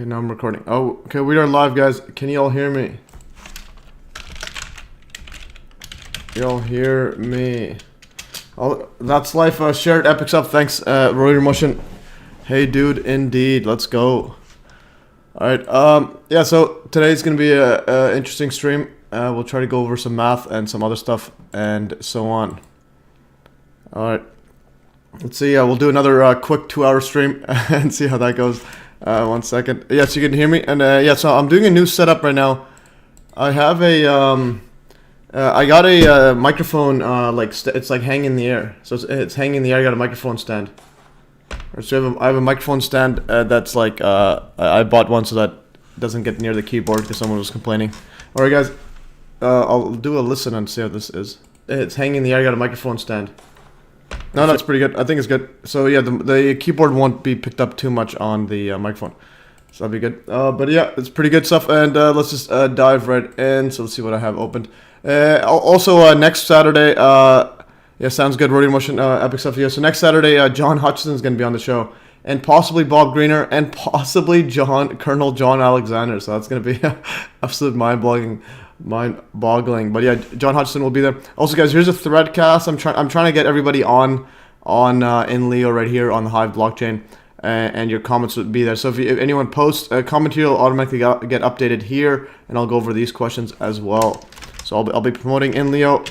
Okay, now I'm recording. Oh, okay, we are live, guys. Can you all hear me? Y'all hear me? Oh, that's life. Shared epics up. Thanks, Rotor Motion. Hey, dude, indeed. Let's go. All right. Yeah. So today's gonna be a interesting stream. We'll try to go over some math and some other stuff and so on. All right. Let's see. We'll do another quick 2-hour stream and see how that goes. 1 second. Yes, you can hear me. And yeah, so I'm doing a new setup right now. I have a I got a microphone it's like hanging in the air. So it's hanging in the air. I got a microphone stand. So I have a microphone stand that's like I bought one so that it doesn't get near the keyboard because someone was complaining. All right, guys. I'll do a listen and see how this is. It's hanging in the air. I got a microphone stand. No, that's pretty good. I think it's good. So yeah, the keyboard won't be picked up too much on the microphone. So that'll be good. But yeah, it's pretty good stuff. And let's just dive right in. So let's see what I have opened. Also, next Saturday, yeah, sounds good. Rotor Motion, epic stuff here. So next Saturday, John Hutchison's going to be on the show. And possibly Bob Greener and possibly Colonel John Alexander. So that's going to be absolute mind-boggling. But yeah, John Hutchison will be there. Also, guys, here's a thread cast. I'm trying to get everybody on in Leo right here on the Hive blockchain, and your comments would be there. So if anyone posts a comment here, it'll automatically get updated here, and I'll go over these questions as well. So I'll be promoting in Leo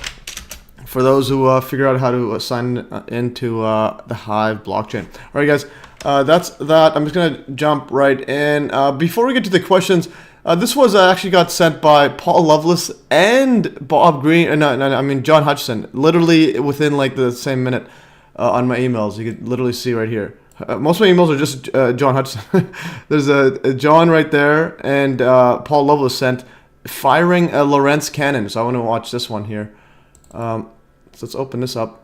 for those who figure out how to sign into the Hive blockchain. All right, guys, that's that. I'm just gonna jump right in. Before we get to the questions. This was actually got sent by Paul Loveless and Bob Green. I mean John Hutchison. Literally within like the same minute on my emails. You could literally see right here. Most of my emails are just John Hutchison. There's a John right there, and Paul Loveless sent firing a Lorentz cannon. So I want to watch this one here. So let's open this up.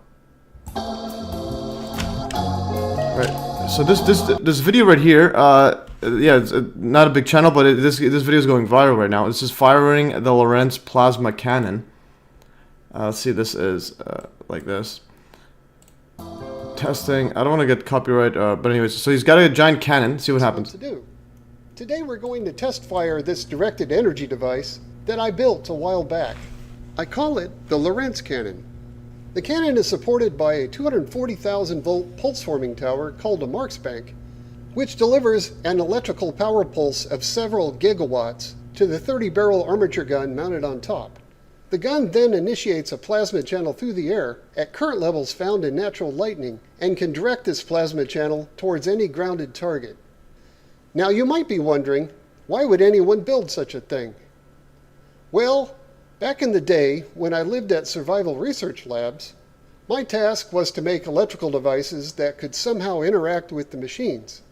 Right. So this video right here. Yeah, it's not a big channel, but this video is going viral right now. This is firing the Lorentz plasma cannon. Let's see, this is like this. Testing. I don't want to get copyright, but anyways, so he's got a giant cannon. See what happens. To do. Today we're going to test fire this directed energy device that I built a while back. I call it the Lorentz cannon. The cannon is supported by a 240,000 volt pulse forming tower called a Marksbank, which delivers an electrical power pulse of several gigawatts to the 30-barrel armature gun mounted on top. The gun then initiates a plasma channel through the air at current levels found in natural lightning and can direct this plasma channel towards any grounded target. Now you might be wondering, why would anyone build such a thing? Well, back in the day when I lived at Survival Research Labs, my task was to make electrical devices that could somehow interact with the machines.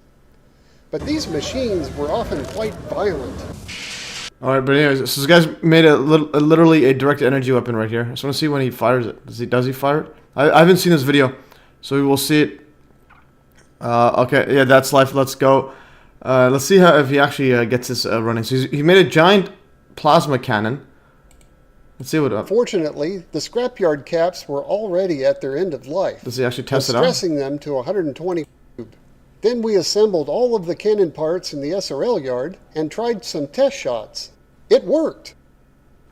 But these machines were often quite violent. Alright, but anyways, so this guy's made literally a direct energy weapon right here. I just want to see when he fires it. Does he fire it? I haven't seen this video, so we will see it. Okay, yeah, that's life. Let's go. Let's see if he actually gets this running. So he made a giant plasma cannon. Let's see what. Fortunately, the scrapyard caps were already at their end of life. Does he actually test it out? Stressing them to 120. Then we assembled all of the cannon parts in the SRL yard and tried some test shots. It worked.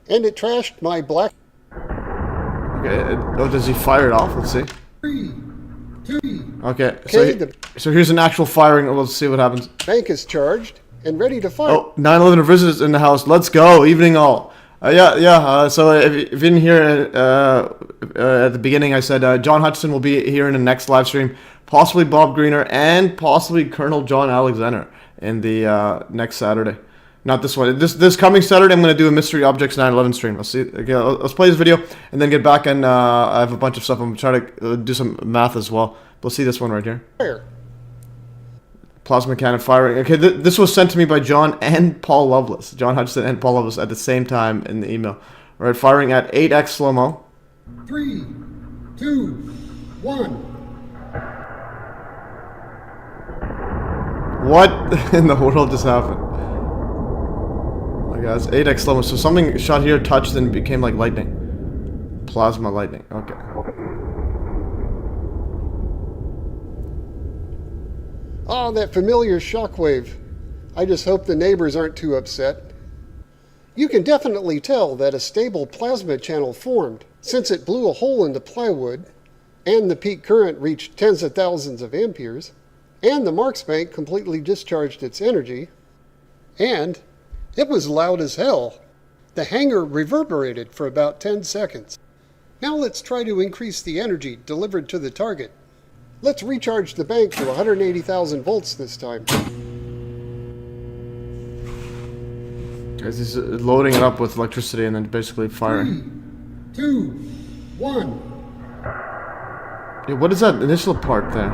And it trashed my black... Okay, oh, does he fire it off? Let's see. 3, 2... Okay, so here's an actual firing. Let's see what happens. Bank is charged and ready to fire. Oh, 9/11 visitors in the house. Let's go. Evening all. So if you didn't hear at the beginning, I said John Hutchison will be here in the next live stream. Possibly Bob Greener and possibly Colonel John Alexander in the next Saturday. Not this one. This coming Saturday, I'm going to do a Mystery Objects 9/11 stream. Let's see. Okay, let's play this video and then get back. And I have a bunch of stuff. I'm trying to do some math as well. We'll see this one right here. Fire. Plasma cannon firing. Okay, this was sent to me by John and Paul Loveless. John Hutchison and Paul Loveless at the same time in the email. All right, firing at 8x slow-mo. 3, 2, 1. What in the world just happened? Oh my God, it's 8x slow-mo. So something shot here, touched, and became like lightning. Plasma lightning. Okay. Ah, that familiar shockwave. I just hope the neighbors aren't too upset. You can definitely tell that a stable plasma channel formed since it blew a hole in the plywood, and the peak current reached tens of thousands of amperes, and the Marksbank completely discharged its energy, and it was loud as hell. The hanger reverberated for about 10 seconds. Now let's try to increase the energy delivered to the target. Let's recharge the bank to 180,000 volts this time. Guys, he's loading it up with electricity and then basically firing. 3, 2, 1. Yeah, what is that initial part there?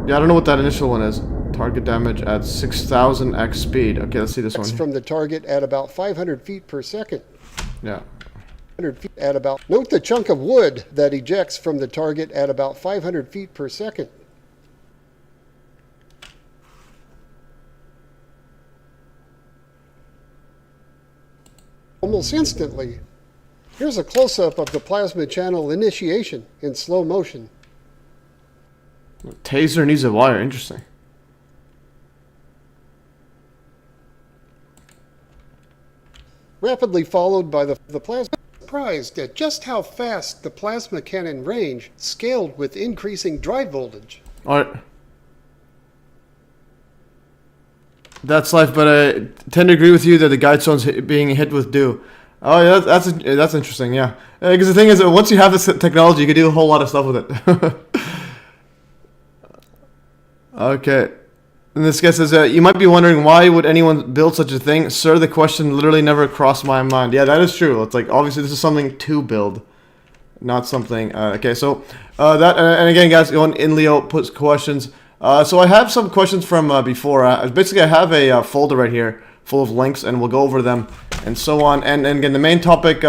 Yeah, I don't know what that initial one is. Target damage at 6,000x speed. Okay, let's see this one. From the target at about 500 feet per second. Yeah. 500 feet at about. Note the chunk of wood that ejects from the target at about 500 feet per second. Almost instantly. Here's a close-up of the plasma channel initiation in slow motion. Taser needs a wire. Interesting. Rapidly followed by the plasma. Surprised at just how fast the plasma cannon range scaled with increasing drive voltage. Alright. That's life, but I tend to agree with you that the guide stone's being hit with dew. Oh yeah, that's interesting, yeah. Because the thing is, once you have this technology, you can do a whole lot of stuff with it. Okay. And this guy says, you might be wondering, why would anyone build such a thing? Sir, the question literally never crossed my mind. Yeah, that is true. It's like, obviously, this is something to build, not something. Okay, so and again, guys, going in Leo puts questions. So I have some questions from before. Basically, I have a folder right here full of links, and we'll go over them and so on. And again, the main topic,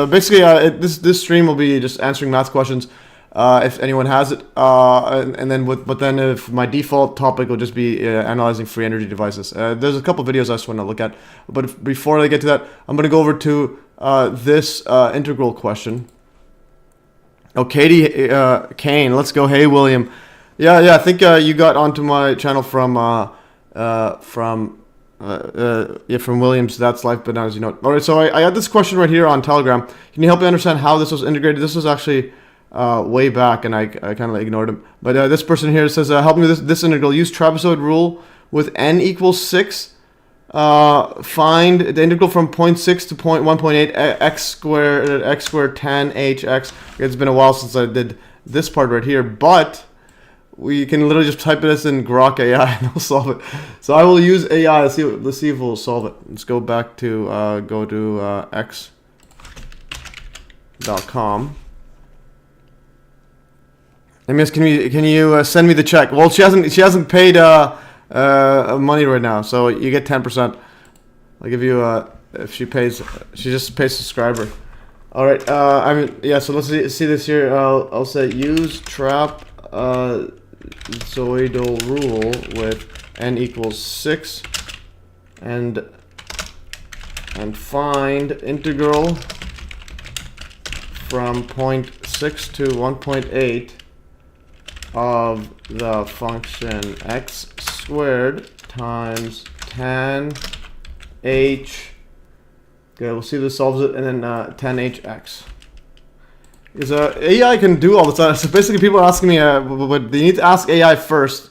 basically, this stream will be just answering math questions. If anyone has it, and then but then if my default topic will just be analyzing free energy devices. There's a couple videos I just want to look at, but before I get to that, I'm going to go over to this integral question. Oh, Katie Kane, let's go. Hey, William. Yeah, I think you got onto my channel from William's That's Life, but not as you know. All right, so I had this question right here on Telegram. Can you help me understand how this was integrated? This was actually way back, and I kind of ignored him. But this person here says, help me with this integral. Use trapezoid rule with n equals 6. Find the integral from 0.6 to 1.8 x squared tan hx. It's been a while since I did this part right here, but we can literally just type this in Grok AI and it'll solve it. So I will use AI. Let's see if we'll solve it. Let's go back to x.com. MES, can you send me the check? Well, she hasn't paid money right now, so you get 10%. I'll give you if she pays. She just pays subscriber. All right. So let's see this here. I'll say use trapezoidal rule with n equals 6, and find integral from 0.6 to 1.8 of the function x squared times tan h. Okay, we'll see if this solves it, and then tan hx. Because AI can do all the time. So basically, people are asking me, but they need to ask AI first.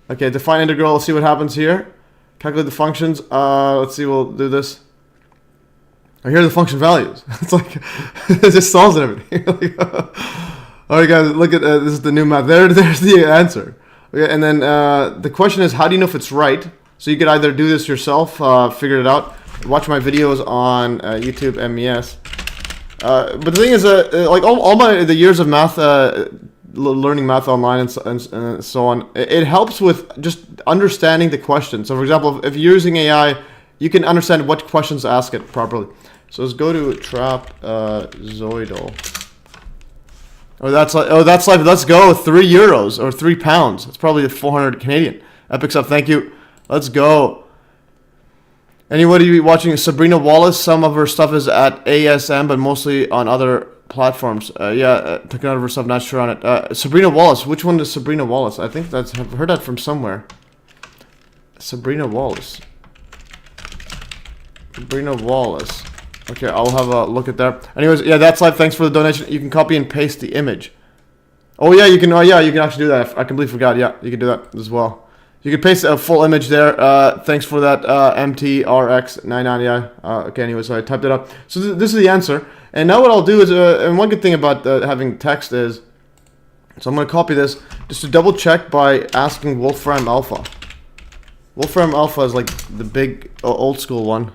Okay, define integral. Let's see what happens here. Calculate the functions. Let's see. We'll do this. Here are the function values. It's like it just solves everything. All right, guys, look at this is the new math. There's the answer. Okay, and then the question is, how do you know if it's right? So you could either do this yourself, figure it out, watch my videos on YouTube MES. But the thing is, like all the years of math, learning math online and so on, it helps with just understanding the question. So, for example, if you're using AI, you can understand what questions to ask it properly. So let's go to trapezoidal. That's like let's go €3 or £3. It's probably 400 Canadian. Epic stuff. Thank you. Let's go. Anybody watching Sabrina Wallace? Some of her stuff is at ASM, but mostly on other platforms. Took it out of herself, not sure on it. Sabrina Wallace. Which one is Sabrina Wallace? I think I've heard that from somewhere. Sabrina Wallace. Sabrina Wallace. Okay, I'll have a look at that. Anyways, yeah, that's live. Thanks for the donation. You can copy and paste the image. Oh yeah, you can. Oh yeah, you can actually do that. I completely forgot. Yeah, you can do that as well. You can paste a full image there. Thanks for that, MTRX99. Yeah. Okay. Anyway, so I typed it up. So this is the answer. And now what I'll do is, and one good thing about having text is, so I'm gonna copy this just to double check by asking Wolfram Alpha. Wolfram Alpha is like the big old school one.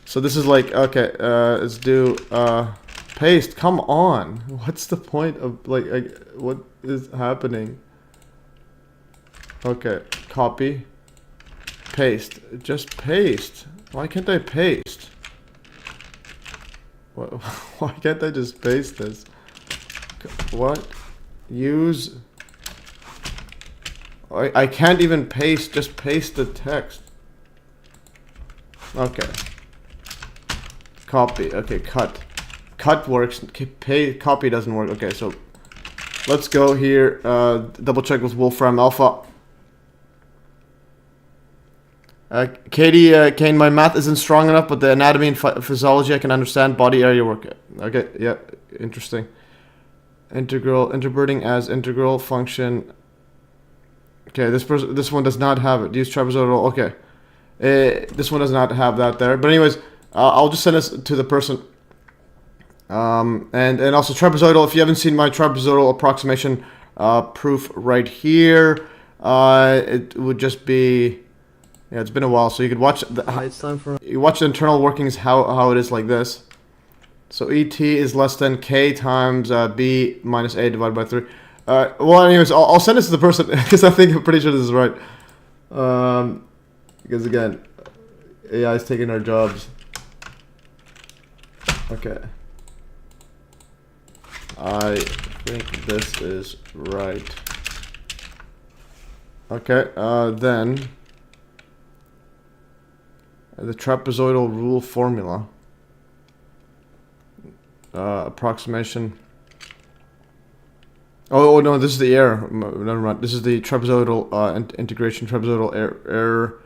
So this is like, okay, let's do paste. Come on, what's the point of like what is happening? Okay, copy, paste. Just paste. Why can't I paste? What? Why can't I just paste this? What? Use. I can't even paste. Just paste the text. Okay. Copy. Okay, cut. Cut works. Copy doesn't work. Okay, so let's go here. Double check with Wolfram Alpha. Katie, Kane, my math isn't strong enough, but the anatomy and physiology I can understand. Body area work. Okay, yeah, interesting. Integral, interbreeding as integral function. Okay, this one does not have it. Use trapezoidal. Okay, this one does not have that there. But anyways, I'll just send this to the person. And also trapezoidal. If you haven't seen my trapezoidal approximation proof right here, it would just be. Yeah, it's been a while, so you could watch It's time for you watch the internal workings how it is like this. So ET is less than K times B minus A divided by 3. Well, anyways, I'll send this to the person because I'm pretty sure this is right. Because again, AI is taking our jobs. Okay. I think this is right. Okay, then the trapezoidal rule formula approximation. Oh no, this is the error. Never mind. This is the trapezoidal integration. Trapezoidal error.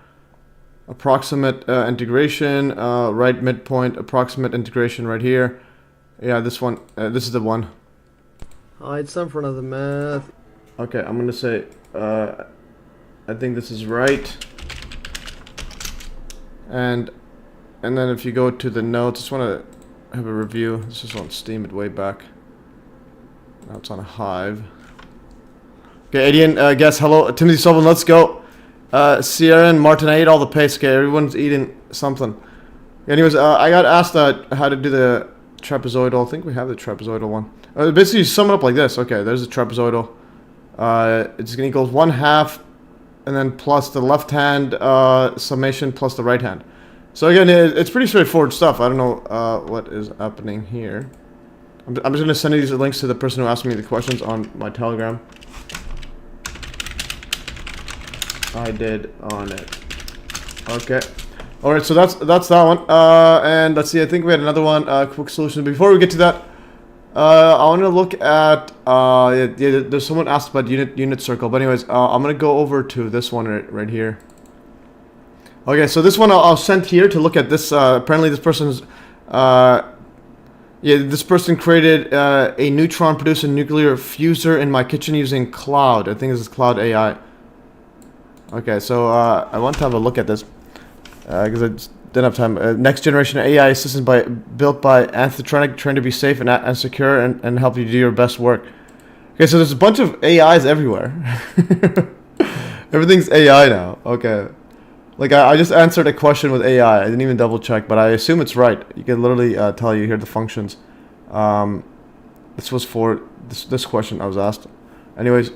Approximate integration. Right midpoint. Approximate integration right here. Yeah, this one. This is the one. it's time for another math. Okay, I'm gonna say. I think this is right. And then if you go to the notes, just want to have a review. This is on Steam, it way back. Now it's on a Hive. Okay, Adian, guess hello. Timothy Sullivan, let's go. Sierra and Martin, I ate all the paste. Okay, everyone's eating something. Anyways, I got asked how to do the trapezoidal. I think we have the trapezoidal one. Basically, you sum it up like this. Okay, there's the trapezoidal. It's going to equal 1/2, and then plus the left hand summation plus the right hand. So again, it's pretty straightforward stuff. I don't know what is happening here. I'm just going to send these links to the person who asked me the questions on my Telegram. I did on it. Okay. Alright, so that's that one. And let's see, I think we had another one, quick solution. Before we get to that, I want to look at, there's someone asked about unit circle. But anyways, I'm going to go over to this one right here. Okay, so this one I'll send here to look at this. Apparently this person's, this person created a neutron producing nuclear fuser in my kitchen using cloud. I think this is cloud AI. Okay, so I want to have a look at this because I just didn't have time. Next generation AI assistant built by Anthrotronic, trained to be safe and secure and help you do your best work. Okay, so there's a bunch of AIs everywhere. Everything's AI now. Okay. Like, I just answered a question with AI. I didn't even double check, but I assume it's right. You can literally tell you here the functions. This was for this question I was asked. Anyways.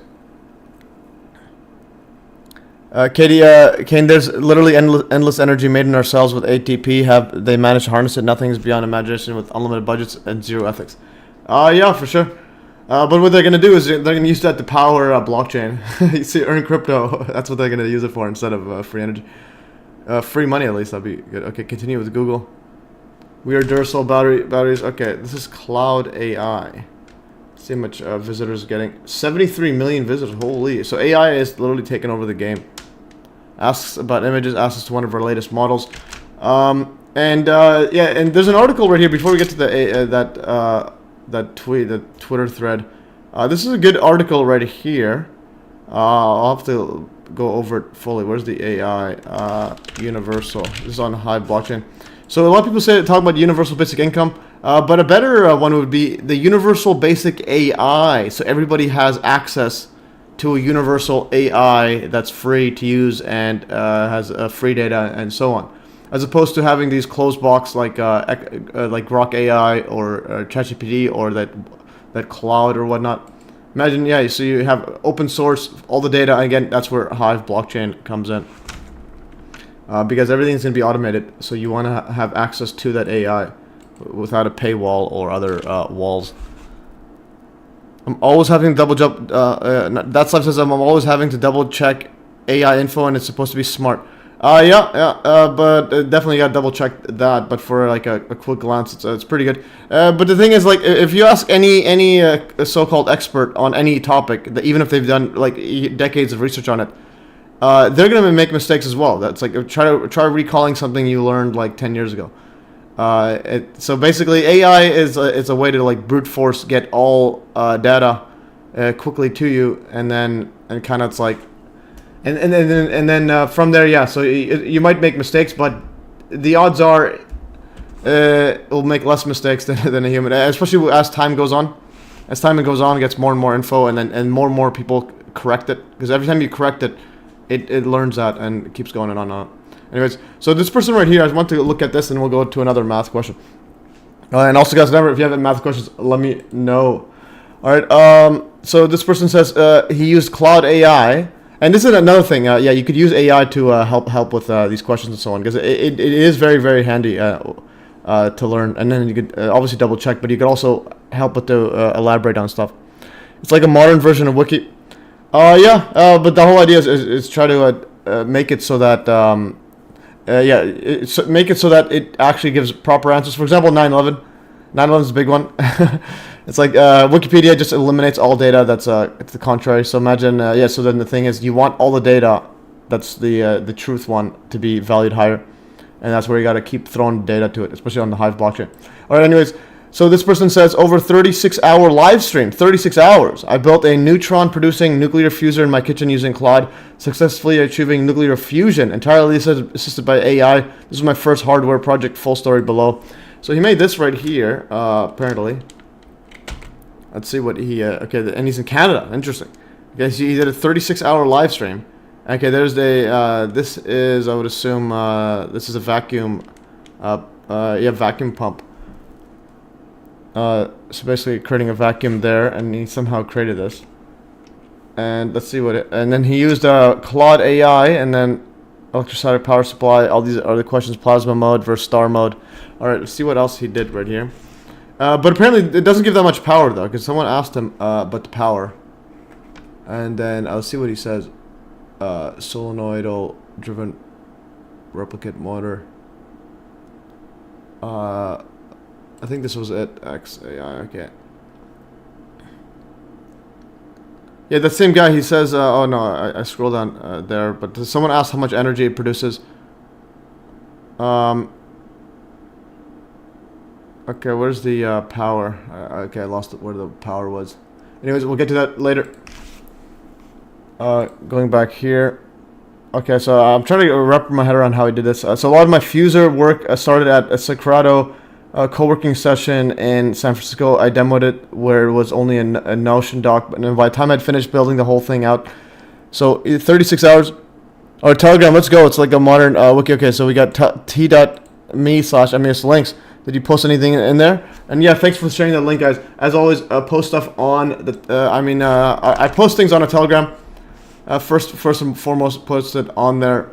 Katie, Kane, there's literally endless energy made in our cells with ATP. Have they managed to harness it? Nothing is beyond imagination with unlimited budgets and zero ethics. Yeah, for sure. But what they're going to do is they're going to use that to power a blockchain. You see, earn crypto. That's what they're going to use it for instead of free energy. Free money, at least. That'd be good. Okay, continue with Google. We are Duracell batteries. Okay, this is Cloud AI. See how much visitors getting. 73 million visitors. Holy. So AI is literally taking over the game. Asks about images. Asks us to one of our latest models. Yeah, and there's an article right here before we get to the that Twitter thread. This is a good article right here. I'll have to go over it fully. Where's the AI? Universal. This is on Hive blockchain. So a lot of people talk about universal basic income, but a better one would be the universal basic AI. So everybody has access to a universal AI that's free to use and has free data and so on, as opposed to having these closed box like Grok AI or ChatGPT or that Cloud or whatnot. Imagine, yeah, so you have open source, all the data. Again, that's where Hive blockchain comes in. Because everything's going to be automated, so you want to have access to that AI without a paywall or other walls. I'm always having to double jump. That stuff says I'm always having to double check AI info, and it's supposed to be smart. But definitely got to double check that. But for like a quick glance, it's pretty good. But the thing is, like, if you ask any so-called expert on any topic, even if they've done like decades of research on it, they're gonna make mistakes as well. That's like try recalling something you learned like 10 years ago. So basically, AI is a way to like brute force get all data quickly to you, and kind of it's like, and then from there, yeah. So you might make mistakes, but the odds are it'll make less mistakes than a human, especially as time goes on. As time goes on, it gets more and more info, and more and more people correct it, because every time you correct it, it learns that and it keeps going on and on. Anyways, so this person right here, I want to look at this and we'll go to another math question. And also, guys, remember, if you have any math questions, let me know. Alright, so this person says he used Cloud AI. And this is another thing. Yeah, you could use AI to help with these questions and so on, because it is very, very handy to learn. And then you could obviously double check, but you could also help with to elaborate on stuff. It's like a modern version of Wiki. But the whole idea is try to make it so that make it so that it actually gives proper answers. For example, 9/11. 9/11 is a big one. It's like Wikipedia just eliminates all data that's it's the contrary. So imagine so then the thing is, you want all the data that's the truth one to be valued higher, and that's where you got to keep throwing data to it, especially on the Hive blockchain. All right, anyways. So this person says, over 36-hour live stream, 36 hours. I built a neutron-producing nuclear fuser in my kitchen using Claude, successfully achieving nuclear fusion, entirely assisted by AI. This is my first hardware project, full story below. So he made this right here, apparently. Let's see what he, okay, and he's in Canada, interesting. Okay, so he did a 36-hour live stream. Okay, there's this is, I would assume, this is a vacuum, vacuum pump. So basically creating a vacuum there, and he somehow created this. And let's see and then he used Claude AI, and then electrostatic power supply. All these are the questions: plasma mode versus star mode. All right, let's see what else he did right here. But apparently it doesn't give that much power though, because someone asked him about the power. And then I'll see what he says. Solenoidal driven replicate motor. I think this was it. XAI, okay. Yeah, the same guy, he says, oh no, I scrolled down there, but someone asked how much energy it produces. Okay, where's the power? Okay, I lost where the power was. Anyways, we'll get to that later. Going back here. Okay, so I'm trying to wrap my head around how he did this. So a lot of my fuser work started at a Socrato co-working session in San Francisco. I demoed it where it was only a Notion doc, but by the time I'd finished building the whole thing out, so 36 hours. Or Telegram, let's go. It's like a modern wiki. Okay, so we got t.me/MES links. Did you post anything in there? And yeah, thanks for sharing that link, guys. As always, post stuff on the. I post things on a Telegram. First and foremost, post it on there,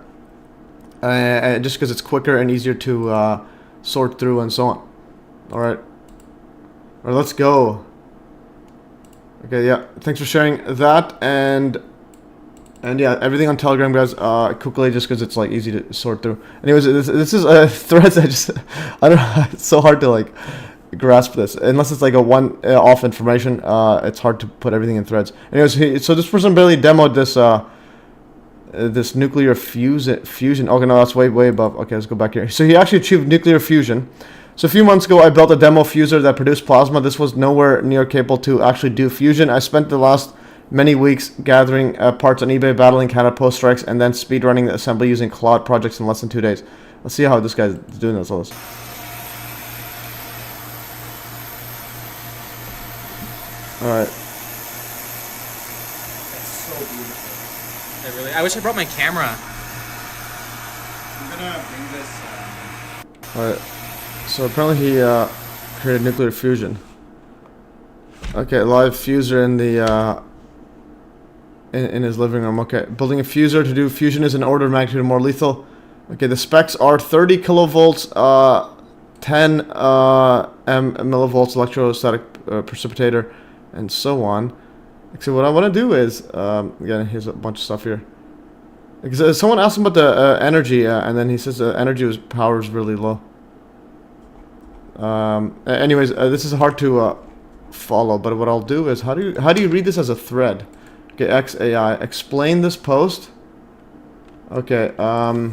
just because it's quicker and easier to sort through and so on. All right, let's go. Okay, yeah, thanks for sharing that. And And yeah, everything on Telegram, guys, quickly, just because it's like easy to sort through. Anyways, this is threads. I don't know. It's so hard to like grasp this unless it's like a one-off information. It's hard to put everything in threads. Anyways, so this person barely demoed this this nuclear fusion. Okay, no, that's way above. Okay, let's go back here. So he actually achieved nuclear fusion. So a few months ago, I built a demo fuser that produced plasma. This was nowhere near capable to actually do fusion. I spent the last many weeks gathering parts on eBay, battling Canada Post strikes, and then speedrunning the assembly using cloud projects in less than 2 days. Let's see how this guy's doing this. All this. All right. That's so beautiful. It really. I wish I brought my camera. I'm gonna bring this. All right. So apparently he created nuclear fusion. Okay, live fuser in the in his living room. Okay, building a fuser to do fusion is an order of magnitude more lethal. Okay, the specs are 30 kilovolts, 10 millivolts electrostatic precipitator, and so on. So what I want to do is, again, here's a bunch of stuff here. Because someone asked him about the energy, and then he says the energy power is really low. Anyways, this is hard to follow, but what I'll do is, how do you read this as a thread? Okay, XAI, explain this post. Okay, yeah,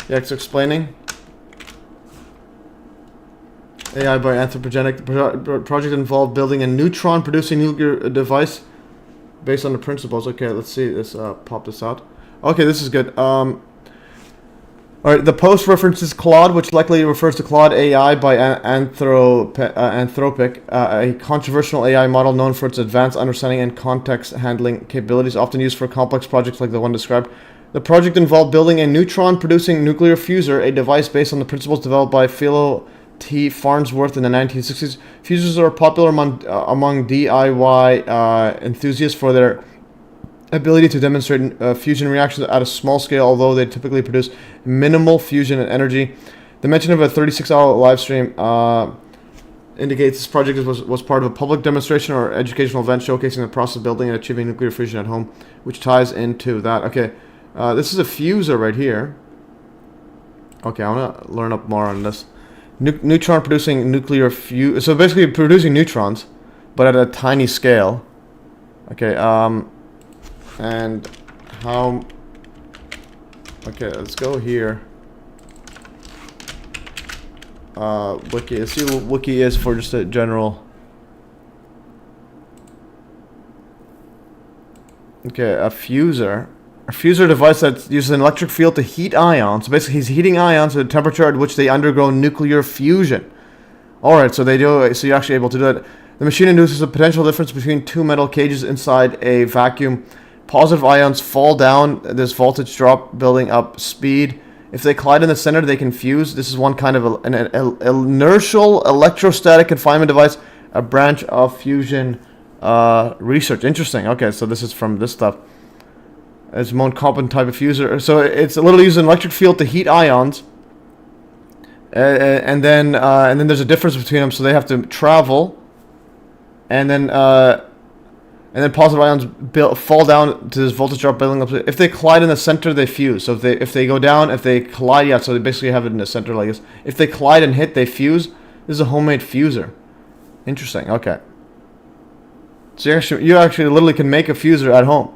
it's explaining. AI by anthropogenic. The project involved building a neutron-producing nuclear device based on the principles. Okay, let's see this. Pop this out. Okay, this is good. All right, the post references Claude, which likely refers to Claude AI by Anthropic, a controversial AI model known for its advanced understanding and context handling capabilities, often used for complex projects like the one described. The project involved building a neutron-producing nuclear fuser, a device based on the principles developed by Philo T. Farnsworth in the 1960s. Fusers are popular among DIY enthusiasts for their ability to demonstrate fusion reactions at a small scale, although they typically produce minimal fusion and energy. The mention of a 36-hour live stream indicates this project was part of a public demonstration or educational event showcasing the process of building and achieving nuclear fusion at home, which ties into that. Okay, this is a fuser right here. Okay, I want to learn up more on this. Neutron producing nuclear so basically producing neutrons, but at a tiny scale. Okay, and how... Okay, let's go here. Wiki. Let's see what Wiki is for just a general... Okay, a fuser. A fuser device that uses an electric field to heat ions. So basically he's heating ions at a temperature at which they undergo nuclear fusion. Alright, so they do. So you're actually able to do it. The machine induces a potential difference between two metal cages inside a vacuum. Positive ions fall down, there's voltage drop building up speed. If they collide in the center, they can fuse. This is one kind of an inertial electrostatic confinement device, a branch of fusion research. Interesting. Okay, so this is from this stuff. It's a more competent type of fuser. So it's literally using an electric field to heat ions. And then there's a difference between them, so they have to travel. And then positive ions fall down to this voltage drop building up. If they collide in the center, they fuse. So if they go down, if they collide, yeah. So they basically have it in the center like this. If they collide and hit, they fuse. This is a homemade fuser. Interesting. Okay. So you actually literally can make a fuser at home.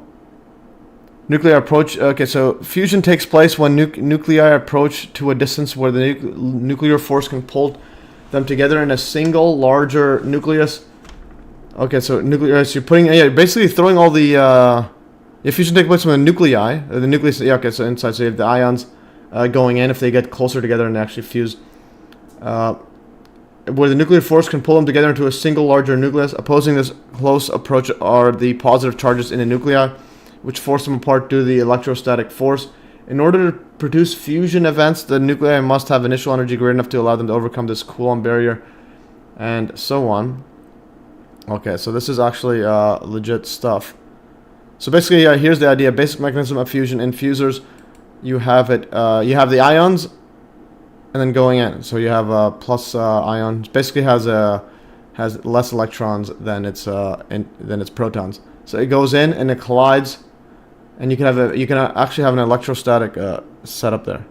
Nuclear approach. Okay, so fusion takes place when nuclei approach to a distance where the nuclear force can pull them together in a single larger nucleus. Okay, so nuclear. So you're putting, yeah, basically throwing all the fusion takes place when the nuclei, the nucleus. Yeah, okay, so inside, so you have the ions going in if they get closer together and actually fuse. Where the nuclear force can pull them together into a single larger nucleus. Opposing this close approach are the positive charges in the nuclei, which force them apart due to the electrostatic force. In order to produce fusion events, the nuclei must have initial energy great enough to allow them to overcome this Coulomb barrier, and so on. Okay, so this is actually legit stuff. So basically, here's the idea: basic mechanism of fusion in fusers. You have it. You have the ions, and then going in. So you have plus ion. Basically, has less electrons than its protons. So it goes in and it collides. and you can have actually have an electrostatic setup there.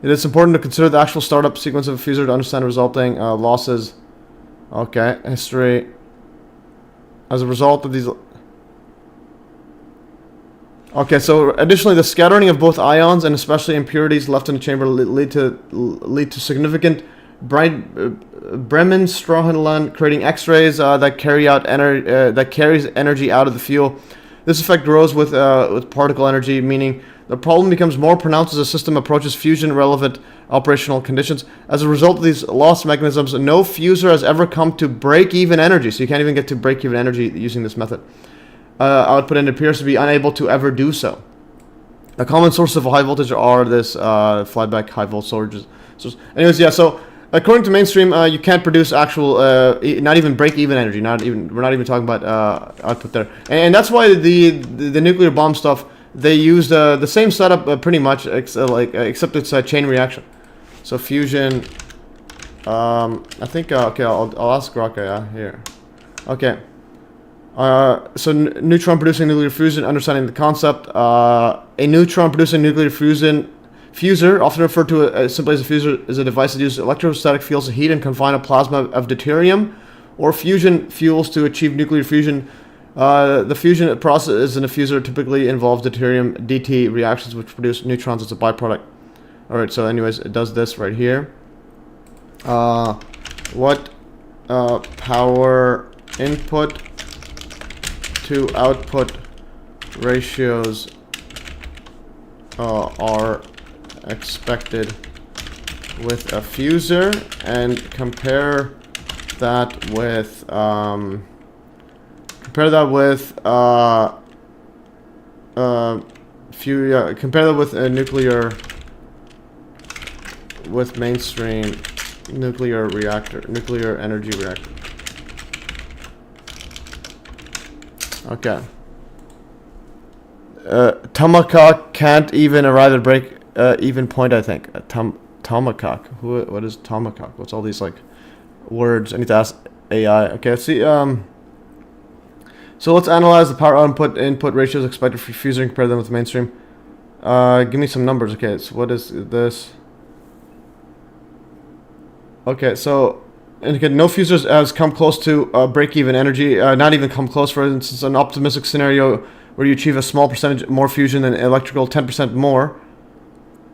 It is important to consider the actual startup sequence of a fuser to understand the resulting losses. Okay, history. As a result of these. Okay, so additionally, the scattering of both ions and especially impurities left in the chamber lead to significant bright Bremensstrahlung, creating X-rays that carries energy out of the fuel. This effect grows with particle energy, meaning the problem becomes more pronounced as the system approaches fusion-relevant operational conditions. As a result of these loss mechanisms, no fuser has ever come to break-even energy, so you can't even get to break-even energy using this method. Output, and appears to be unable to ever do so. A common source of high voltage are this flyback high volt sources. Anyways, yeah. So according to mainstream, you can't produce actual, not even break-even energy. We're not even talking about output there. And that's why the nuclear bomb stuff, they use the same setup pretty much, except it's a chain reaction. So fusion. I think okay. I'll ask Raka here. Okay. So neutron producing nuclear fusion, understanding the concept. A neutron producing nuclear fuser, often referred to simply as a fuser, is a device that uses electrostatic fields to heat and confine a plasma of deuterium or fusion fuels to achieve nuclear fusion. The fusion process in a fuser typically involves deuterium DT reactions, which produce neutrons as a byproduct. Alright, so anyways, it does this right here. What power input to output ratios are expected with a fuser, and compare that with a nuclear with mainstream nuclear energy reactor. Okay. Tomahawk can't even arrive at break even point, I think. Tomahawk. What is Tomahawk? What's all these like words? I need to ask AI. Okay, let's see. So let's analyze the power input ratios expected for fuser and compare them with mainstream. Give me some numbers. Okay, so what is this? Okay, so and again, no fusers has come close to break-even energy. Not even come close. For instance, an optimistic scenario where you achieve a small percentage more fusion than electrical, 10% more.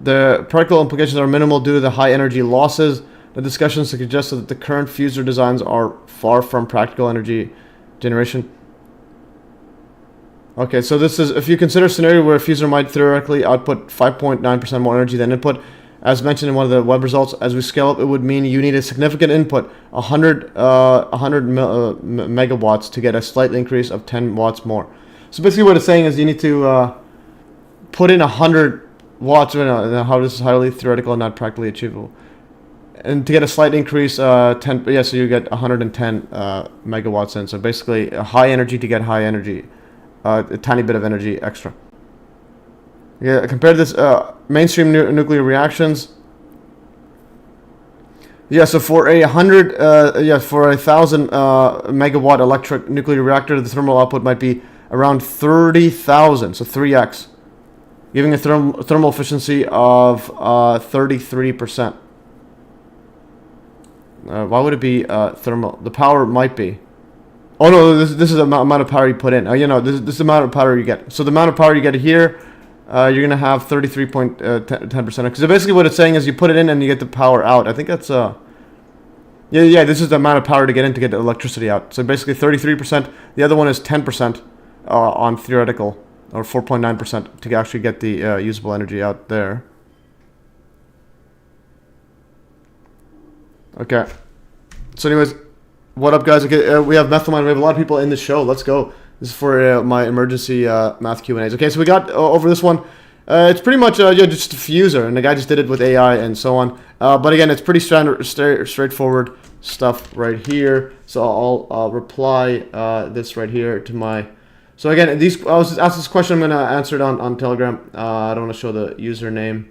The practical implications are minimal due to the high energy losses. The discussions suggest that the current fuser designs are far from practical energy generation. Okay, so this is, if you consider a scenario where a fuser might theoretically output 5.9% more energy than input, as mentioned in one of the web results, as we scale up, it would mean you need a significant input, 100 megawatts, to get a slight increase of 10 watts more. So basically what it's saying is you need to put in 100 watts, how this is highly theoretical and not practically achievable. And to get a slight increase, so you get 110 megawatts in. So basically a high energy to get high energy, a tiny bit of energy extra. Yeah, compare this mainstream nuclear reactions. Yeah, so for a 1,000 megawatt electric nuclear reactor, the thermal output might be around 30,000, so 3x, giving a thermal efficiency of 33%. Why would it be thermal? The power might be. Oh no, this is the amount of power you put in. This is the amount of power you get. So the amount of power you get here, you're gonna have 33.10%. Because basically what it's saying is you put it in and you get the power out. I think that's yeah. This is the amount of power to get in to get the electricity out. So basically 33%. The other one is 10% on theoretical, or 4.9% to actually get the usable energy out there. Okay. So anyways, what up, guys? Okay, we have Methyl Mine. We have a lot of people in the show. Let's go. This is for my emergency math Q&As. Okay, so we got over this one. It's pretty much just a fuser, and the guy just did it with AI and so on. But again, it's pretty straightforward stuff right here. So I'll reply this right here to my. So again, I was just asked this question. I'm gonna answer it on Telegram. I don't want to show the username,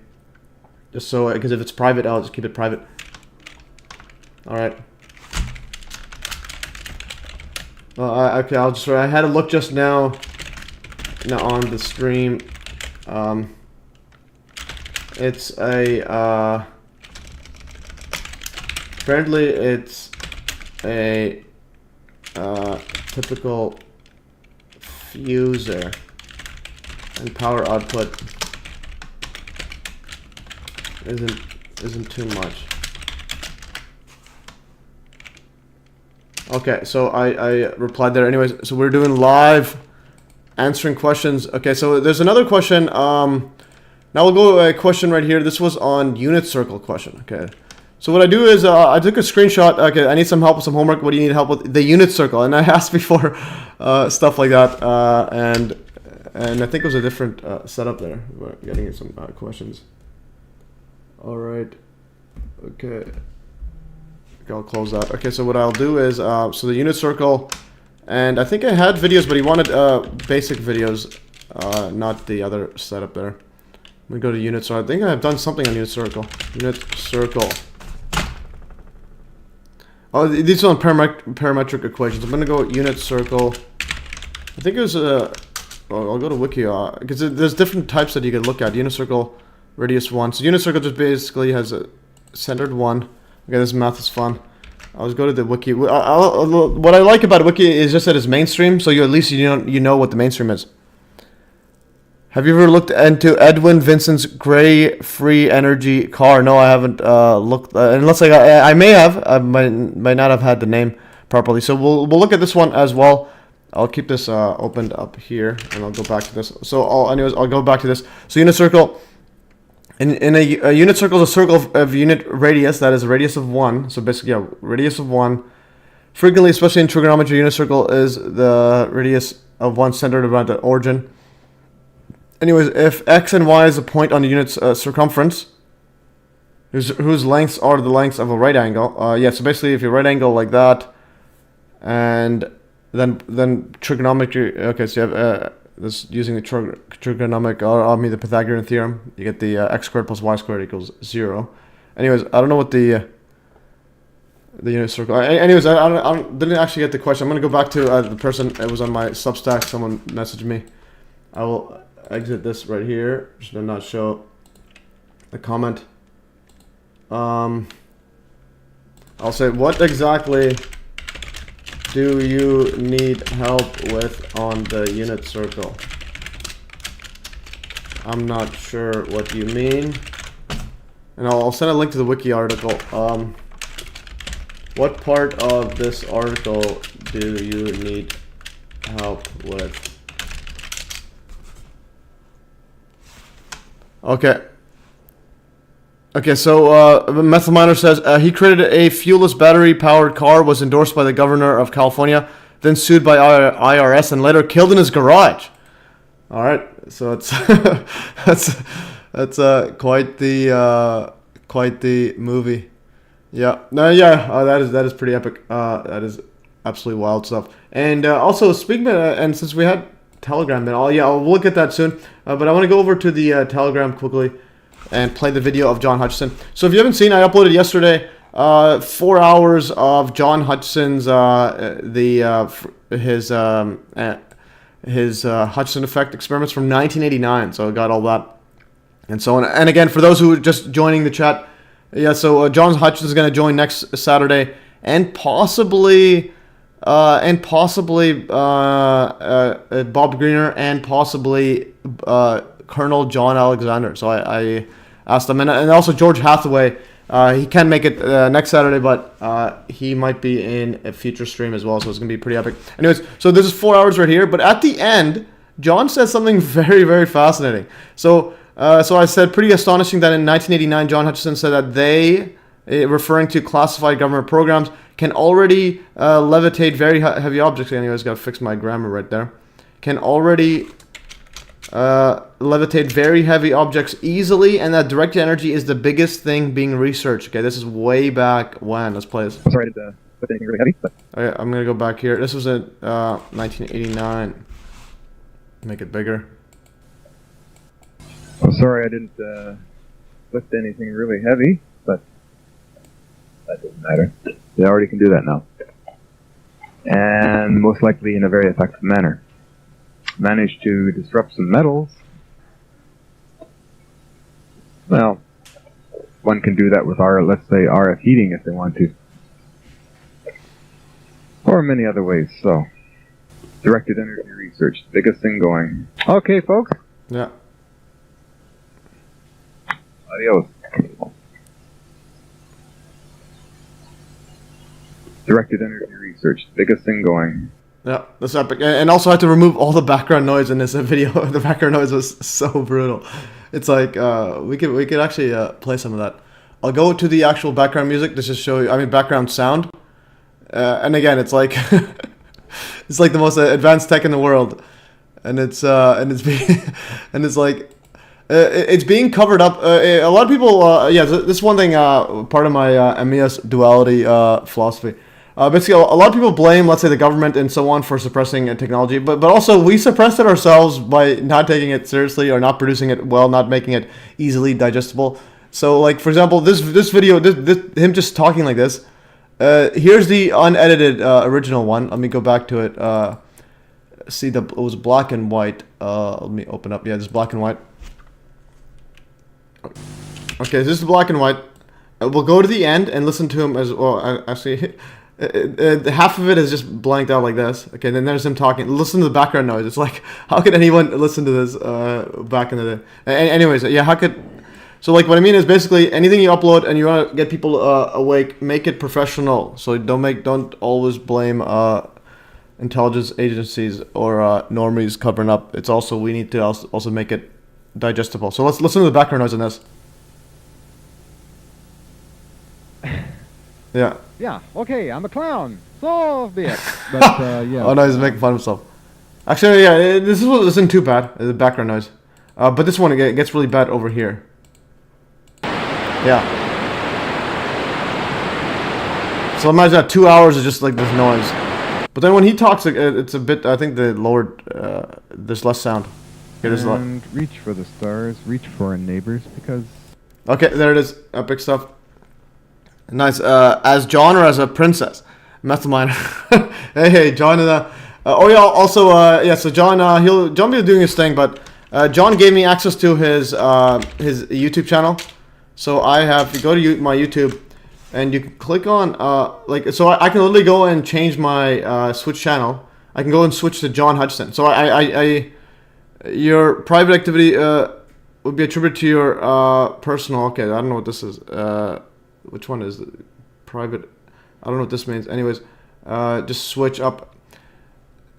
just so because if it's private, I'll just keep it private. All right. Okay, I had a look just now. now on the stream. It's a apparently it's a typical fuser, and power output isn't too much. Okay, so I replied there. Anyways, so we're doing live answering questions. Okay, so there's another question. Now we'll go a question right here. This was on unit circle question. Okay, so what I do is I took a screenshot. Okay, I need some help with some homework. What do you need help with? The unit circle. And I asked before stuff like that. And I think it was a different setup there. We're getting some questions. All right. Okay. I'll close that. Okay, so what I'll do is, so the unit circle, and I think I had videos, but he wanted basic videos, not the other setup there. Let me go to unit circle. I think I've done something on unit circle. Unit circle. Oh, these are on parametric equations. I'm gonna go unit circle. I think it was I'll go to wiki because there's different types that you can look at. Unit circle, radius 1. So unit circle just basically has a centered 1. Okay, this math is fun. I'll just go to the wiki. What I like about wiki is just that it's mainstream, so at least you know what the mainstream is. Have you ever looked into Edwin Vincent's gray free energy car? No, I haven't looked. Unless I may have. I might not have had the name properly. So we'll look at this one as well. I'll keep this opened up here, and I'll go back to this. So anyways, I'll go back to this. So unit circle. In a unit circle is a circle of unit radius, that is a radius of 1. So basically, yeah, radius of 1. Frequently, especially in trigonometry, unit circle is the radius of 1 centered around the origin. Anyways, if x and y is a point on the unit's circumference, whose lengths are the lengths of a right angle. Yeah, so basically, if you right angle like that, and then trigonometry. Okay, so you have this using the trigonomic, the Pythagorean theorem. You get the x squared plus y squared equals 0. Anyways, I don't know what the unit circle. Anyways, I didn't actually get the question. I'm gonna go back to the person. It was on my Substack. Someone messaged me. I will exit this right here. Just to not show the comment. I'll say, what exactly do you need help with on the unit circle? I'm not sure what you mean. And I'll send a link to the wiki article. What part of this article do you need help with? Okay. Okay, so Methyl Miner says he created a fuelless battery-powered car, was endorsed by the governor of California, then sued by IRS, and later killed in his garage. All right, so it's that's quite the movie. Yeah, no, yeah, that is pretty epic. That is absolutely wild stuff. And also speaking of, and since we had Telegram, then I'll look at that soon. But I want to go over to the Telegram quickly and play the video of John Hutchison. So if you haven't seen, I uploaded yesterday 4 hours of John Hutchison's his Hutchison effect experiments from 1989. So I got all that and so on. And again, for those who are just joining the chat, yeah. So John Hutchison is going to join next Saturday, and possibly Bob Greener, and possibly Colonel John Alexander. So I asked them, and also George Hathaway. He can make it next Saturday, but he might be in a future stream as well, so it's going to be pretty epic. Anyways, so this is 4 hours right here, but at the end, John says something very, very fascinating. So I said, pretty astonishing that in 1989, John Hutchison said that they, referring to classified government programs, can already levitate very heavy objects. Anyways, got to fix my grammar right there. Can already levitate very heavy objects easily, and that directed energy is the biggest thing being researched. Okay, this is way back when. Let's play this. Sorry to put anything really heavy, but... Okay, I'm gonna go back here. This was in 1989. Make it bigger. I'm sorry I didn't lift anything really heavy, but that doesn't matter. They already can do that now. And most likely in a very effective manner. manage to disrupt some metals, well, one can do that with let's say RF heating if they want to. Or many other ways, so. Directed energy research, biggest thing going. Okay, folks. Yeah. Adios. Directed energy research, biggest thing going. Yeah, that's epic. And also I had to remove all the background noise in this video. The background noise was so brutal. It's like, we could actually play some of that. I'll go to the actual background music to just show you, I mean background sound. And again, it's like, it's like the most advanced tech in the world. And it's being, and it's like, it's being covered up. A lot of people, yeah, this is one thing, part of my MES duality philosophy. Basically, a lot of people blame, let's say, the government and so on for suppressing technology, but also we suppressed it ourselves by not taking it seriously or not producing it well, not making it easily digestible. So, like, for example, this video, him just talking like this, here's the unedited original one. Let me go back to it. See, it was black and white. Let me open up. Yeah, this is black and white. Okay, this is black and white. We'll go to the end and listen to him as well. Actually, half of it is just blanked out like this. Okay, then there's him talking. Listen to the background noise. It's like, how could anyone listen to this back in the day? Anyways, yeah, how could... So, like, what I mean is basically anything you upload and you want to get people awake, make it professional. So don't always blame intelligence agencies or normies covering up. It's also, we need to also make it digestible. So let's listen to the background noise on this. Yeah. Yeah, okay, I'm a clown. So be it. But, yeah. Oh no, he's making fun of himself. Actually, yeah, this isn't too bad, the background noise. But this one, it gets really bad over here. Yeah. So imagine that 2 hours is just like this noise. But then when he talks, it's a bit, I think the lower, there's less sound. Okay, there's a lot. And reach for the stars, reach for our neighbors, because... Okay, there it is. Epic stuff. Nice. As John or as a princess? Metal miner. hey, John. Oh yeah. Also, yeah. So John, John be doing his thing, but John gave me access to his YouTube channel. So I have to go to my YouTube, and you can click on like. So I can literally go and change my switch channel. I can go and switch to John Hudson. So your private activity would be attributed to your personal. Okay, I don't know what this is. Which one is it? Private? I don't know what this means. Anyways, just switch up.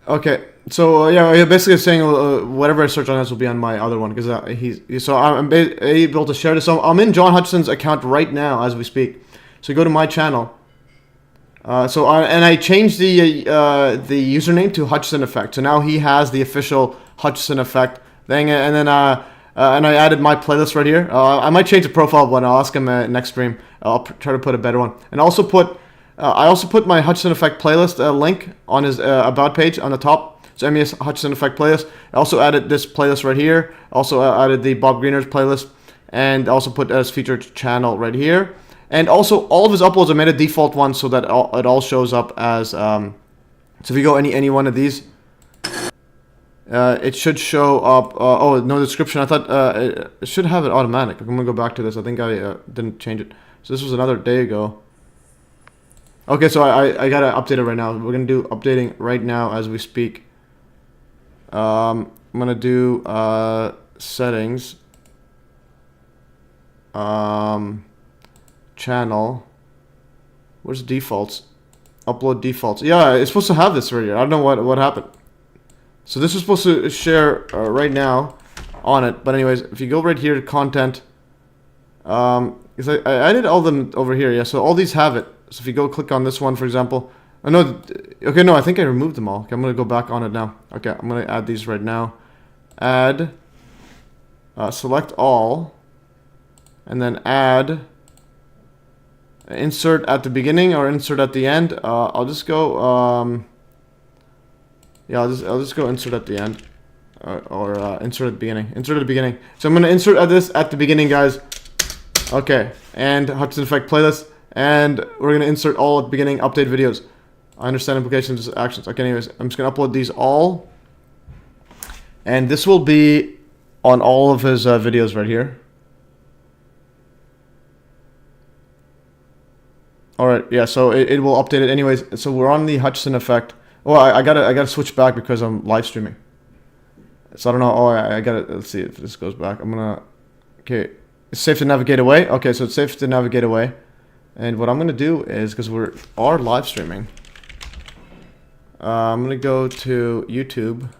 Okay, so yeah, basically saying whatever I search on this will be on my other one because I'm able to share this. So I'm in John Hutchison's account right now as we speak. So go to my channel. And I changed the username to Hutchison Effect. So now he has the official Hutchison Effect thing, and then and I added my playlist right here. I might change the profile, but I'll ask him next stream. I'll try to put a better one. And also I also put my Hutchison Effect playlist link on his about page on the top. So MES Hutchison Effect playlist. I also added this playlist right here. Also added the Bob Greener's playlist. And also put as featured channel right here. And also all of his uploads I made a default one so that it all shows up as... so if you go any one of these... it should show up. Oh, no description. I thought it should have it automatic. I'm gonna go back to this. I think I didn't change it. So this was another day ago. Okay, so I gotta update it right now. We're gonna do updating right now as we speak. I'm gonna do settings. Channel. Where's defaults? Upload defaults. Yeah, it's supposed to have this right here. I don't know what happened. So this is supposed to share right now on it. But anyways, if you go right here to content, because I added all of them over here. Yeah, so all these have it. So if you go click on this one, for example. Oh, no, okay, no, I think I removed them all. Okay, I'm going to go back on it now. Okay, I'm going to add these right now. Add, select all, and then add, insert at the beginning or insert at the end. I'll just go... yeah, I'll just go insert at the end, or insert at the beginning. Insert at the beginning. So I'm gonna insert this at the beginning, guys. Okay, and Hutchison Effect playlist, and we're gonna insert all at the beginning. Update videos. I understand implications, actions. Okay, anyways, I'm just gonna upload these all, And this will be on all of his videos right here. Alright, yeah, so it will update it anyways. So we're on the Hutchison effect. Oh, I gotta switch back because I'm live streaming. So I don't know. Oh, I gotta, let's see if this goes back. I'm gonna, okay. It's safe to navigate away. Okay, so it's safe to navigate away. And what I'm gonna do is, because we are live streaming, I'm gonna go to YouTube.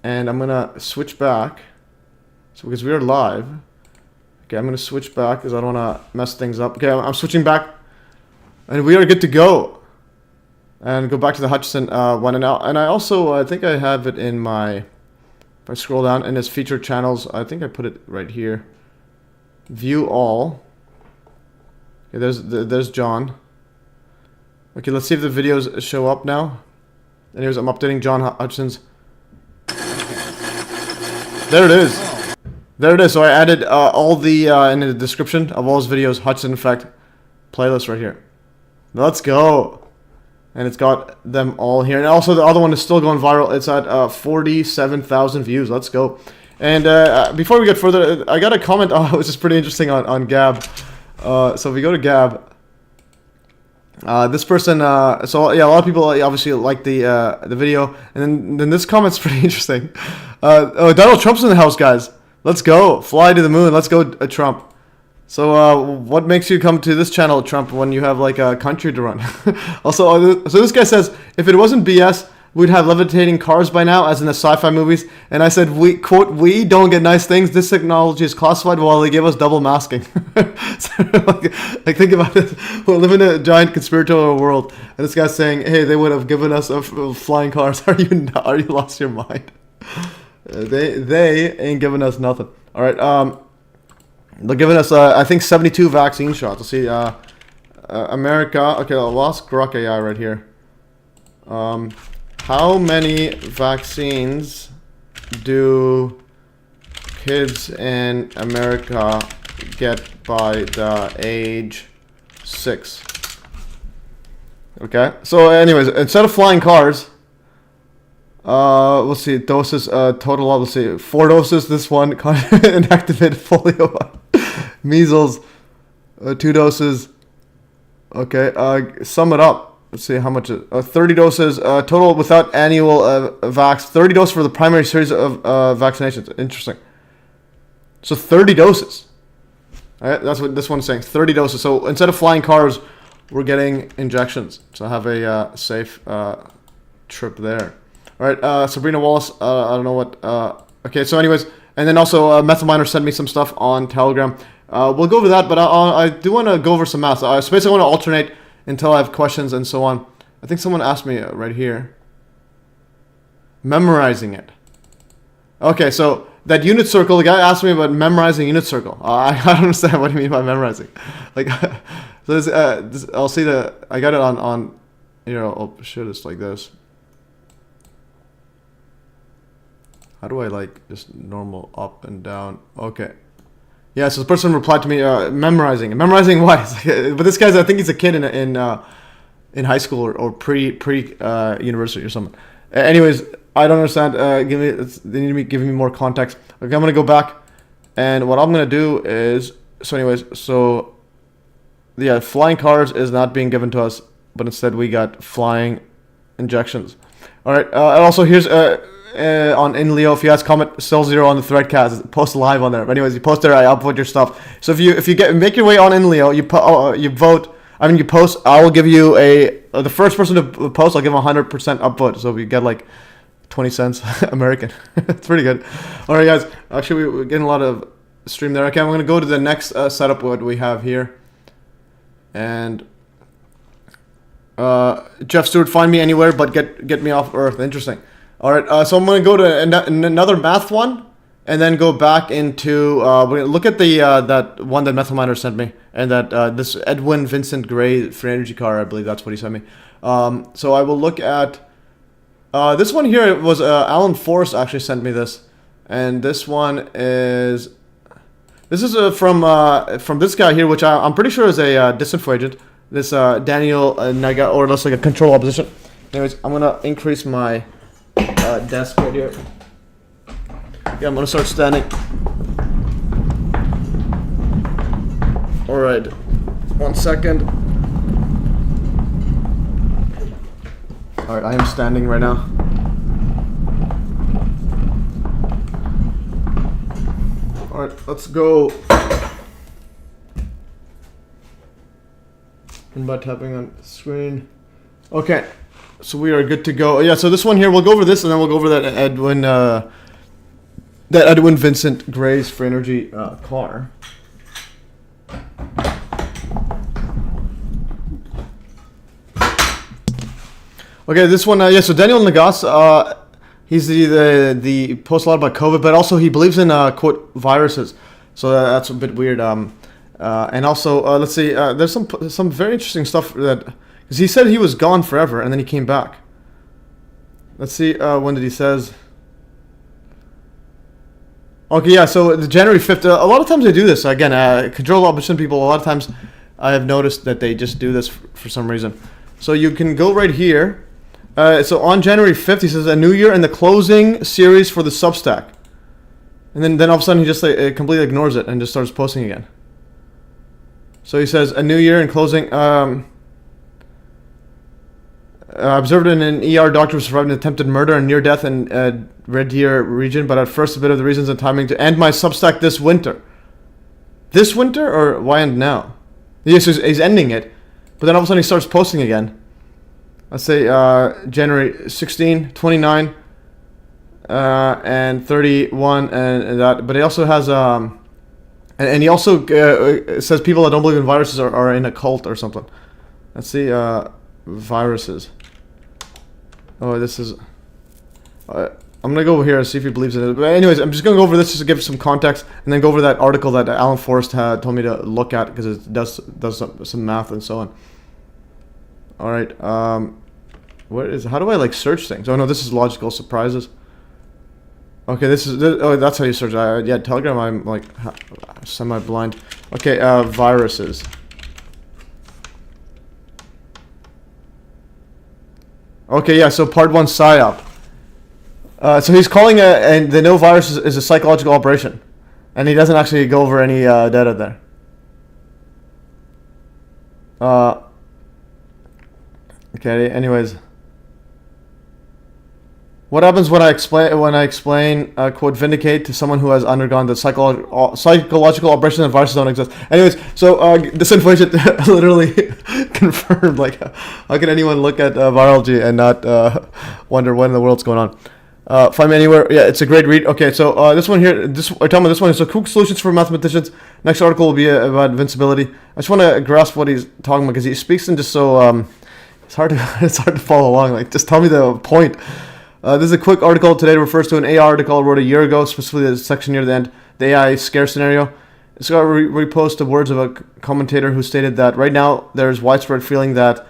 And I'm gonna switch back. So because we are live. Okay, I'm gonna switch back because I don't wanna mess things up. Okay, I'm switching back. And we are good to go. And go back to the Hutchison one. And I also, I think I have it in my, if I scroll down in his featured channels, I think I put it right here. View all. Okay, there's John. Okay, let's see if the videos show up now. Anyways, I'm updating John Hutchison's. There it is. There it is. So I added all the, in the description of all his videos, Hutchison Effect playlist right here. Let's go. And it's got them all here. And also the other one is still going viral. It's at 47,000 views. Let's go. And before we get further, I got a comment, which is pretty interesting on Gab. So if we go to Gab, this person, so yeah, a lot of people obviously like the video. And then this comment's pretty interesting. Oh, Donald Trump's in the house, guys. Let's go. Fly to the moon. Let's go, Trump. So, what makes you come to this channel, Trump, when you have, like, a country to run? Also, so this guy says, if it wasn't BS, we'd have levitating cars by now, as in the sci-fi movies. And I said, quote, we don't get nice things. This technology is classified while they give us double masking. So, like, think about it. We live in a giant conspiratorial world. And this guy's saying, hey, they would have given us flying cars. Are you lost your mind? They ain't giving us nothing. All right, they're giving us, I think, 72 vaccine shots. Let's see, America. Okay, I lost Grok AI right here. How many vaccines do kids in America get by the age 6? Okay, so anyways, instead of flying cars, let's see, doses, total, let's see, 4 doses, this one, inactivated polio, measles, 2 doses, okay, sum it up, let's see how much, 30 doses, total without annual, vax, 30 doses for the primary series of, vaccinations, interesting, so 30 doses, alright, that's what this one's saying, 30 doses, so instead of flying cars, we're getting injections, so have a, safe, trip there. Alright, Sabrina Wallace, I don't know what, okay, so anyways, and then also, Metal Miner sent me some stuff on Telegram. We'll go over that, but I do want to go over some math. So basically I want to alternate until I have questions and so on. I think someone asked me right here. Memorizing it. Okay, so that unit circle, the guy asked me about memorizing unit circle. I don't understand what you mean by memorizing. Like, so I'll see I got it on, you know, I'll share this like this. How do I, like, just normal up and down? Okay. Yeah, so the person replied to me, memorizing. Memorizing what? But this guy's, I think he's a kid in high school or pre university or something. Anyways, I don't understand. They need to be giving me more context. Okay, I'm gonna go back, and what I'm gonna do is, so anyways, so yeah, flying cars is not being given to us, but instead we got flying injections. All right. And also here's on in Leo, if you guys comment still 0 on the threadcast, post live on there. But anyways, you post there, I upvote your stuff. So if you make your way on in Leo, you vote. I mean, you post. I will give you the first person to post. I'll give him 100% upvote. So we get like 20 cents American. It's pretty good. All right, guys. Actually, we're getting a lot of stream there. Okay, I'm gonna go to the next setup. What we have here, and Jeff Stewart, find me anywhere, but get me off Earth. Interesting. All right, so I'm going to go to another math one, and then go back into, look at the that one that Metal Miner sent me, and that this Edwin Vincent Gray free energy car, I believe that's what he sent me. So I will look at, this one here was, Alan Forrest actually sent me this, and this one is, from this guy here, which I'm pretty sure is a disinfo agent, this Daniel Naga, or looks like a control opposition. Anyways, I'm going to increase my desk right here. Yeah, I'm gonna start standing. Alright. 1 second. Alright, I am standing right now. Alright, let's go. And by tapping on screen. Okay, so we are good to go. Yeah, so this one here, we'll go over this and then we'll go over that Edwin Vincent Gray's for Energy car. Okay, this one, yeah, so Daniel Nagas, he's the posts a lot about COVID, but also he believes in, quote, viruses. So that's a bit weird. And also, let's see, there's some very interesting stuff that, because he said he was gone forever, and then he came back. Let's see, when did he says? Okay, yeah, so the January 5th, a lot of times they do this. Again, control opposition people, a lot of times I have noticed that they just do this for some reason. So you can go right here. So on January 5th, he says, a new year and the closing series for the Substack. And then all of a sudden he just completely ignores it and just starts posting again. So he says, a new year and closing. Observed in an ER, doctor survived an attempted murder and near death in Red Deer region, but at first a bit of the reasons and timing to end my Substack this winter. This winter, or why end now? Yes, he's ending it, but then all of a sudden he starts posting again. Let's say January 16, 29, and 31, and that. But he also has and he also says people that don't believe in viruses are in a cult or something. Let's see, viruses. Oh, this is. I'm gonna go over here and see if he believes in it. But anyways, I'm just gonna go over this just to give some context, and then go over that article that Alan Forrest had told me to look at because it does some math and so on. All right. How do I like search things? Oh no, this is logical surprises. Okay, oh, that's how you search. Yeah, Telegram. I'm like semi-blind. Okay, viruses. Okay, yeah. So part 1 psyop. So he's calling and the no virus is a psychological operation, and he doesn't actually go over any data there. Okay. Anyways. What happens when I explain quote vindicate to someone who has undergone the psychological operation that viruses don't exist? Anyways, so this information literally confirmed. Like, how can anyone look at virology and not wonder what in the world's going on? Find me anywhere. Yeah, it's a great read. Okay, so this one here, I'm talking about this one is so cool solutions for mathematicians. Next article will be about invincibility. I just want to grasp what he's talking about because he speaks in just so it's hard to follow along. Like, just tell me the point. This is a quick article today that refers to an AI article I wrote a year ago, specifically the section near the end, the AI scare scenario. It's got repost the words of a commentator who stated that right now there's widespread feeling that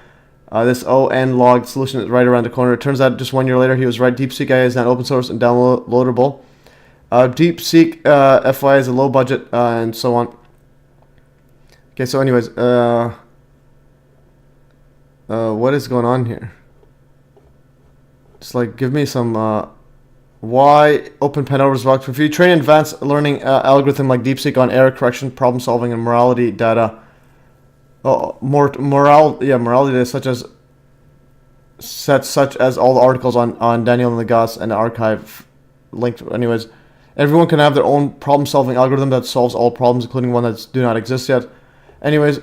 this ON log solution is right around the corner. It turns out just 1 year later he was right. DeepSeek AI is now open source and downloadable. DeepSeek FY is a low budget and so on. Okay, so anyways, what is going on here? Just like give me some why open Pandora's box. If you train advanced learning algorithm like DeepSeek on error correction, problem solving, and morality data, morality data such as all the articles on Daniel Nagas and the archive linked. Anyways, everyone can have their own problem solving algorithm that solves all problems, including one that do not exist yet. Anyways,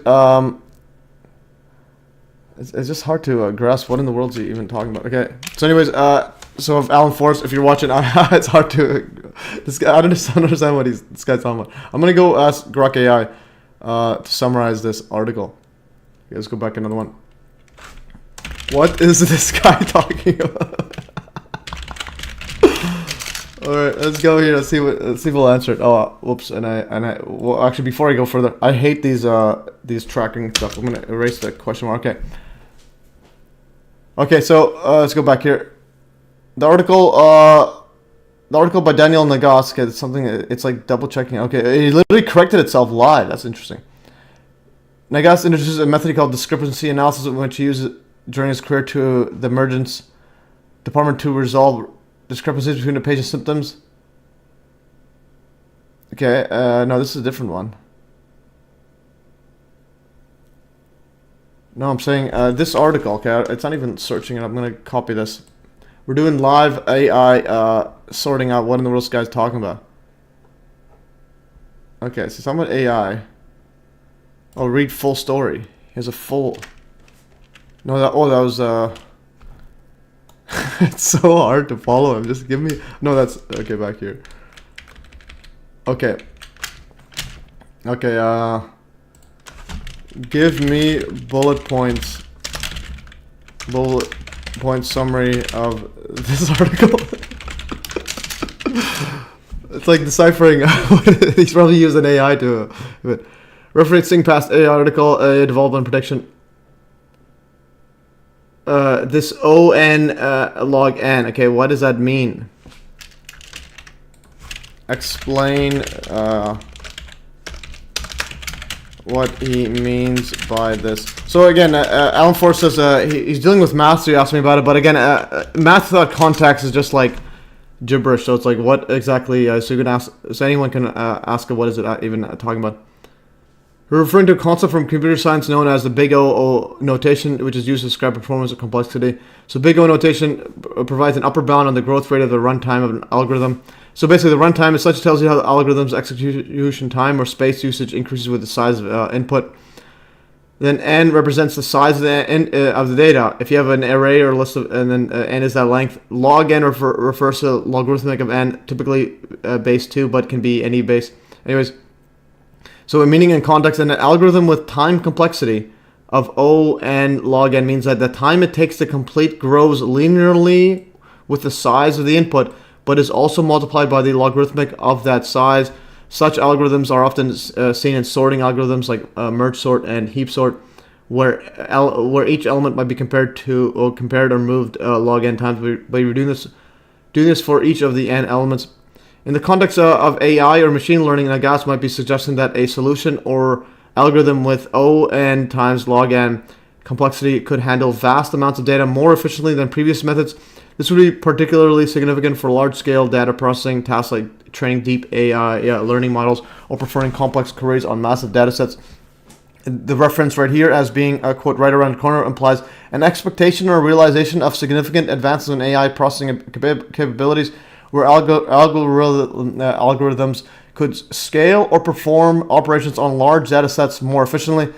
it's just hard to grasp what in the world is he even talking about. Okay, so anyways, so if Alan Forrest, if you're watching, it's hard to this guy. I don't understand what this guy's talking about. I'm gonna go ask Grok AI to summarize this article. Okay, let's go back another one. What is this guy talking about? All right, let's go here. Let's see if we'll answer it. Oh, whoops! Well, actually, before I go further, I hate these tracking stuff. I'm gonna erase the question mark. Okay, so let's go back here. The article by Daniel Nagas. Okay, it's something. It's like double checking. Okay, it literally corrected itself live. That's interesting. Nagas introduces a method called discrepancy analysis, which he uses during his career to the emergence department to resolve discrepancies between the patient's symptoms Okay, no, this is a different one. No, I'm saying this article, okay, it's not even searching it. I'm going to copy this. We're doing live AI sorting out what in the world this guy's talking about. Okay, so talking about AI. Oh, read full story. Here's a full... No, that was... It's so hard to follow him. Just give me... No, that's... Okay, back here. Okay. Okay, give me bullet point summary of this article. It's like deciphering. He's probably using AI to... But referencing past AI article, development prediction. This ON log N. Okay, what does that mean? Explain what he means by this. So again, Alan Force says he's dealing with math, so he asked me about it. But again, math without context is just like gibberish. So it's like, what exactly? So you can ask. So anyone can ask, what is it even talking about? We're referring to a concept from computer science known as the Big O notation, which is used to describe performance or complexity. So Big O notation provides an upper bound on the growth rate of the runtime of an algorithm. So basically, the runtime essentially tells you how the algorithm's execution time or space usage increases with the size of input. Then N represents the size of the data. If you have an array or list of, and then N is that length. Log N refers to logarithmic of N, typically base 2, but can be any base. Anyways. So in meaning and context, an algorithm with time complexity of O(n) log n means that the time it takes to complete grows linearly with the size of the input, but is also multiplied by the logarithmic of that size. Such algorithms are often seen in sorting algorithms like merge sort and heap sort, where each element might be compared or moved log n times. But you're doing this for each of the n elements. In the context of AI or machine learning, Nagas might be suggesting that a solution or algorithm with O(n) times log n complexity could handle vast amounts of data more efficiently than previous methods. This would be particularly significant for large-scale data processing tasks like training deep AI learning models or performing complex queries on massive datasets. The reference right here as being a quote right around the corner implies an expectation or realization of significant advances in AI processing capabilities where algorithms could scale or perform operations on large data sets more efficiently.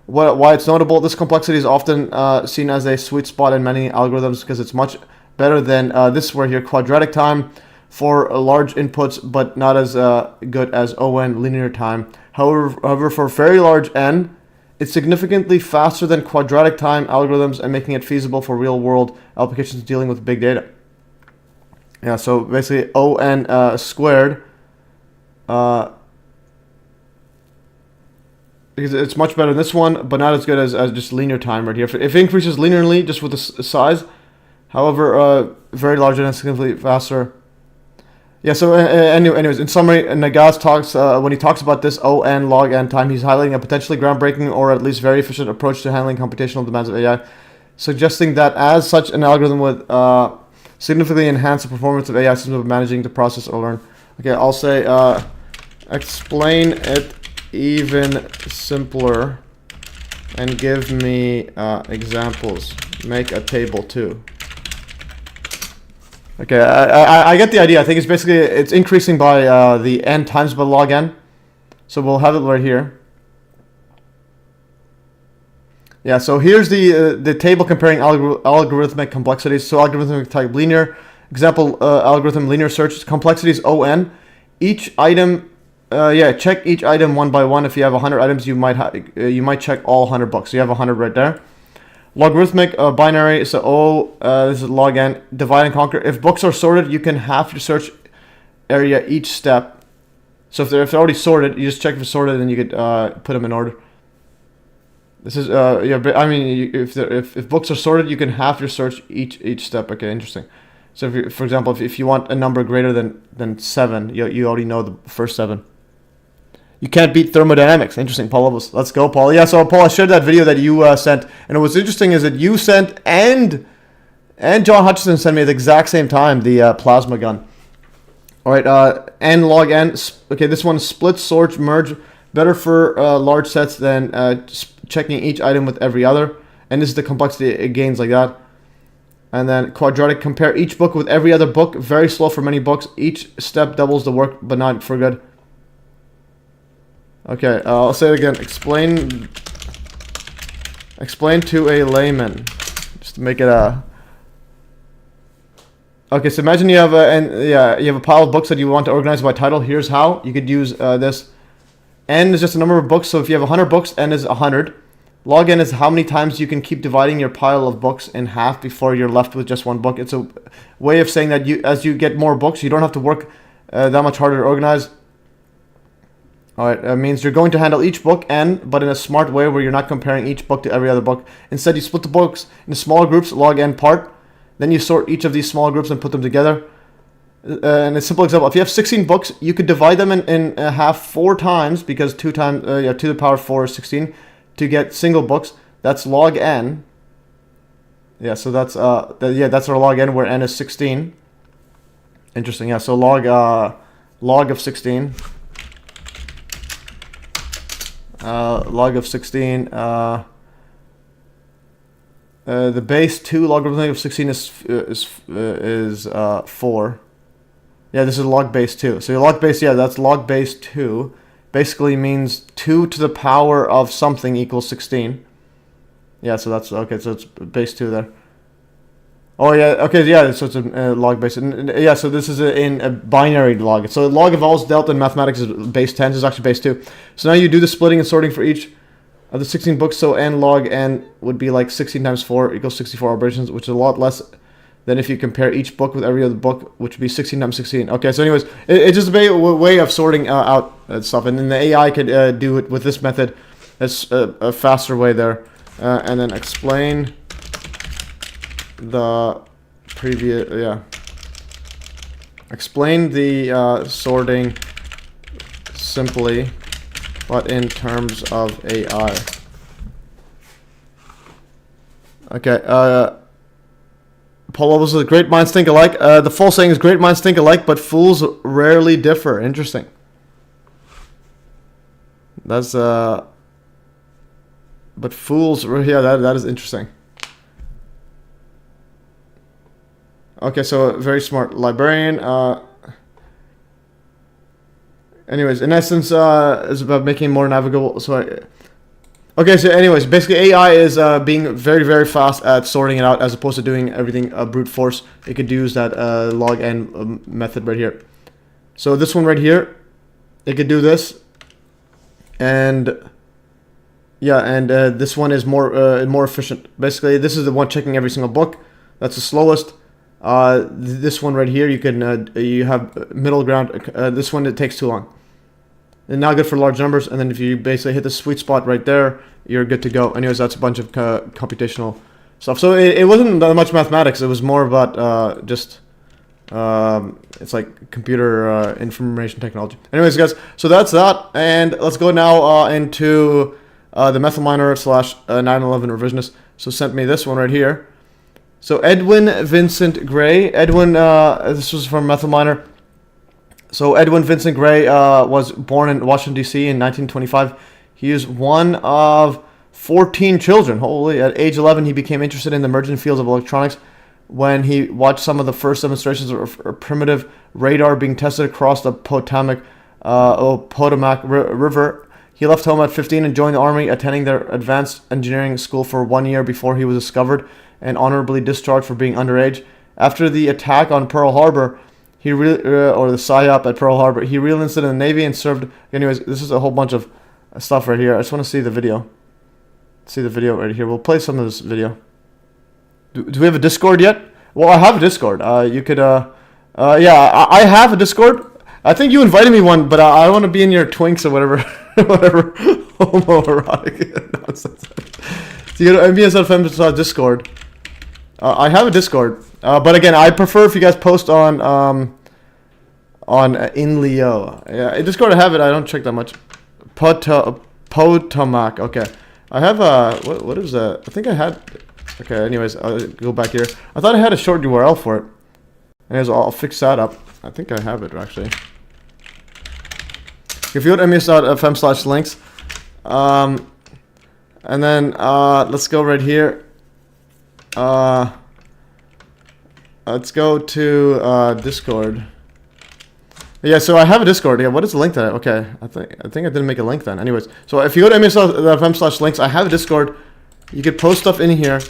Why it's notable, this complexity is often seen as a sweet spot in many algorithms because it's much better than this right here, quadratic time for large inputs, but not as good as O(n) linear time. However, for very large n, it's significantly faster than quadratic time algorithms and making it feasible for real-world applications dealing with big data. Yeah, so basically O(n) squared, because it's much better than this one, but not as good as just linear time right here. If it increases linearly just with the size, however, very large and significantly faster. Yeah, so anyways, in summary, Nagas talks, when he talks about this O(n) log n time, he's highlighting a potentially groundbreaking or at least very efficient approach to handling computational demands of AI, suggesting that as such an algorithm would significantly enhance the performance of AI systems of managing to process or learn. Okay, I'll say explain it even simpler and give me examples. Make a table too. Okay, I get the idea. I think it's basically it's increasing by the n times by log n. So we'll have it right here. Yeah, so here's the table comparing algorithmic complexities. So algorithmic type linear, example algorithm linear search, complexity is O(n). Each item, check each item one by one. If you have 100 items, you might check all 100 books. So you have 100 right there. Logarithmic binary, so this is log n, divide and conquer. If books are sorted, you can half your search area each step. So if they're already sorted, you just check if it's sorted and you could put them in order. This is I mean, if books are sorted, you can half your search each step. Okay, interesting. So if for example, if you want a number greater than 7, you already know the first 7. You can't beat thermodynamics. Interesting, Paul. Let's go, Paul. Yeah, so Paul, I shared that video that you sent, and what's interesting is that you sent and John Hutchison sent me at the exact same time the plasma gun. All right, n log n. Okay, this one is split, sort, merge. Better for large sets than checking each item with every other. And this is the complexity it gains like that. And then quadratic, compare each book with every other book. Very slow for many books. Each step doubles the work, but not for good. Okay, I'll say it again. Explain to a layman. Just to make it a... Okay, so imagine you have you have a pile of books that you want to organize by title. Here's how. You could use this. N is just a number of books, so if you have 100 books, n is 100. Log n is how many times you can keep dividing your pile of books in half before you're left with just one book. It's a way of saying that as you get more books, you don't have to work that much harder to organize. Alright, that means you're going to handle each book n, but in a smart way where you're not comparing each book to every other book. Instead, you split the books into smaller groups, log n part. Then you sort each of these small groups and put them together. And a simple example, if you have 16 books, you could divide them in half 4 times, because 2 times, to the power of 4 is 16, to get single books. That's log n. Yeah, so that's that's our log n, where n is 16. Interesting, yeah, so log of 16. Log of 16, the base 2 logarithmic of 16 is 4. Yeah, this is log base 2. So your log base, yeah, that's log base 2. Basically means 2 to the power of something equals 16. Yeah, so that's, okay, so it's base 2 there. Oh, yeah, okay, yeah, so it's a log base. Yeah, so this is in a binary log. So log of all delta in mathematics is base 10, so it's actually base 2. So now you do the splitting and sorting for each of the 16 books, so n log n would be like 16 times 4 equals 64 operations, which is a lot less than if you compare each book with every other book, which would be 16 times 16. Okay, so anyways, it's just a way of sorting out stuff, and then the AI could do it with this method. It's a faster way there. And then explain the previous, explain the sorting simply, but in terms of AI. Okay, Paul Lobos says, great minds think alike. The full saying is great minds think alike, but fools rarely differ. Interesting. That's, but fools, yeah, that is interesting. Okay, so a very smart librarian. Anyways, in essence, is about making more navigable. Okay, so anyways, basically AI is being very, very fast at sorting it out, as opposed to doing everything brute force. It could use that log n method right here. So this one right here, it could do this, and yeah, and this one is more efficient. Basically, this is the one checking every single book. That's the slowest. This one right here, you can you have middle ground. This one, it takes too long. And not good for large numbers. And then if you basically hit the sweet spot right there, you're good to go. Anyways, that's a bunch of computational stuff. So it wasn't that much mathematics. It was more about just it's like computer information technology. Anyways, guys, so that's that. And let's go now into the methyl miner / 9/11 revisionist. So sent me this one right here. So Edwin Vincent Gray. Edwin, this was from Methyl Miner. So Edwin Vincent Gray was born in Washington, D.C. in 1925. He is one of 14 children. Holy! At age 11, he became interested in the emerging fields of electronics when he watched some of the first demonstrations of primitive radar being tested across the Potomac River. He left home at 15 and joined the Army, attending their advanced engineering school for 1 year before he was discovered and honorably discharged for being underage. After the attack on Pearl Harbor, or the PSYOP at Pearl Harbor, he re-enlisted in the Navy and served. Anyways, this is a whole bunch of stuff right here. I just want to see the video. See the video right here. We'll play some of this video. Do we have a Discord yet? Well, I have a Discord. You could, yeah, I have a Discord. I think you invited me one, but I want to be in your twinks or whatever, whatever homoerotic nonsense. So you go to MBS.FM Discord. I have a Discord, but again, I prefer if you guys post on Inleo. Yeah, Discord I have it. I don't check that much. Potomac. Okay, I have a what is that? I think I had. Okay, anyways, I'll go back here. I thought I had a short URL for it. Anyways, I'll fix that up. I think I have it actually. If you go to mes.fm/links, and then let's go right here. Let's go to Discord. Yeah, so I have a Discord. Yeah, what is the link to that? Okay, I think I didn't make a link then. Anyways, so if you go to mes.fm/links, I have a Discord. You could post stuff in here.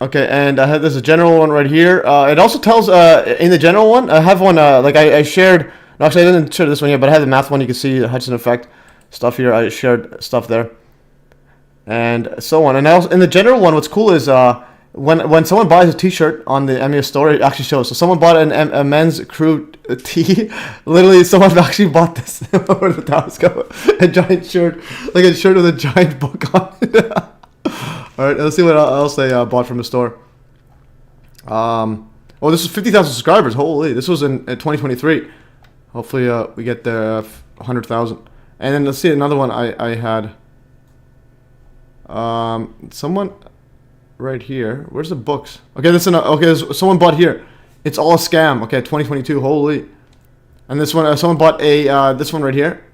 Okay, and I have this a general one right here. It also tells in the general one. I have one like I shared. No, actually, I didn't share this one yet, but I have the math one. You can see the Hudson effect stuff here. I shared stuff there, and so on. And also in the general one, what's cool is when someone buys a T-shirt on the MES store, it actually shows. So someone bought a men's crew tee. Literally, someone actually bought this over the telescope. A giant shirt, like a shirt with a giant book on it. All right, let's see what else they bought from the store. Oh, this is 50,000 subscribers. Holy, this was in 2023. Hopefully, we get the 100,000. And then let's see another one I had. Someone right here. Where's the books? Okay, this is okay. Someone bought here. It's all a scam. Okay, 2022. Holy. And this one, someone bought a this one right here.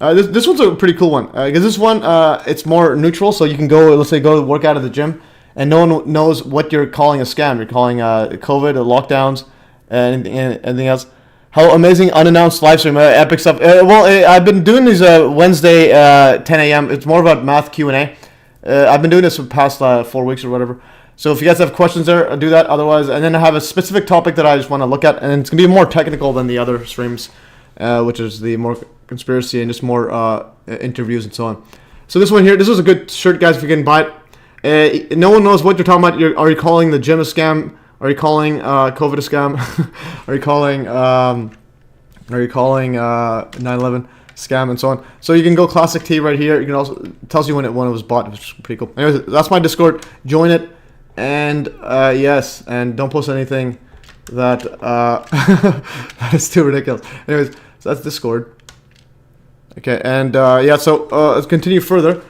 This one's a pretty cool one because this one it's more neutral, so you can go, let's say, go work out at the gym, and no one knows what you're calling a scam. You're calling COVID, lockdowns, and anything else. How amazing unannounced live stream, epic stuff. I've been doing these Wednesday 10 a.m. It's more about math Q&A. I've been doing this for the past 4 weeks or whatever. So if you guys have questions there, I'll do that. Otherwise, and then I have a specific topic that I just want to look at, and it's gonna be more technical than the other streams, which is the more conspiracy and just more interviews and so on. So this one here, this is a good shirt, guys. If you can buy it, no one knows what you're talking about. Are you calling the gym a scam? Are you calling COVID a scam? Are you calling 9/11 scam and so on? So you can go classic T right here. You can also, it tells you when it was bought, which is pretty cool. Anyways, that's my Discord. Join it, and yes, and don't post anything that that is too ridiculous. Anyways, so that's Discord. Okay, and yeah, so let's continue further.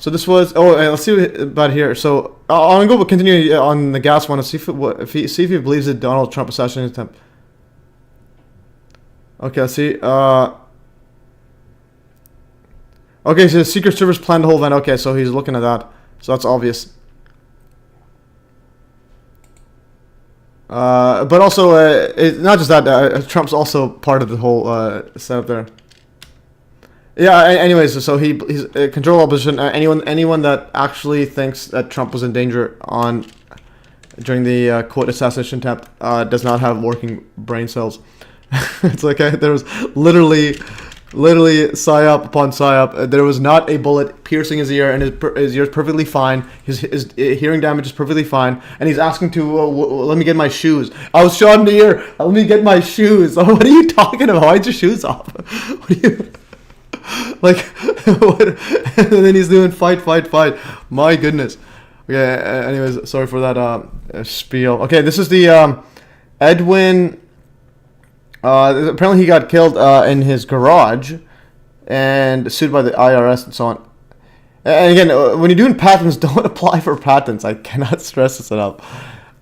So this was, let's see about here. So I'm gonna go continue on the gas one and see if he believes that Donald Trump assassination attempt. Okay, let's see. Okay, so the Secret Service planned the whole event. Okay, so he's looking at that. So that's obvious. But also, not just that, Trump's also part of the whole setup there. Yeah. Anyways, so he's control opposition. Anyone that actually thinks that Trump was in danger during the quote assassination attempt does not have working brain cells. It's like there was literally psyop upon psyop. There was not a bullet piercing his ear, and his ear is perfectly fine. His hearing damage is perfectly fine, and he's asking to let me get my shoes. I was shot in the ear. Let me get my shoes. What are you talking about? Why'd your shoes off? What are you like? What? And then he's doing fight. My goodness. Okay. Anyways, sorry for that spiel. Okay, this is the Edwin. Apparently he got killed in his garage and sued by the IRS and so on. And again, when you're doing patents, don't apply for patents. I cannot stress this enough.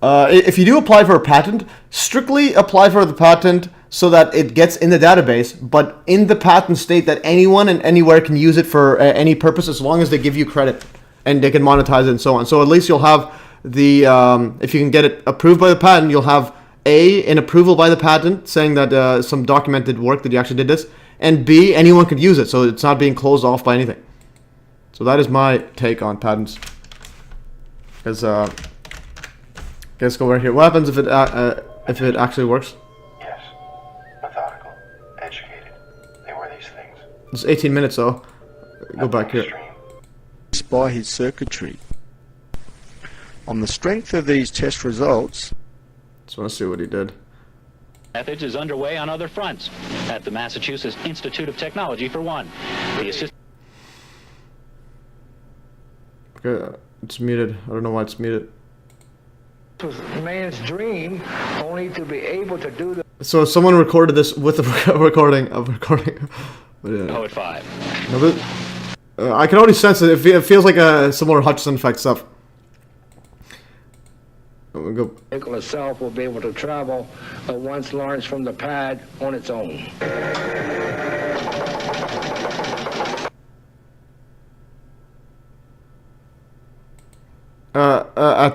If you do apply for a patent, strictly apply for the patent so that it gets in the database, but in the patent state that anyone and anywhere can use it for any purpose as long as they give you credit and they can monetize it and so on. So at least you'll have the, if you can get it approved by the patent, you'll have an approval by the patent saying that some documented work that you actually did this, and B, anyone could use it, so it's not being closed off by anything. So that is my take on patents. Because let's go right here. What happens if it actually works? Yes, methodical, educated. They were these things. It's 18 minutes though. Go back here. By his circuitry. On the strength of these test results, Just want to see what he did. Methods is underway on other fronts. At the Massachusetts Institute of Technology, for one. The assistant. Okay, it's muted. I don't know why it's muted. It was man's dream, only to be able to do the. So someone recorded this with a recording. But, yeah. Poet 5. No, but, I can already sense it. It feels like a similar Hutchinson effect stuff. go. The vehicle itself will be able to travel once launched from the pad on its own.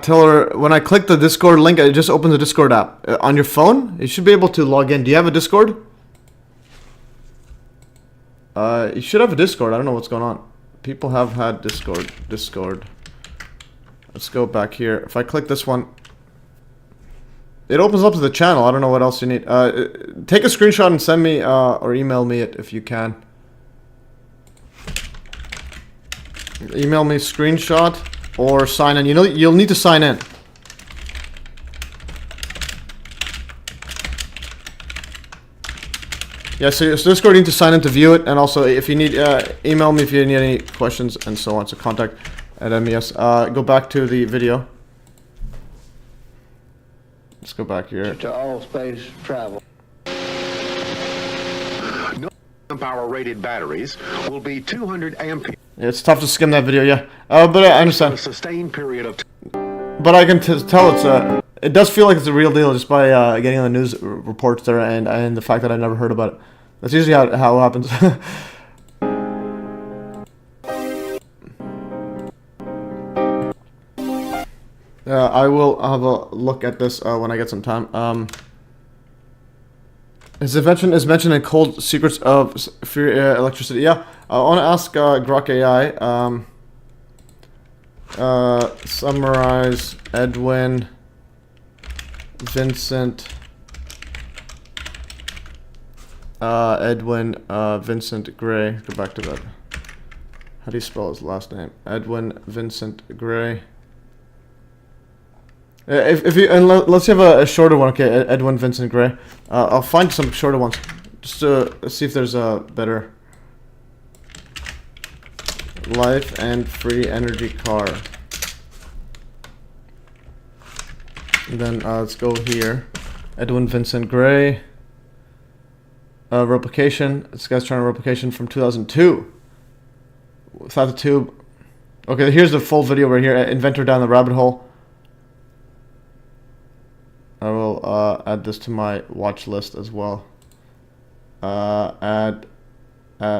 Tell her when I click the Discord link, it just opens the Discord app on your phone. You should be able to log in. Do you have a Discord? You should have a Discord. I don't know what's going on. People have had Discord. Let's go back here. If I click this one, it opens up to the channel. I don't know what else you need. Take a screenshot and send me or email me it if you can. Email me screenshot or sign in. You know, you'll need to sign in. Yeah, so Discord, you need to sign in to view it, and also if you need, email me if you need any questions and so on. So contact at MES. Go back to the video. Let's go back here. To all space travel. No power rated batteries will be 200 ampere. Yeah, it's tough to skim that video, yeah. But I understand. A sustained period of But I can tell it's it does feel like it's a real deal just by getting on the news reports there and the fact that I never heard about it. That's usually how it happens. I will have a look at this when I get some time. His invention is mentioned in Cold Secrets of Electricity. Yeah, I want to ask Grok AI. Summarize Edwin Vincent Vincent Gray. Go back to that. How do you spell his last name? Edwin Vincent Gray. If you and let's have a shorter one. Okay, Edwin Vincent Gray. I'll find some shorter ones just to see if there's a better. Life and free energy car. And then let's go here. Edwin Vincent Gray. Replication. This guy's trying a replication from 2002. Without the tube. Okay, here's the full video right here. Inventor down the rabbit hole. I will add this to my watch list as well. Add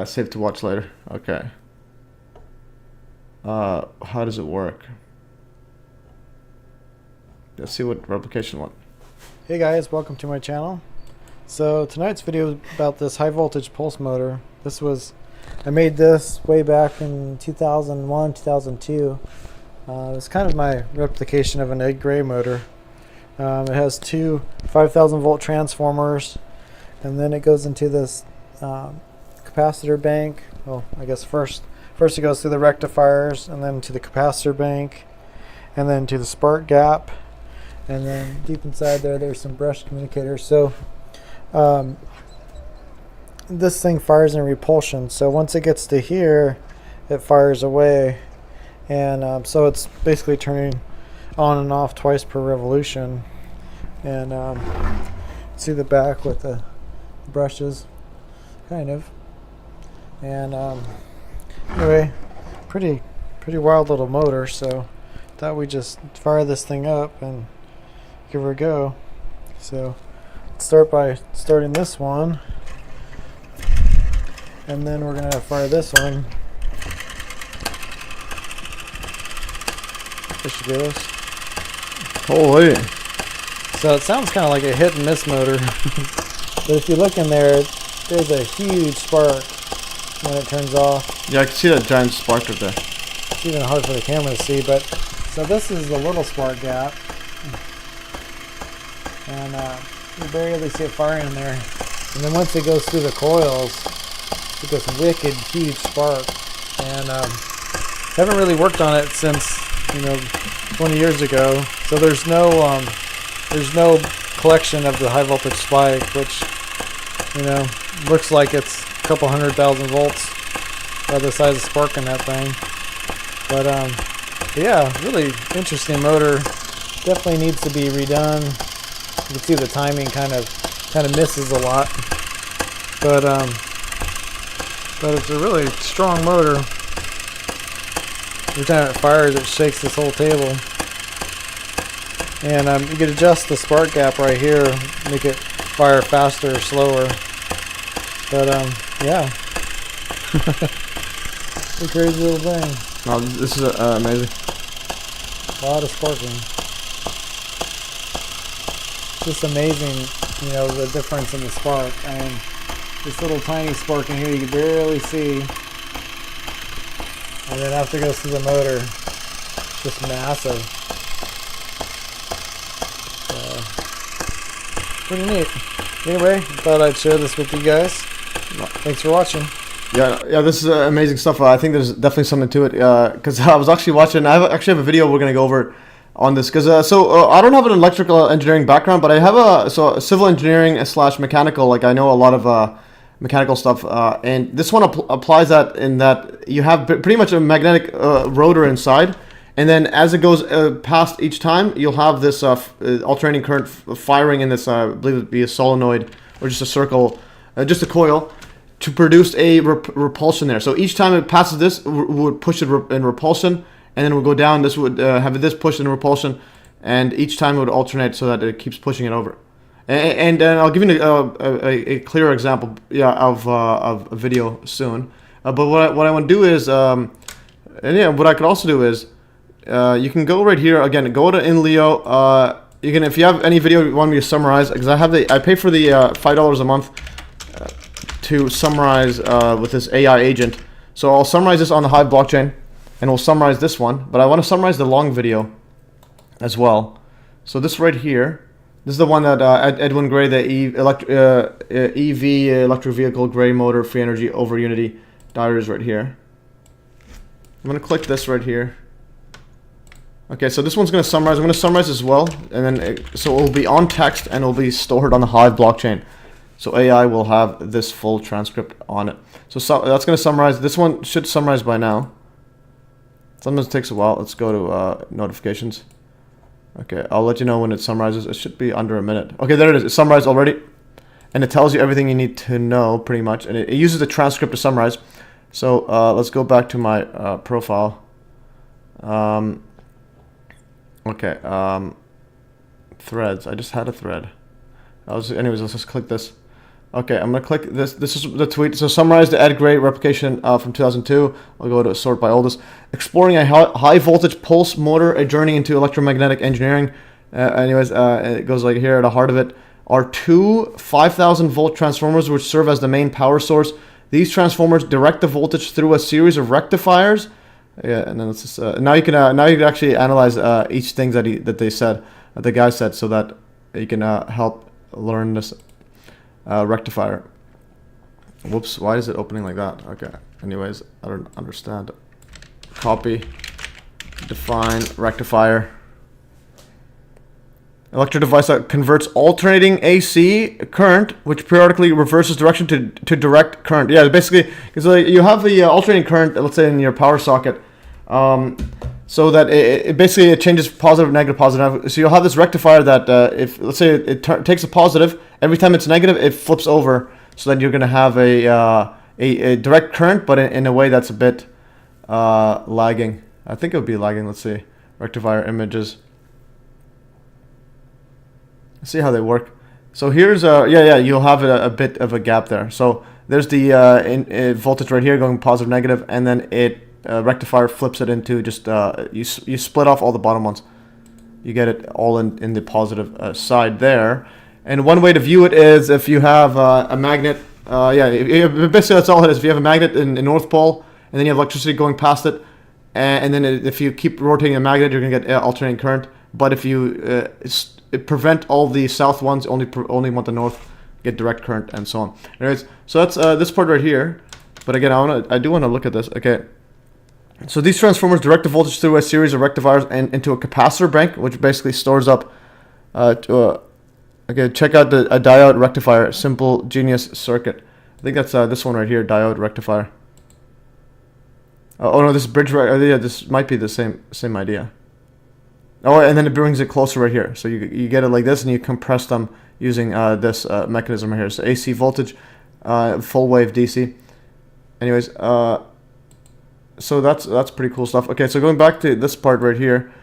save to watch later. Okay. How does it work? Let's see what replication one. Hey guys, welcome to my channel. So tonight's video is about this high voltage pulse motor. I made this way back in 2001, 2002. It's kind of my replication of an Ed Gray motor. It has two 5,000 volt transformers, and then it goes into this capacitor bank. Well, I guess first it goes through the rectifiers, and then to the capacitor bank, and then to the spark gap, and then deep inside there's some brushed communicators. So this thing fires in repulsion. So once it gets to here, it fires away, and so it's basically turning on and off twice per revolution. And see the back with the brushes, kind of. And anyway, pretty wild little motor. So thought we'd just fire this thing up and give her a go. So let's start by starting this one, and then we're gonna fire this one. There she goes. Holy. So it sounds kind of like a hit and miss motor, but if you look in there, there's a huge spark when it turns off. Yeah, I can see that giant spark right there. It's even hard for the camera to see, but so this is the little spark gap, and you barely see it firing in there. And then once it goes through the coils, it goes wicked huge spark. And haven't really worked on it since 20 years ago. So there's no collection of the high voltage spike, which looks like it's a couple 100,000 volts by the size of spark in that thing. But yeah, really interesting motor. Definitely needs to be redone. You can see the timing kind of misses a lot, but it's a really strong motor. Every time it fires, it shakes this whole table. And you can adjust the spark gap right here, make it fire faster or slower. But yeah, it's a crazy little thing. Wow, this is amazing. A lot of sparking. It's just amazing, you know, the difference in the spark. I mean, this little tiny spark in here you can barely see, and then after it goes through the motor, it's just massive. Pretty neat. Anyway, thought I'd share this with you guys. Thanks for watching. Yeah, this is amazing stuff. I think there's definitely something to it, because I was actually watching. Actually have a video we're gonna go over on this, because I don't have an electrical engineering background, but I have a civil engineering / mechanical. Like I know a lot of mechanical stuff, and this one applies that in that you have pretty much a magnetic rotor inside. And then as it goes past each time, you'll have this alternating current firing in this, I believe it would be a solenoid or just a circle, just a coil, to produce a repulsion there. So each time it passes this, would push it in repulsion, and then it would go down. This would have this push in repulsion, and each time it would alternate so that it keeps pushing it over. And I'll give you a clearer example, of a video soon. But what I want to do is, what I could also do is, you can go right here again. Go to InLeo. You can, if you have any video you want me to summarize, because I pay for the $5 a month to summarize with this AI agent. So I'll summarize this on the Hive blockchain, and we'll summarize this one. But I want to summarize the long video as well. So this right here, this is the one that Edwin Gray, the EV electric vehicle gray motor free energy over Unity diary is right here. I'm gonna click this right here. Okay, so this one's going to summarize. I'm going to summarize as well, and then so it will be on text and it will be stored on the Hive blockchain. So AI will have this full transcript on it. So that's going to summarize. This one should summarize by now. Sometimes it takes a while. Let's go to notifications. Okay, I'll let you know when it summarizes. It should be under a minute. Okay, there it is. It's summarized already, and it tells you everything you need to know pretty much. And it uses the transcript to summarize. So let's go back to my profile. Okay, threads. I just had a thread. Anyways, let's just click this. Okay, I'm gonna click this. This is the tweet. So summarize the Ed Gray replication from 2002. I'll go to sort by oldest. Exploring a high voltage pulse motor, a journey into electromagnetic engineering. It goes like here. At the heart of it are two 5,000 volt transformers which serve as the main power source. These transformers direct the voltage through a series of rectifiers. Yeah, and then it's just, now you can actually analyze each thing that the guy said, so that you can help learn this rectifier. Whoops, why is it opening like that? Okay, anyways, I don't understand. Copy, define rectifier. Electric device that converts alternating AC current, which periodically reverses direction to direct current. Yeah, basically, because you have the alternating current, let's say in your power socket, so that it basically it changes positive, negative, positive. So you'll have this rectifier that if let's say it takes a positive, every time it's negative, it flips over, so that you're going to have a direct current, but in a way that's a bit lagging. I think it would be lagging. Let's see, rectifier images. See how they work. So here's you'll have a bit of a gap there. So there's the voltage right here going positive, negative, and then it rectifier flips it into just you split off all the bottom ones. You get it all in the positive side there. And one way to view it is if you have a magnet. Basically that's all it is. If you have a magnet in the North Pole and then you have electricity going past it, and then if you keep rotating the magnet, you're gonna get alternating current. But if you prevent all the south ones, only want the north, get direct current, and so on. Anyways, so that's this part right here. But again, I do want to look at this. Okay, so these transformers direct the voltage through a series of rectifiers and into a capacitor bank, which basically stores up. Okay, check out a diode rectifier, simple genius circuit. I think that's this one right here, diode rectifier. Oh no, this bridge yeah, this might be the same idea. Oh, and then it brings it closer right here. So you get it like this, and you compress them using this mechanism right here. So AC voltage, full wave DC. Anyways, so that's pretty cool stuff. Okay, so going back to this part right here.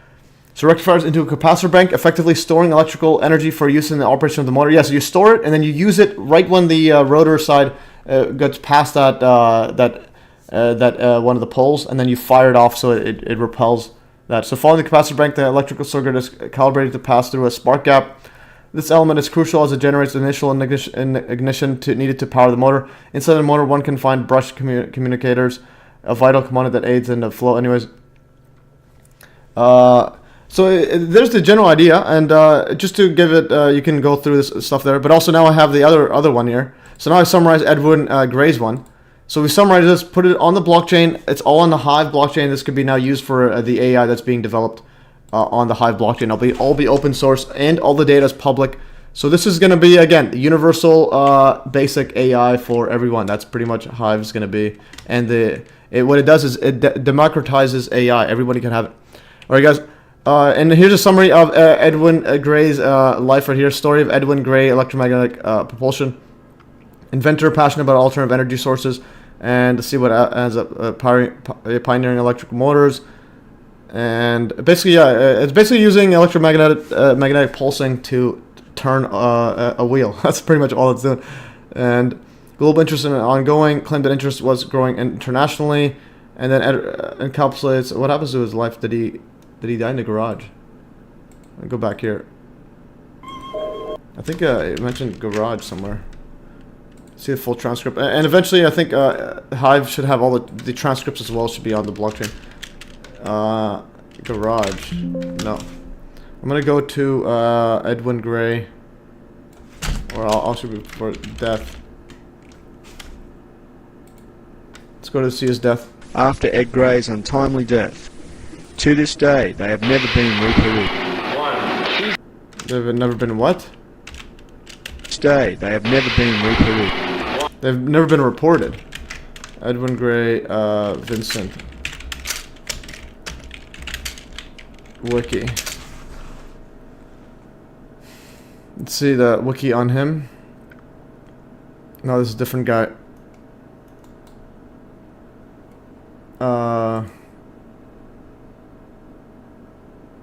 So rectifiers into a capacitor bank, effectively storing electrical energy for use in the operation of the motor. Yeah, so you store it and then you use it right when the rotor side gets past that one of the poles, and then you fire it off so it repels that. So following the capacitor bank, the electrical circuit is calibrated to pass through a spark gap. This element is crucial as it generates the initial ignition needed to power the motor. Inside the motor, one can find brushed communicators, a vital component that aids in the flow. Anyways, there's the general idea, and just to give it, you can go through this stuff there. But also now I have the other one here. So now I summarize Edwin Gray's one. So we summarize this, put it on the blockchain. It's all on the Hive blockchain. This could be now used for the AI that's being developed on the Hive blockchain. It'll all be open source, and all the data is public. So this is going to be, again, the universal basic AI for everyone. That's pretty much Hive is going to be. And what it does is it democratizes AI. Everybody can have it. All right, guys. And here's a summary of Edwin Gray's life right here. Story of Edwin Gray, electromagnetic propulsion. Inventor, passionate about alternative energy sources. And to see what ends up pioneering electric motors. And basically, yeah, it's basically using magnetic pulsing to turn a wheel. That's pretty much all it's doing. And global interest in it ongoing. Claimed that interest was growing internationally. And then encapsulates what happens to his life. Did he die in the garage? I'll go back here. I think it mentioned garage somewhere. See the full transcript. And eventually, I think Hive should have all the transcripts as well. Should be on the blockchain. Garage. No. I'm gonna go to Edwin Gray. Or I'll should be for death. Let's go to see his death. After Ed Gray's untimely death, to this day, they have never been reproduced. They've never been what? To this day, they have never been reproduced. They've never been reported. Edwin Gray, Vincent. Wiki. Let's see the wiki on him. No, this is a different guy.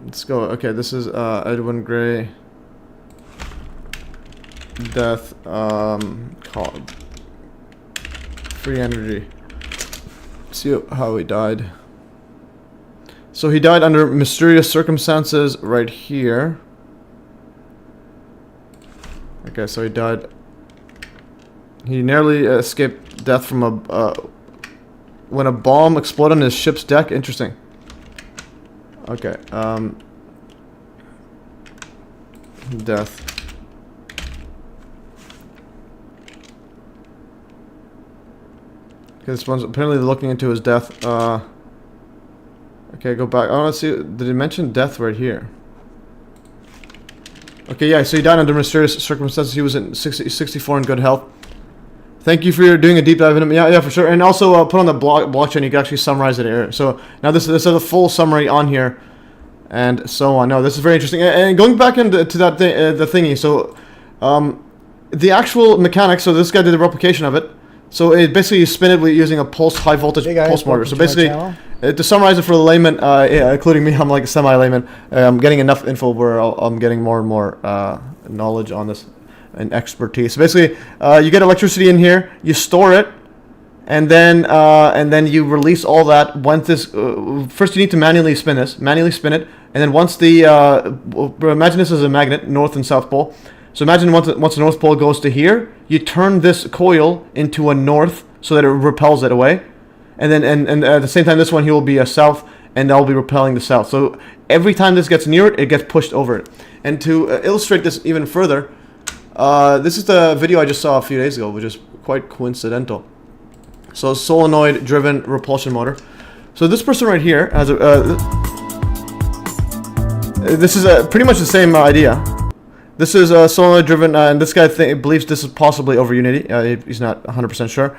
Let's go. Okay, this is Edwin Gray. Death. Called free energy. See how he died. So he died under mysterious circumstances right here. Okay, so he died. He narrowly escaped death from when a bomb exploded on his ship's deck. Interesting. Okay. Death. Okay, this one's apparently looking into his death. Okay, go back. I want to see. Did he mention death right here? Okay, yeah, so he died under mysterious circumstances. He was in 64 in good health. Thank you for doing a deep dive in him. Yeah, for sure. And also put on the blockchain, you can actually summarize it here. So now this is a full summary on here, and so on. No, this is very interesting. And going back into that the thingy. So the actual mechanics. So this guy did the replication of it. So it basically you spin it with using a high voltage pulse motor. So basically, to summarize it for the layman, yeah, including me, I'm like a semi-layman. I'm getting enough info where I'm getting more and more knowledge on this and expertise. So basically, you get electricity in here, you store it, and then you release all that. Once this, first you need to manually spin it, and then once the imagine this is a magnet, north and south pole. So imagine once the north pole goes to here, you turn this coil into a north so that it repels it away, and then and at the same time this one here will be a south, and that'll be repelling the south. So every time this gets near it, it gets pushed over it. And to illustrate this even further, this is the video I just saw a few days ago, which is quite coincidental. So solenoid-driven repulsion motor. So this person right here has this is pretty much the same idea. This is solenoid driven, and this guy believes this is possibly over Unity. He's not 100% sure.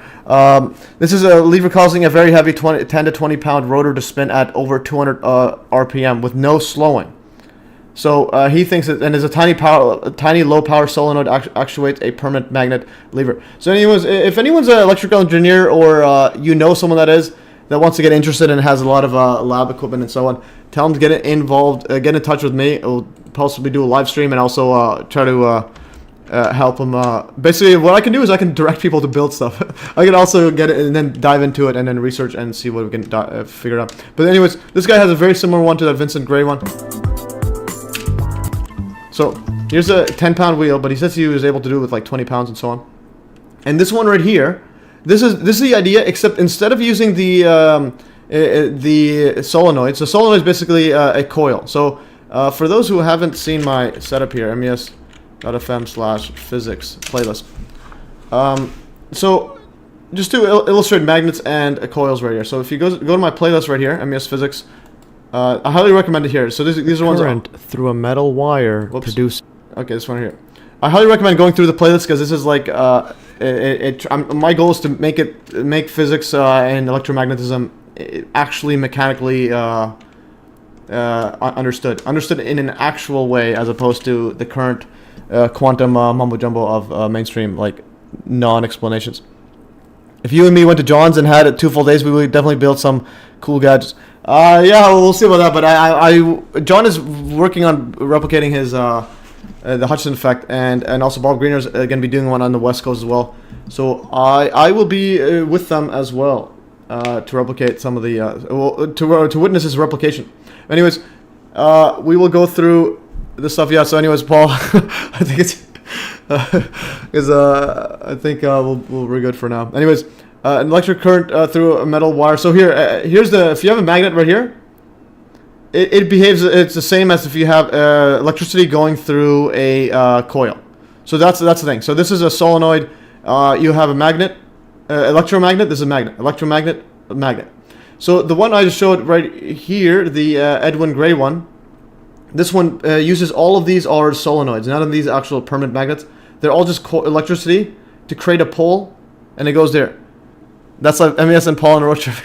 This is a lever causing a very heavy 10 to 20 pound rotor to spin at over 200 RPM with no slowing. So he thinks that, and is a tiny low power solenoid actuates a permanent magnet lever. So anyways, if anyone's an electrical engineer or you know someone that is, that wants to get interested and has a lot of lab equipment and so on, tell them to get involved, get in touch with me. We'll possibly do a live stream and also try to help them. Basically, what I can do is I can direct people to build stuff. I can also get it and then dive into it and then research and see what we can figure out. But anyways, this guy has a very similar one to that Vincent Gray one. So here's a 10-pound wheel, but he says he was able to do it with like 20 pounds and so on. And this one right here, this is the idea, except instead of using the solenoid, so solenoid is basically a coil. So for those who haven't seen my setup here, mes.fm/physics playlist. So just to illustrate magnets and coils right here. So if you go to my playlist right here, MES Physics, I highly recommend it here. So these are ones current through a metal wire produce. Okay, this one here. I highly recommend going through the playlist because this is like my goal is to make physics and electromagnetism actually mechanically understood in an actual way, as opposed to the current quantum mumbo jumbo of mainstream like non-explanations. If you and me went to John's and had 2 full days, we would definitely build some cool gadgets. Yeah, we'll see about that. But John is working on replicating his the Hutchinson effect, and also Bob Greener's going to be doing one on the West Coast as well. So I will be with them as well to replicate some of the to witness his replication. Anyways, we will go through the stuff. Yeah. So anyways, Paul, I think it's I think we're good for now. Anyways, an electric current through a metal wire. So here's if you have a magnet right here, it behaves. It's the same as if you have electricity going through a coil. So that's the thing. So this is a solenoid. You have a magnet, electromagnet. This is a magnet. Electromagnet, a magnet. So the one I just showed right here, the Edwin Gray one. This one uses all of these are solenoids. None of these actual permanent magnets. They're all just electricity to create a pole, and it goes there. That's like MES and Paul on a road trip.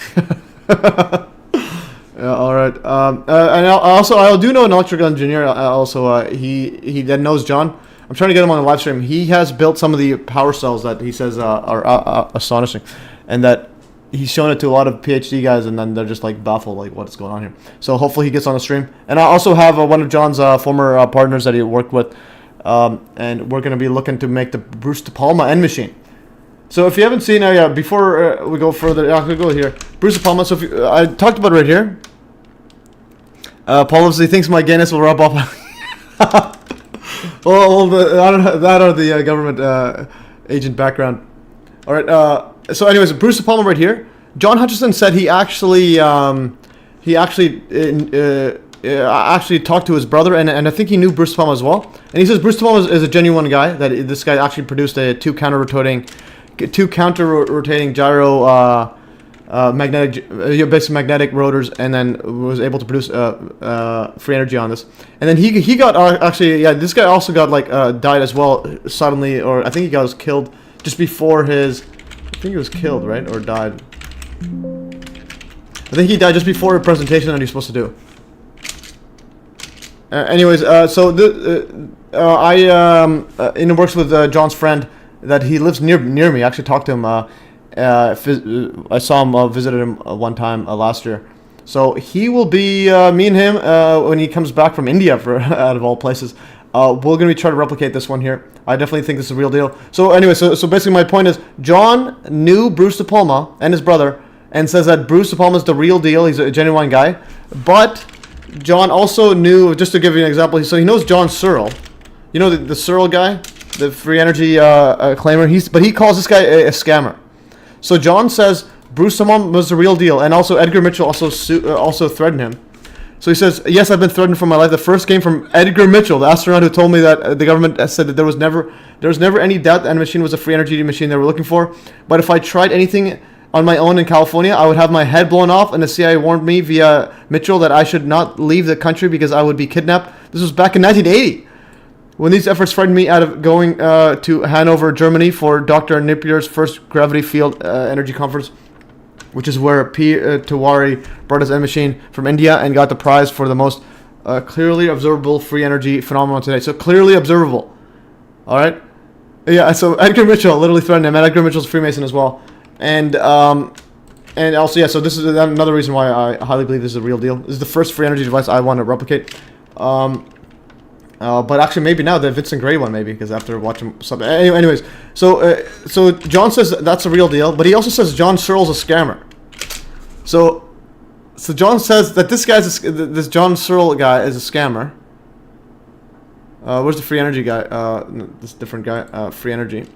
Yeah, all right. And I do know an electrical engineer. Also, he then knows John. I'm trying to get him on the live stream. He has built some of the power cells that he says are astonishing, and that he's shown it to a lot of PhD guys, and then they're just like baffled, like what's going on here. So hopefully he gets on the stream. And I also have one of John's former partners that he worked with, and we're going to be looking to make the Bruce De Palma end machine. So if you haven't seen, before we go further, I'll go here. Bruce De Palma. So I talked about it right here. Paul obviously thinks my Guinness will rub off. Well, I don't know, that or the government agent background. All right. So, anyways, Bruce De Palma right here. John Hutchison said he actually talked to his brother, and I think he knew Bruce De Palma as well. And he says Bruce De Palma is a genuine guy. That this guy actually produced two counter rotating gyro magnetic rotors, and then was able to produce free energy on this. And then he got this guy also got died as well suddenly, or I think he was killed just before his. I think he was killed, right, or died. I think he died just before a presentation that he's supposed to do. Anyways, so in the works with John's friend that he lives near me. I actually talked to him. I saw him, visited him one time last year. So he will be, me and him, when he comes back from India, out of all places, we're going to be trying to replicate this one here. I definitely think this is a real deal. So anyway, so basically my point is, John knew Bruce De Palma and his brother, and says that Bruce De Palma is the real deal. He's a genuine guy. But John also knew, just to give you an example, so he knows John Searle. You know the Searle guy? The free energy claimer? But he calls this guy a scammer. So John says Bruce De Palma was the real deal, and also Edgar Mitchell also threatened him. So he says, yes, I've been threatened for my life. The first came from Edgar Mitchell, the astronaut who told me that the government said that there was never any doubt that the machine was a free energy machine they were looking for. But if I tried anything on my own in California, I would have my head blown off, and the CIA warned me via Mitchell that I should not leave the country because I would be kidnapped. This was back in 1980. When these efforts frightened me out of going to Hanover, Germany for Dr. Nipier's first gravity field energy conference, which is where P. Tiwari brought his end machine from India and got the prize for the most clearly observable free energy phenomenon today. So clearly observable. All right? Yeah, so Edgar Mitchell literally threatened him, and Edgar Mitchell's a Freemason as well. And And also, yeah, so this is another reason why I highly believe this is a real deal. This is the first free energy device I want to replicate. But actually, maybe now the Vincent Gray one, maybe, because after watching something. Anyways, so John says that's a real deal, but he also says John Searle's a scammer. So John says that this John Searle guy is a scammer. Where's the free energy guy? This different guy, free energy.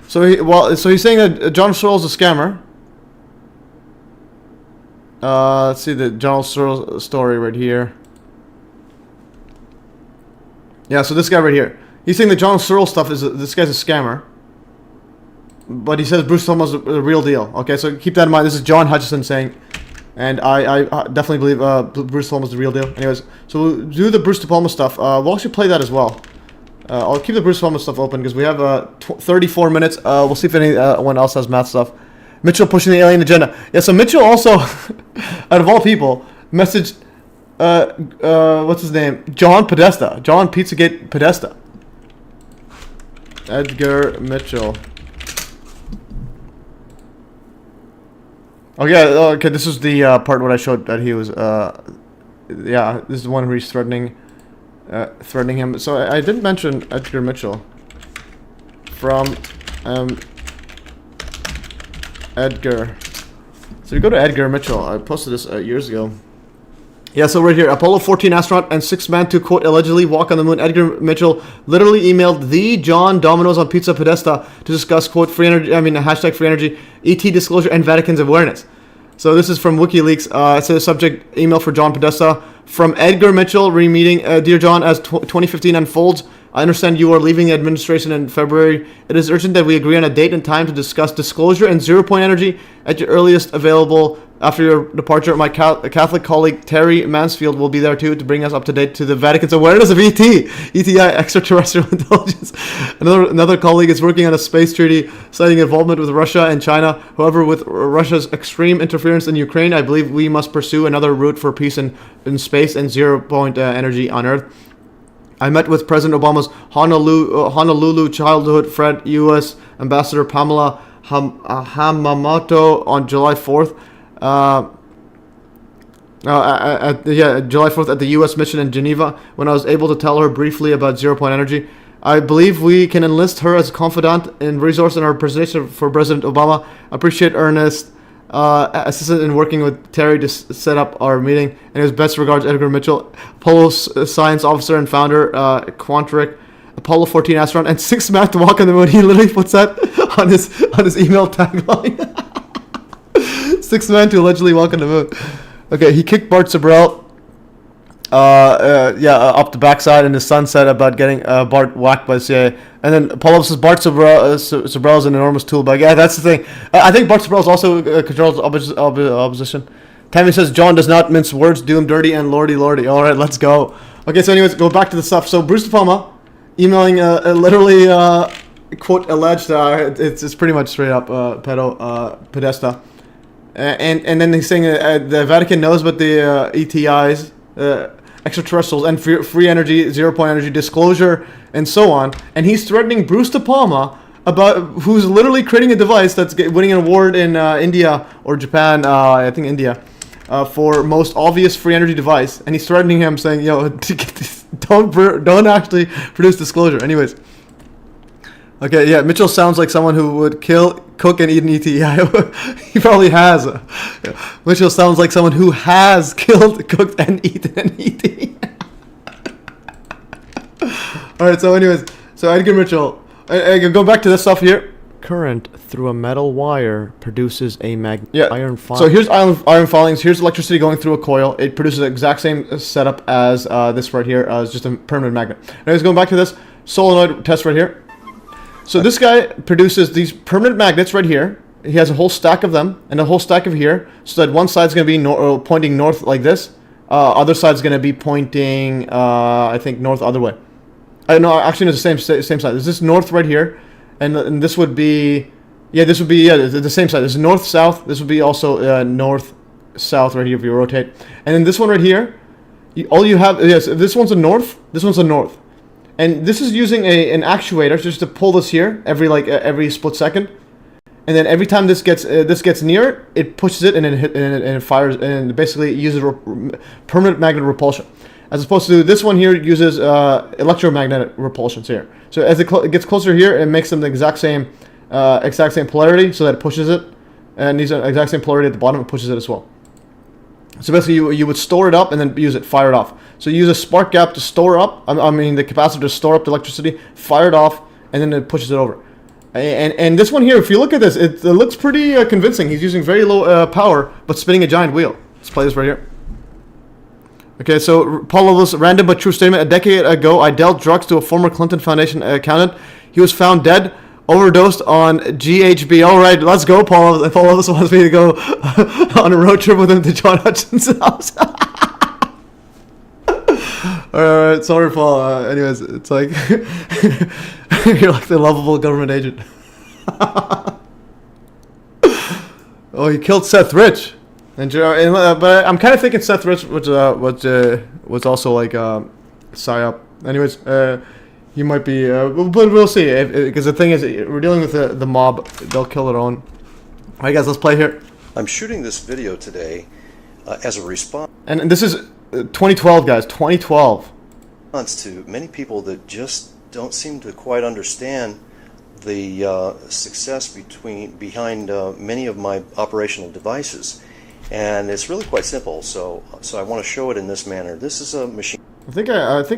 So he's saying that John Searle's a scammer. Let's see the John Searle story right here. Yeah, so this guy right here. He's saying the John Searle stuff this guy's a scammer. But he says Bruce Thomas is a real deal. Okay, so keep that in mind. This is John Hutchison saying, and I definitely believe Bruce Thomas is the real deal. Anyways, so we'll do the Bruce De Palma stuff. We'll actually play that as well. I'll keep the Bruce Palma stuff open because we have 34 minutes. We'll see if anyone else has math stuff. Mitchell pushing the alien agenda. Yeah, so Mitchell also, out of all people, messaged, what's his name? John Podesta. John Pizzagate Podesta. Edgar Mitchell. Oh yeah, okay, this is the part where I showed that he was, yeah, this is the one where he's threatening him. So I didn't mention Edgar Mitchell. From, Edgar. So you go to Edgar Mitchell. I posted this years ago. Yeah, so right here, Apollo 14 astronaut and 6th man to quote allegedly walk on the moon. Edgar Mitchell literally emailed the John Domino's on Pizza Podesta to discuss quote free energy. I mean hashtag free energy, ET disclosure and Vatican's awareness. So this is from WikiLeaks. It says subject email for John Podesta from Edgar Mitchell. Re-meeting, dear John, as 2015 unfolds. I understand you are leaving the administration in February. It is urgent that we agree on a date and time to discuss disclosure and zero-point energy at your earliest available after your departure. My Catholic colleague Terry Mansfield will be there too to bring us up to date to the Vatican's awareness of ETI, extraterrestrial intelligence. Another colleague is working on a space treaty citing involvement with Russia and China. However, with Russia's extreme interference in Ukraine, I believe we must pursue another route for peace in space and zero-point energy on Earth. I met with President Obama's Honolulu childhood friend, U.S. Ambassador Pamela Hamamoto on July 4th. July 4th at the U.S. mission in Geneva, when I was able to tell her briefly about zero-point energy. I believe we can enlist her as a confidant and resource in our presentation for President Obama. I appreciate Ernest assistant in working with Terry to set up our meeting. And his best regards, Edgar Mitchell, Apollo science officer and founder, Quantric, Apollo 14 astronaut, and 6th man to walk on the moon. He literally puts that on his email tagline. 6th man to allegedly walk on the moon. Okay, he kicked Bart Sabrell. Up the backside, and his son said about getting Bart whacked by the CIA. And then Paulo says Bart Sabrell is an enormous tool bag. Yeah, that's the thing. I think Bart Sabrell also controls opposition. Tammy says John does not mince words, do him dirty, and lordy. All right, let's go. Okay, so anyways, go back to the stuff. So Bruce De Palma emailing literally quote alleged. It's pretty much straight up Podesta, and then he's saying the Vatican knows about the ETIs. Extraterrestrials and free energy, zero-point energy disclosure, and so on. And he's threatening Bruce De Palma about who's literally creating a device that's winning an award in India or Japan, I think India, for most obvious free energy device. And he's threatening him, saying, "Yo, don't actually produce disclosure." Anyways, okay, yeah, Mitchell sounds like someone who would kill, cook, and eat an ET. Yeah, he probably has. Mitchell sounds like someone who has killed, cooked, and eaten an ET. Alright, so anyways, so Edgar Mitchell, go back to this stuff here. Current through a metal wire produces a iron filings. So here's iron filings. Here's electricity going through a coil. It produces the exact same setup as this right here. It's just a permanent magnet. Anyways, going back to this solenoid test right here. So this guy produces these permanent magnets right here. He has a whole stack of them and a whole stack of here. So that one side's going to be pointing north like this. Other side's going to be pointing, I think, north other way. No, actually, no, the same side. There's this north right here, and this would be, the same side. This is north south. This would be also north south right here if you rotate. And then this one right here, all you have, yes, this one's a north. This one's a north. And this is using an actuator just to pull this here every split second. And then every time this gets near it pushes it and then and it fires and basically uses permanent magnetic repulsion, as opposed to this one here uses electromagnetic repulsions here. So as it gets closer here, it makes them the exact same polarity, so that it pushes it, and these are exact same polarity at the bottom. It pushes it as well. So basically, you would store it up and then use it, fire it off. So you use a spark gap to store up. I mean the capacitor to store up the electricity, fire it off, and then it pushes it over. And this one here, if you look at this, it looks pretty convincing. He's using very low power, but spinning a giant wheel. Let's play this right here. Okay, so Paul Lewis, random but true statement. A decade ago, I dealt drugs to a former Clinton Foundation accountant. He was found dead, overdosed on GHB. All right, let's go, Paul. Paul Lewis wants me to go on a road trip with him to John Hutchinson's house. All right, sorry, Paul. Anyways, it's like you're like the lovable government agent. Oh, he killed Seth Rich, but I'm kind of thinking Seth Rich was also like psyop. Anyways, he might be, but we'll see. Because the thing is, we're dealing with the mob; they'll kill their own. All right, guys, let's play here. I'm shooting this video today as a response. And this is 2012, guys. 2012. To many people that just don't seem to quite understand the success behind many of my operational devices, and it's really quite simple. So I want to show it in this manner. This is a machine. I think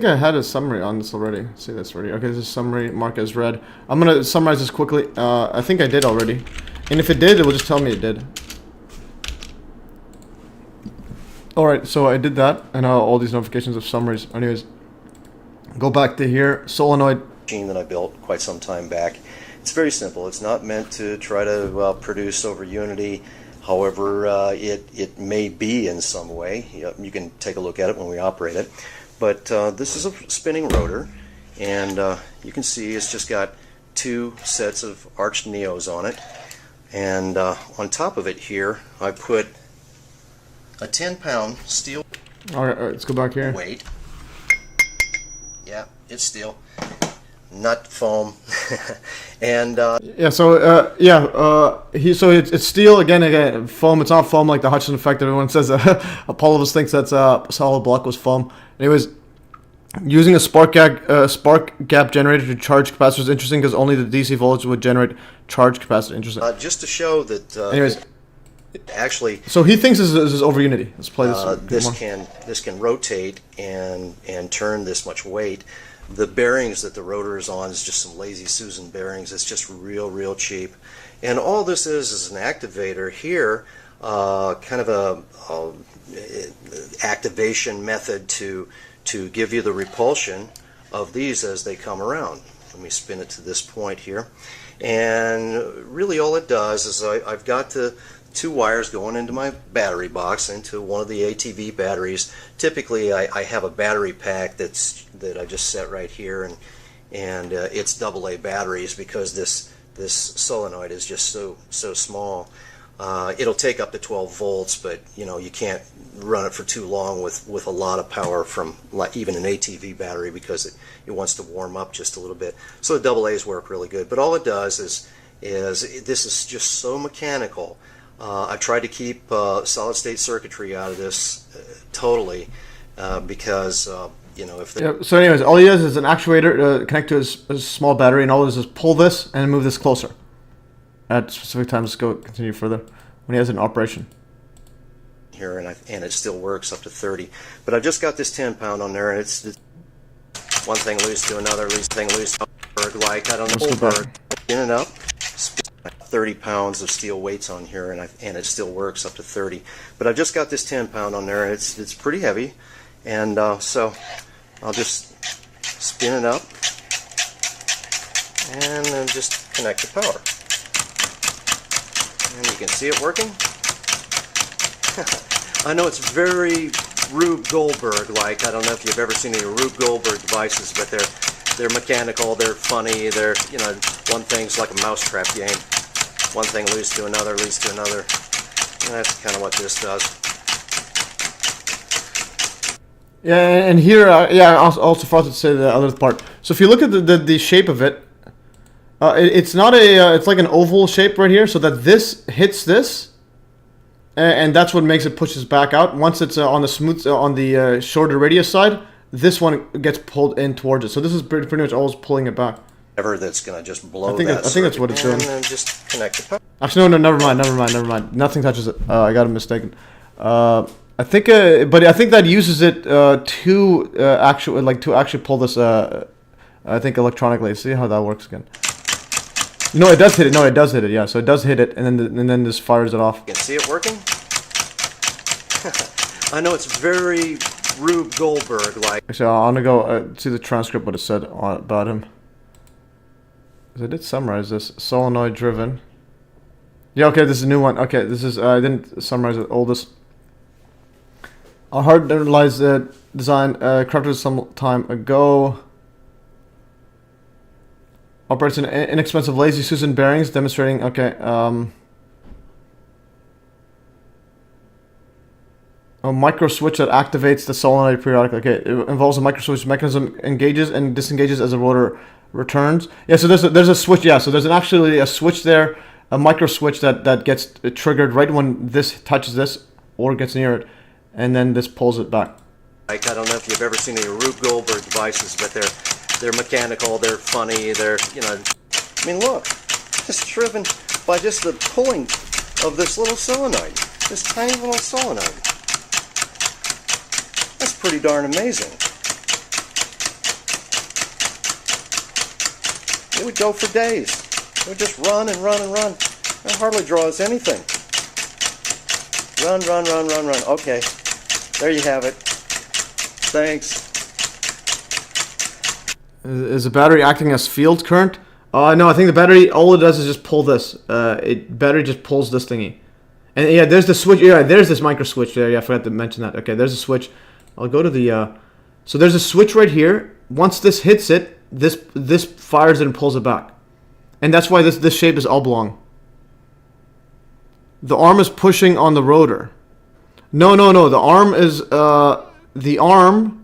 I had a summary on this already. See this already? Okay, this is summary. Mark as red. I'm gonna summarize this quickly. I think I did already, and if it did, it will just tell me it did. All right, so I did that, and all these notifications of summaries. Anyways, go back to here. Solenoid machine that I built quite some time back. It's very simple. It's not meant to try to produce over Unity. However, it may be in some way. You can take a look at it when we operate it. But this is a spinning rotor, and you can see it's just got two sets of arched neos on it. And on top of it here, I put a 10-pound steel. All right, let's go back here. Weight. Yeah, it's steel. Nut foam. And yeah, so it's steel again foam. It's not foam like the Hutchinson effect. Everyone says Apollos thinks that's solid block was foam. Anyways, using a spark gap generator to charge capacitors is interesting because only the DC voltage would generate charge capacitor. Interesting. Just to show that. Anyways, actually. So he thinks this is over Unity. Let's play this. This can rotate and turn this much weight. The bearings that the rotor is on is just some lazy Susan bearings. It's just real cheap. And all this is an activator here, kind of a activation method to give you the repulsion of these as they come around. Let me spin it to this point here. And really all it does is I've got the two wires going into my battery box, into one of the ATV batteries. Typically I have a battery pack that I just set right here, and it's AA batteries because this solenoid is just so small. It'll take up to 12 volts, but you can't run it for too long with a lot of power from even an ATV battery because it wants to warm up just a little bit. So the AA's work really good, but all it does is this is just so mechanical. I tried to keep solid state circuitry out of this totally because if yeah, so anyways, all he does is an actuator to connect to his small battery, and all he does is pull this and move this closer at specific times. Let's continue further when he has an operation here, and it still works up to 30. But I've just got this 10-pound on there, and it's one thing loose to another, thing loose to another, like I don't know, in and up. 30 pounds of steel weights on here, and it still works up to 30. But I've just got this 10-pound on there, and it's pretty heavy, and so I'll just spin it up and then just connect the power. And you can see it working. I know it's very Rube Goldberg-like. I don't know if you've ever seen any Rube Goldberg devices, but they're mechanical, they're funny, they're, one thing's like a mousetrap game. One thing leads to another, leads to another. And that's kind of what this does. Yeah, and here, yeah, I also forgot to say the other part. So if you look at the shape of it, it's not a, it's like an oval shape right here, so that this hits this, and that's what makes it pushes back out. Once it's on the smooth, on the shorter radius side, this one gets pulled in towards it. So this is pretty much always pulling it back. Whatever that's going to just blow I think that's what it's doing. And then just connect the power. Actually, no, never mind. Nothing touches it. I got it mistaken. I think, but I think that uses it to actually pull this. I think electronically. See how that works again. No, it does hit it. No, it does hit it. Yeah, so it does hit it, and then this fires it off. You can see it working. I know it's very Rube Goldberg like. Actually, I'm gonna go see the transcript what it said about him. I did summarize this. Solenoid driven. Yeah, okay, this is a new one. Okay, this is I didn't summarize the oldest. A hard realized design crafted some time ago. Operates an inexpensive lazy Susan bearings, demonstrating. Okay. A micro switch that activates the solenoid periodically. Okay, it involves a micro switch mechanism, engages and disengages as the rotor returns. Yeah, so there's a switch. Yeah, so there's actually a switch there, a micro switch that gets triggered right when this touches this or gets near it, and then this pulls it back. Like, I don't know if you've ever seen the Rube Goldberg devices, but they're mechanical, they're funny, they're, you know, I mean, look, just driven by just the pulling of this little solenoid, this tiny little solenoid. That's pretty darn amazing. It would go for days. It would just run and run and run. It hardly draws anything. Run, run, run, run, run. Okay, there you have it. Thanks. Is the battery acting as field current? No, I think the battery, all it does is just pull this. Battery just pulls this thingy. And yeah, there's the switch. Yeah, there's this micro switch there. Yeah, I forgot to mention that. Okay, there's a switch. I'll go to the, so there's a switch right here. Once this hits it, this fires it and pulls it back. And that's why this shape is oblong. The arm is pushing on the rotor. No. The arm is, the arm.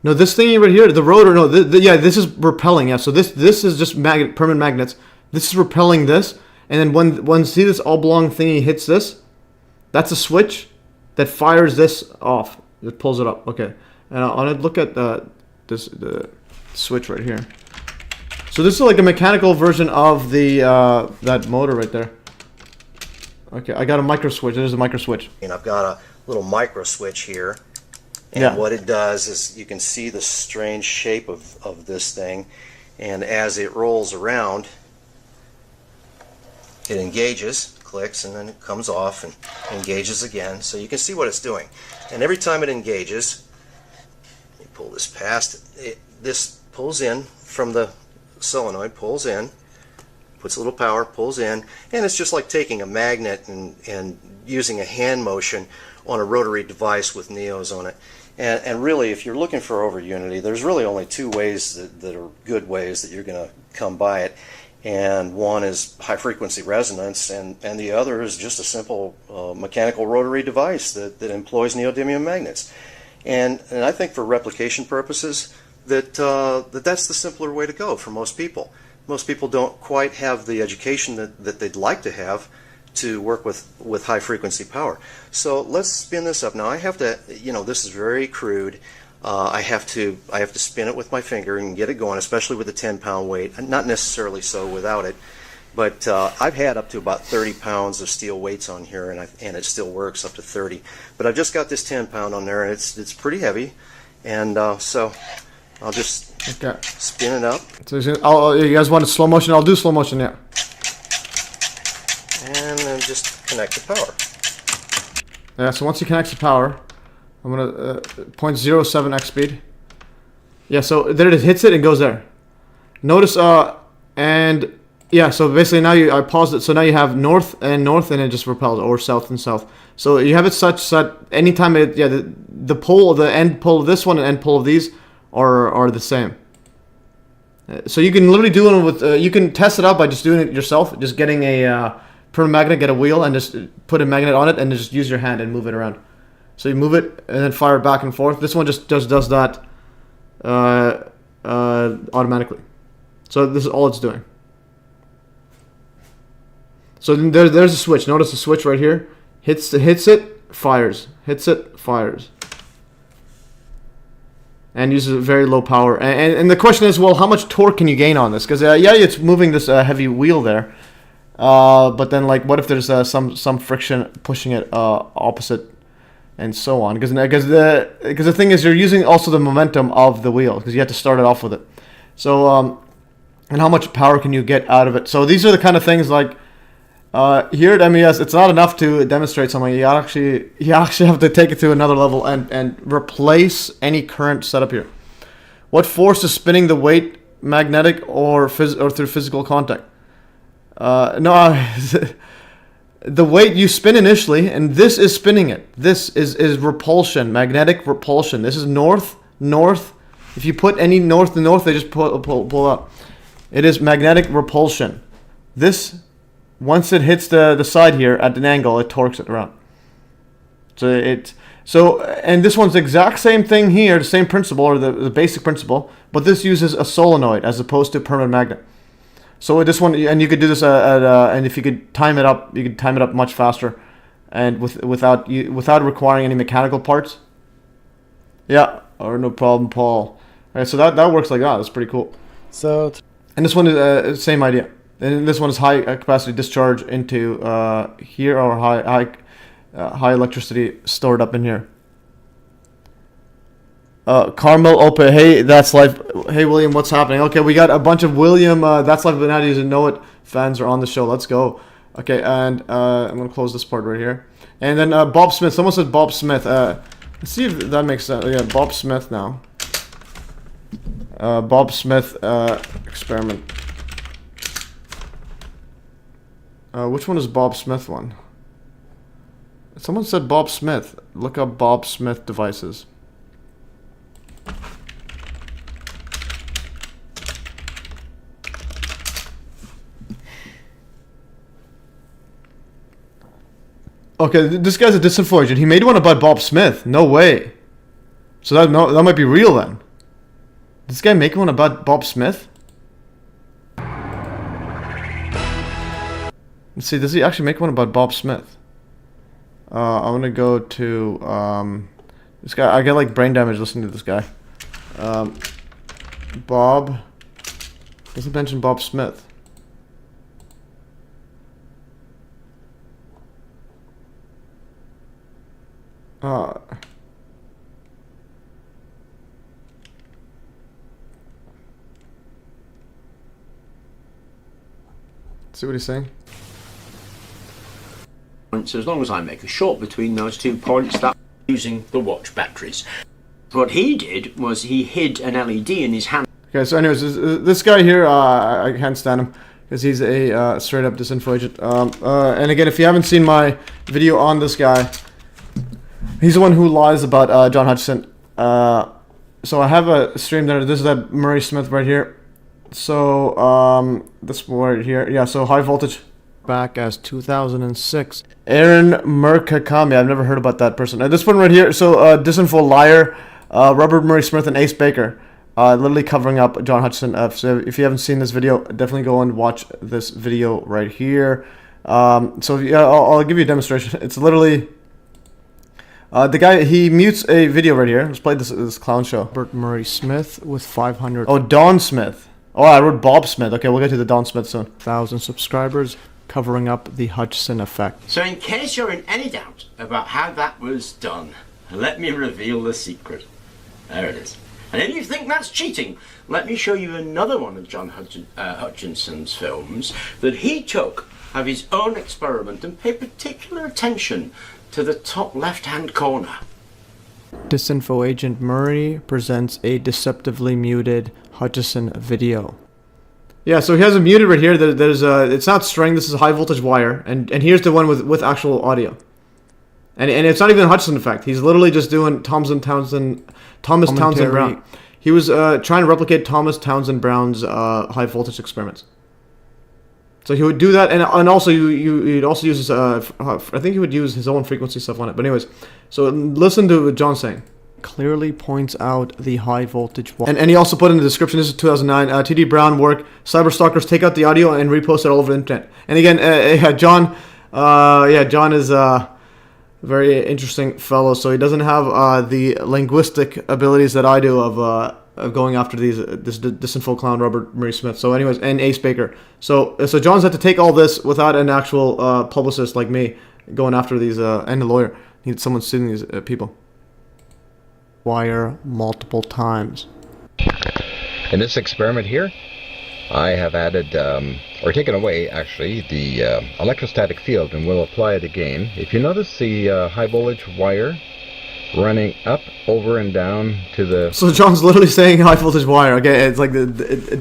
No, this thingy right here, the rotor. No, yeah, this is repelling. Yeah, so this is just permanent magnets. This is repelling this, and then when see this oblong thingy hits this, that's a switch that fires this off. It pulls it up. Okay, and I want to look at the switch right here. So this is like a mechanical version of the that motor right there. Okay, I got a micro switch. There's a micro switch. And I've got a little micro switch here. And what it does is you can see the strange shape of this thing. And as it rolls around, it engages, clicks, and then it comes off and engages again. So you can see what it's doing. And every time it engages, you pull this past, this pulls in from the solenoid, pulls in, puts a little power, pulls in, and it's just like taking a magnet and using a hand motion on a rotary device with neos on it. And really, if you're looking for over unity, there's really only two ways that are good ways that you're going to come by it. And one is high frequency resonance, and the other is just a simple mechanical rotary device that employs neodymium magnets. And I think for replication purposes, that's the simpler way to go for most people. Most people don't quite have the education that they'd like to have to work with high frequency power. So let's spin this up. Now I have to, you know, this is very crude. I have to spin it with my finger and get it going, especially with a 10-pound weight. Not necessarily so without it, but I've had up to about 30 pounds of steel weights on here, and it still works up to 30. But I've just got this 10-pound on there, and it's pretty heavy, and so I'll just spin it up. So you guys want a slow motion? I'll do slow motion, yeah. And then just connect the power. Yeah, so once you connect the power, I'm going to 0.07x speed. Yeah, so there it hits it and goes there. Notice, and yeah, so basically now I paused it, so now you have north, and it just repels, or south and south. So you have it such that anytime the pole, the end pole of this one and end pole of these are the same. So you can literally do it with, you can test it out by just doing it yourself, just getting a permanent magnet, get a wheel, and just put a magnet on it, and just use your hand and move it around. So you move it and then fire it back and forth. This one just does that automatically. So this is all it's doing. So then there's a switch. Notice the switch right here. Hits it, fires. Hits it, fires. And uses very low power. And the question is, well, how much torque can you gain on this? Because yeah, it's moving this heavy wheel there. But then, like, what if there's some friction pushing it opposite, and so on? Because the thing is, you're using also the momentum of the wheel, because you have to start it off with it. So and how much power can you get out of it? So these are the kind of things like here at MES, it's not enough to demonstrate something. You actually have to take it to another level and replace any current setup here. What force is spinning the weight, magnetic or through physical contact? No, the weight you spin initially, and this is spinning it. This is repulsion, magnetic repulsion. This is north. If you put any north to north, they just pull up. It is magnetic repulsion. This, once it hits the side here at an angle, it torques it around. And this one's the exact same thing here, the same principle, or the basic principle, but this uses a solenoid as opposed to a permanent magnet. So this one, and you could do this and if you could time it up, you could time it up much faster, and without requiring any mechanical parts. Yeah, or no problem, Paul. All right, so that works like that. That's pretty cool. So, and this one is same idea. And this one is high capacity discharge into here, or high electricity stored up in here. Carmel Ope, hey, that's life. Hey, William, what's happening? Okay, we got a bunch of William, that's life Benadis and Know It fans are on the show. Let's go. Okay, and I'm going to close this part right here. And then Bob Smith. Someone said Bob Smith. Let's see if that makes sense. Yeah, Bob Smith now. Bob Smith experiment. Which one is Bob Smith one? Someone said Bob Smith. Look up Bob Smith devices. Okay, this guy's a disinfo agent. He made one about Bob Smith. No way. So that might be real then. This guy making one about Bob Smith? Let's see, does he actually make one about Bob Smith? I'm gonna go to this guy. I get like brain damage listening to this guy. Bob. Doesn't mention Bob Smith. See what he's saying? So as long as I make a short between those 2 points, that's using the watch batteries. What he did was he hid an LED in his hand. Okay, so anyways, this guy here, I can't stand him because he's a straight up disinfo agent. And again, if you haven't seen my video on this guy, he's the one who lies about John Hutchison. So I have a stream there. This is that Murray Smith right here. So this right here, yeah. So high voltage. Back as 2006. Aaron Murkakami. I've never heard about that person. This one right here. So disinfo liar, Robert Murray Smith and Ace Baker, literally covering up John Hutchison. So if you haven't seen this video, definitely go and watch this video right here. So yeah, I'll give you a demonstration. It's literally the guy. He mutes a video right here. Let's play this clown show. Robert Murray Smith with 500. Oh, Don Smith. Oh, I wrote Bob Smith. Okay, we'll get to the Don Smith soon. 1,000 subscribers, covering up the Hutchison effect. So in case you're in any doubt about how that was done, let me reveal the secret. There it is. And if you think that's cheating, let me show you another one of John Hutchinson's films that he took of his own experiment and paid particular attention to the top left-hand corner. Disinfo agent Murray presents a deceptively muted Hutchison video. Yeah, so he has it muted right here. There's it's not string. This is a high voltage wire, and here's the one with actual audio. And it's not even a Hutchison effect. He's literally just doing Thomas Townsend Brown. He was trying to replicate Thomas Townsend Brown's high voltage experiments. So he would do that, and also you'd also use his, I think he would use his own frequency stuff on it. But anyways, so listen to what John's saying. Clearly points out the high voltage wire. And he also put in the description, this is 2009, TD Brown work, cyberstalkers take out the audio and repost it all over the internet. And again, John is a very interesting fellow, so he doesn't have the linguistic abilities that I do of going after this disinfo clown Robert Murray Smith. So anyways, and Ace Baker. So John's had to take all this without an actual publicist like me going after these, and a lawyer. He needs someone suing these people. Wire multiple times. In this experiment here, I have added, or taken away actually, the electrostatic field, and we'll apply it again. If you notice the high voltage wire running up, over, and down to the... So John's literally saying high voltage wire. Okay, it's like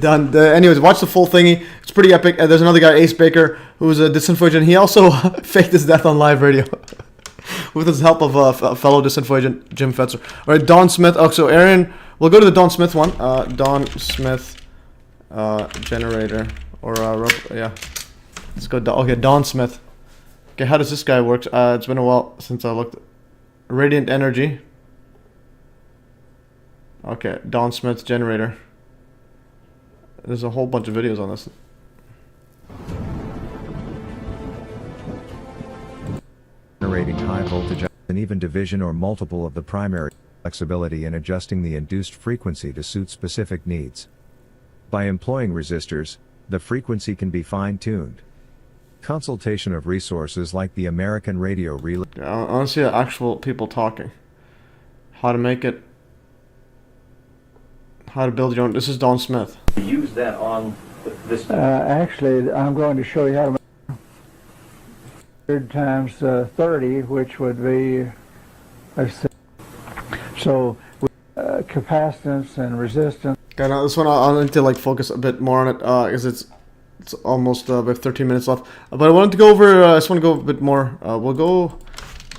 done. Anyways, watch the full thingy. It's pretty epic. There's another guy, Ace Baker, who's a disinfo agent. He also faked his death on live radio. With the help of fellow disinfo agent Jim Fetzer. All right, Don Smith. Oh, so Aaron, we'll go to the Don Smith one. Don Smith generator, or yeah. Let's go. Okay, Don Smith. Okay, how does this guy work? It's been a while since I looked. Radiant energy. Okay, Don Smith generator. There's a whole bunch of videos on this. Generating high voltage, an even division or multiple of the primary, flexibility in adjusting the induced frequency to suit specific needs. By employing resistors, the frequency can be fine-tuned. Consultation of resources like the American Radio Relay. I want to see actual people talking. How to make it. How to build your own. This is Don Smith. Use that on this. Actually, I'm going to show you how to make 100 times 30, which would be, so capacitance and resistance. Okay, now this one I'll need to like focus a bit more on it because it's almost about 13 minutes left. But I wanted to go over. I just want to go a bit more. We'll go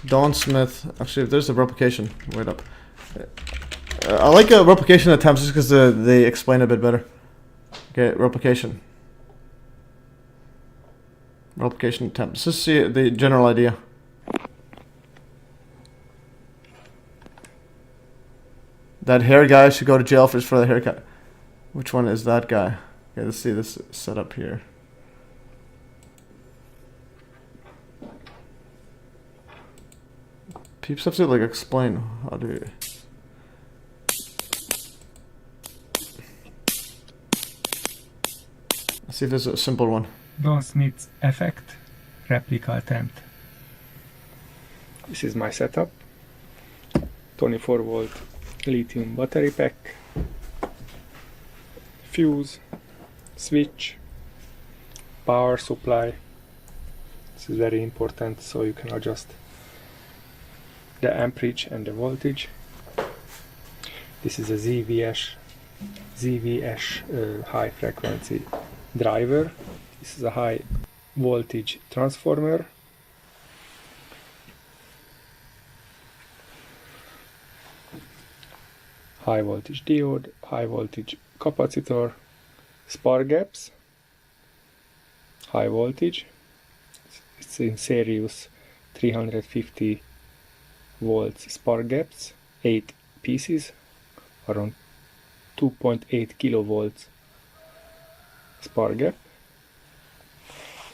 Don Smith. Actually, if there's a replication, wait up. I like replication attempts just because they explain it a bit better. Okay, replication. Replication attempt. Let's just see the general idea. That hair guy should go to jail for the haircut. Which one is that guy? Okay, let's see this setup here. Peeps have to like explain how to. Let's see if there's a simple one. Don Smith's effect, replica attempt. This is my setup. 24 volt lithium battery pack, fuse, switch, power supply. This is very important, so you can adjust the amperage and the voltage. This is a ZVS high frequency driver. This is a high voltage transformer. High voltage diode, high voltage capacitor, spark gaps, high voltage. It's in series 350 volts spark gaps, 8 pieces, around 2.8 kilovolts spark gap.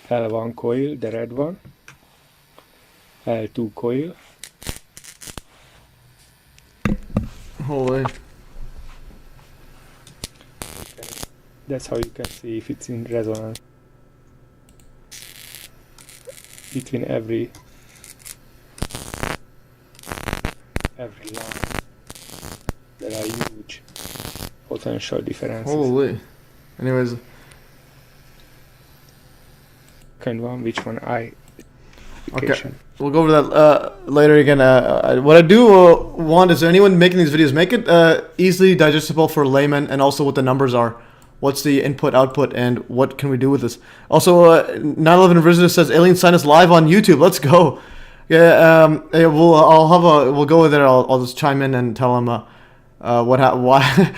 L1 coil, the red one, L2 coil. Holy. That's how you can see if it's in resonance. Between every line, there are huge potential differences. Holy. Anyways. Kind one, which one I. Okay, we'll go over that later again. What I do want is, anyone making these videos, make it easily digestible for laymen, and also what the numbers are. What's the input, output, and what can we do with this? Also, 9/11 Visitor says Alien Sign is live on YouTube. Let's go. Yeah, we'll go there. I'll just chime in and tell him why?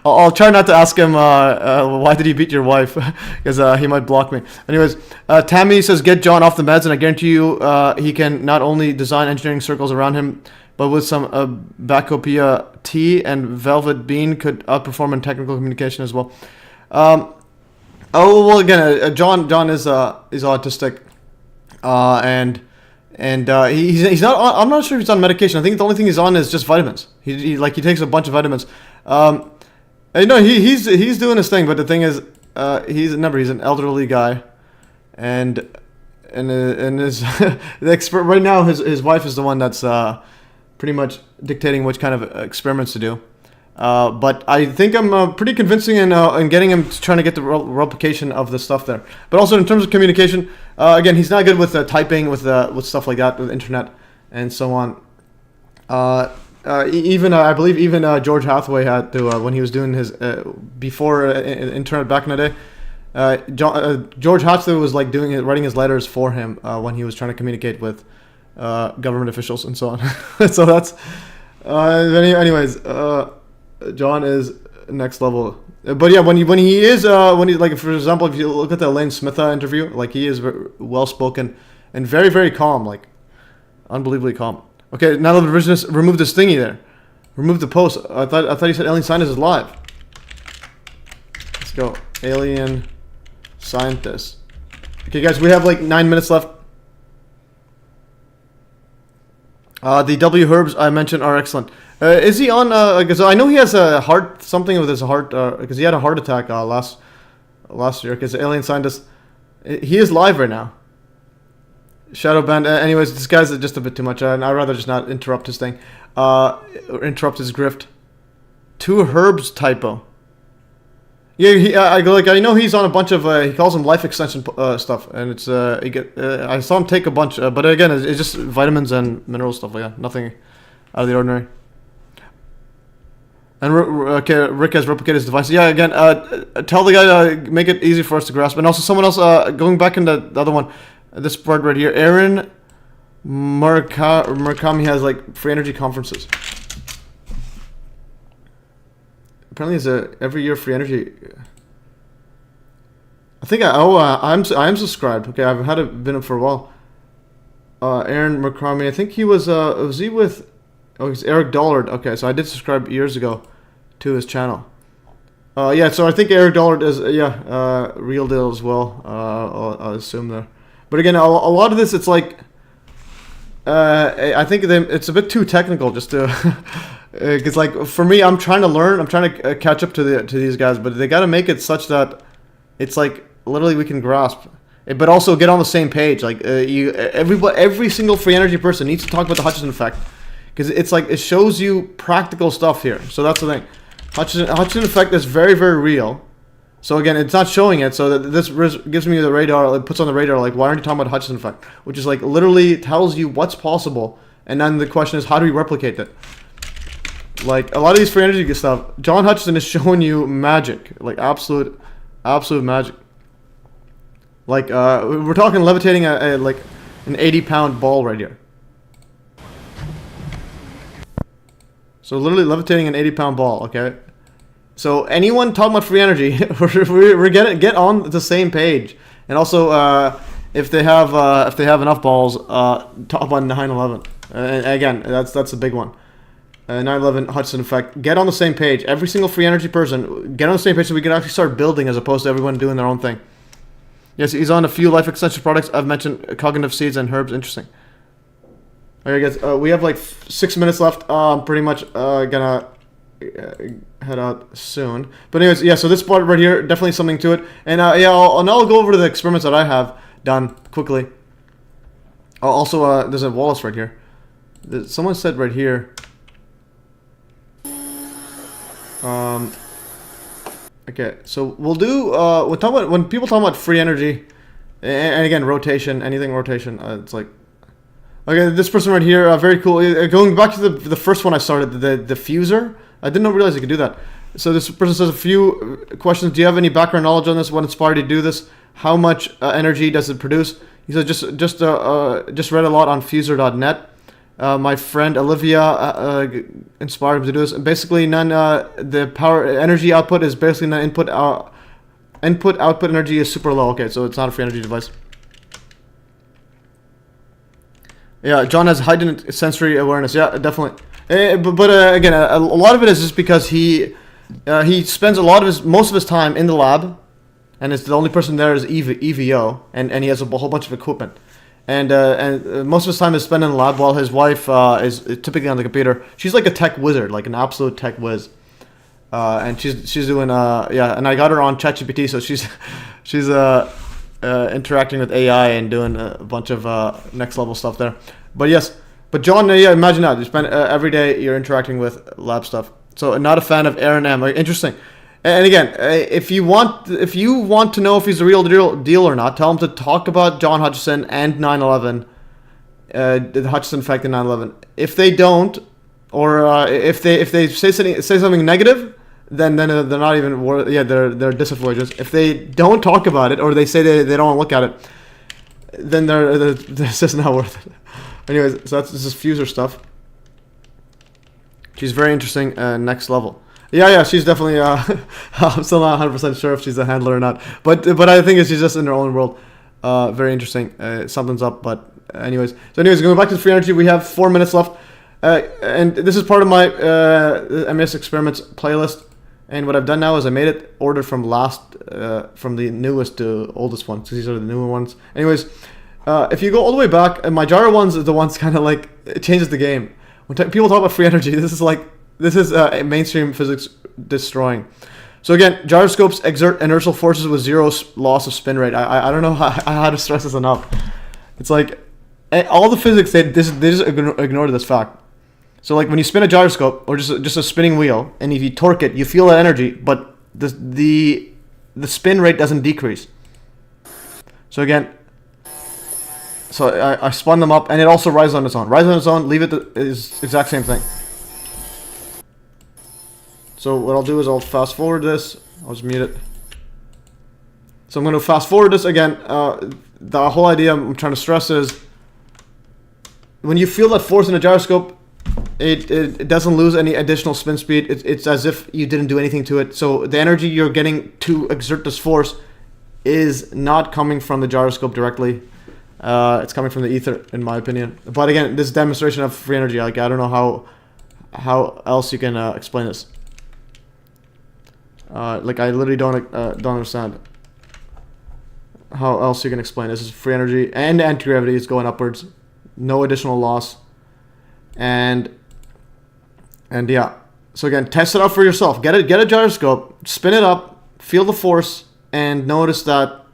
I'll try not to ask him why did he beat your wife, because he might block me. Anyways, Tammy says get John off the meds, and I guarantee you he can not only design engineering circles around him, but with some Bacopia T and Velvet Bean could outperform in technical communication as well. Well, again, John is autistic, and he's not on, I'm not sure if he's on medication. I think the only thing he's on is just vitamins. He takes a bunch of vitamins. He's doing his thing, but the thing is, he's an elderly guy, and his the expert right now, his wife is the one that's pretty much dictating which kind of experiments to do. But I think I'm pretty convincing in getting him trying to get the replication of the stuff there. But also in terms of communication, again, he's not good with typing, with stuff like that, with internet and so on. I believe even George Hathaway had to when he was doing his before internet back in the day. George Hathaway was like writing his letters for him when he was trying to communicate with government officials and so on. So that's anyways. John is next level, but yeah, when he like, for example, if you look at the Elaine Smith interview, like, he is well spoken and very, very calm, like unbelievably calm. Okay, now the revisionist removed this thingy there, remove the post. I thought he said alien scientist is live. Let's go, alien scientist. Okay, guys, we have like 9 minutes left. The W herbs I mentioned are excellent. Is he on? Because I know he has a heart, something with his heart, because he had a heart attack last year. Because the alien scientist, he is live right now. Shadowband. Anyways, this guy's just a bit too much, and I'd rather just not interrupt his thing, interrupt his grift. Two herbs typo. Yeah, I know he's on a bunch of he calls them life extension stuff, and it's I saw him take a bunch, but again, it's just vitamins and mineral stuff like that, nothing out of the ordinary. And Rick has replicated his device. Yeah, again, tell the guy to make it easy for us to grasp. And also someone else, going back into the other one, this part right here, Aaron Murakami has like free energy conferences. Apparently, it's every year free energy. I think I am subscribed. Okay, I've been up for a while. Aaron Murakami, I think he was he with? Oh, he's Eric Dollard. Okay, so I did subscribe years ago to his channel. Yeah, so I think Eric Dollard is real deal as well. I'll assume there. But again, a lot of this, it's like I think it's a bit too technical just to. Because like for me, I'm trying to learn. I'm trying to catch up to these guys, but they got to make it such that it's like literally we can grasp. But also get on the same page. Like every single free energy person needs to talk about the Hutchison effect. Because it's like, it shows you practical stuff here. So that's the thing. Hutchison effect is very, very real. So again, it's not showing it. So that this gives me the radar, it puts on the radar, like, why aren't you talking about Hutchison effect? Which is like, literally tells you what's possible. And then the question is, how do we replicate it? Like, a lot of these free energy stuff, John Hutchison is showing you magic. Like, absolute magic. Like, we're talking levitating like an 80-pound ball right here. So literally levitating an 80-pound ball, okay? So anyone talking about free energy, we're get on the same page. And also, if they have enough balls, talk about 9/11. Again, that's a big one. 9/11 Hudson effect. Get on the same page. Every single free energy person, get on the same page so we can actually start building as opposed to everyone doing their own thing. Yes, he's on a few life extension products. I've mentioned cognitive seeds and herbs. Interesting. Alright guys, we have like 6 minutes left. Pretty much gonna head out soon. But anyways, yeah, so this part right here, definitely something to it. And yeah, I'll go over to the experiments that I have done quickly. Also, there's a Wallace right here. Someone said right here. Okay, so we'll do, when people talk about free energy, and again, rotation, anything rotation, it's like, okay, this person right here, very cool. Going back to the first one I started, the diffuser. I didn't realize you could do that. So this person says a few questions. Do you have any background knowledge on this? What inspired you to do this? How much energy does it produce? He said just read a lot on fuser.net. My friend Olivia inspired him to do this. Basically, the power energy output is basically none. Input output energy is super low. Okay, so it's not a free energy device. Yeah, John has heightened sensory awareness. Yeah, definitely. But again, a lot of it is just because he spends most of his time in the lab, and it's the only person there is EVO, and he has a whole bunch of equipment, and most of his time is spent in the lab while his wife is typically on the computer. She's like a tech wizard, like an absolute tech whiz, and she's doing and I got her on ChatGPT, so she's interacting with AI and doing a bunch of next level stuff there. But yes, but John, imagine that you spend every day you're interacting with lab stuff. So not a fan of Aaron M. Interesting. And again, if you want to know if he's the real deal or not, tell him to talk about John Hutchison and 9/11, the Hutchison effect in 9/11. If they don't, or if they say something negative, then they're not even worth. Yeah, they're disavoyagers. If they don't talk about it, or they say they don't want to look at it, then this is not worth it. Anyways, so this is Fuser stuff. She's very interesting, next level. Yeah, she's definitely. I'm still not 100% sure if she's a handler or not, but I think she's just in her own world. Very interesting. Something's up, but anyways. So going back to the free energy, we have 4 minutes left, and this is part of my MES experiments playlist. And what I've done now is I made it ordered from the newest to oldest ones. These are the newer ones. Anyways, if you go all the way back, and my gyro ones are the ones kind of like it changes the game. When people talk about free energy, this is mainstream physics destroying. So again, gyroscopes exert inertial forces with zero loss of spin rate. I don't know how to stress this enough. It's like all the physics they just ignore this fact. So like when you spin a gyroscope or just a spinning wheel, and if you torque it, you feel that energy, but the spin rate doesn't decrease. So again, I spun them up, and it also rises on its own. Rise on its own, leave it is exact same thing. So what I'll do is I'll fast forward this. I'll just mute it. So I'm going to fast forward this again. The whole idea I'm trying to stress is when you feel that force in a gyroscope, it doesn't lose any additional spin speed. It's as if you didn't do anything to it. So the energy you're getting to exert this force is not coming from the gyroscope directly. It's coming from the ether, in my opinion. But again, this demonstration of free energy, like I don't know how else you can explain this. Like I literally don't understand how else you can explain this. This is free energy and anti-gravity is going upwards, no additional loss, and yeah. So again, test it out for yourself. Get a gyroscope, spin it up, feel the force, and notice that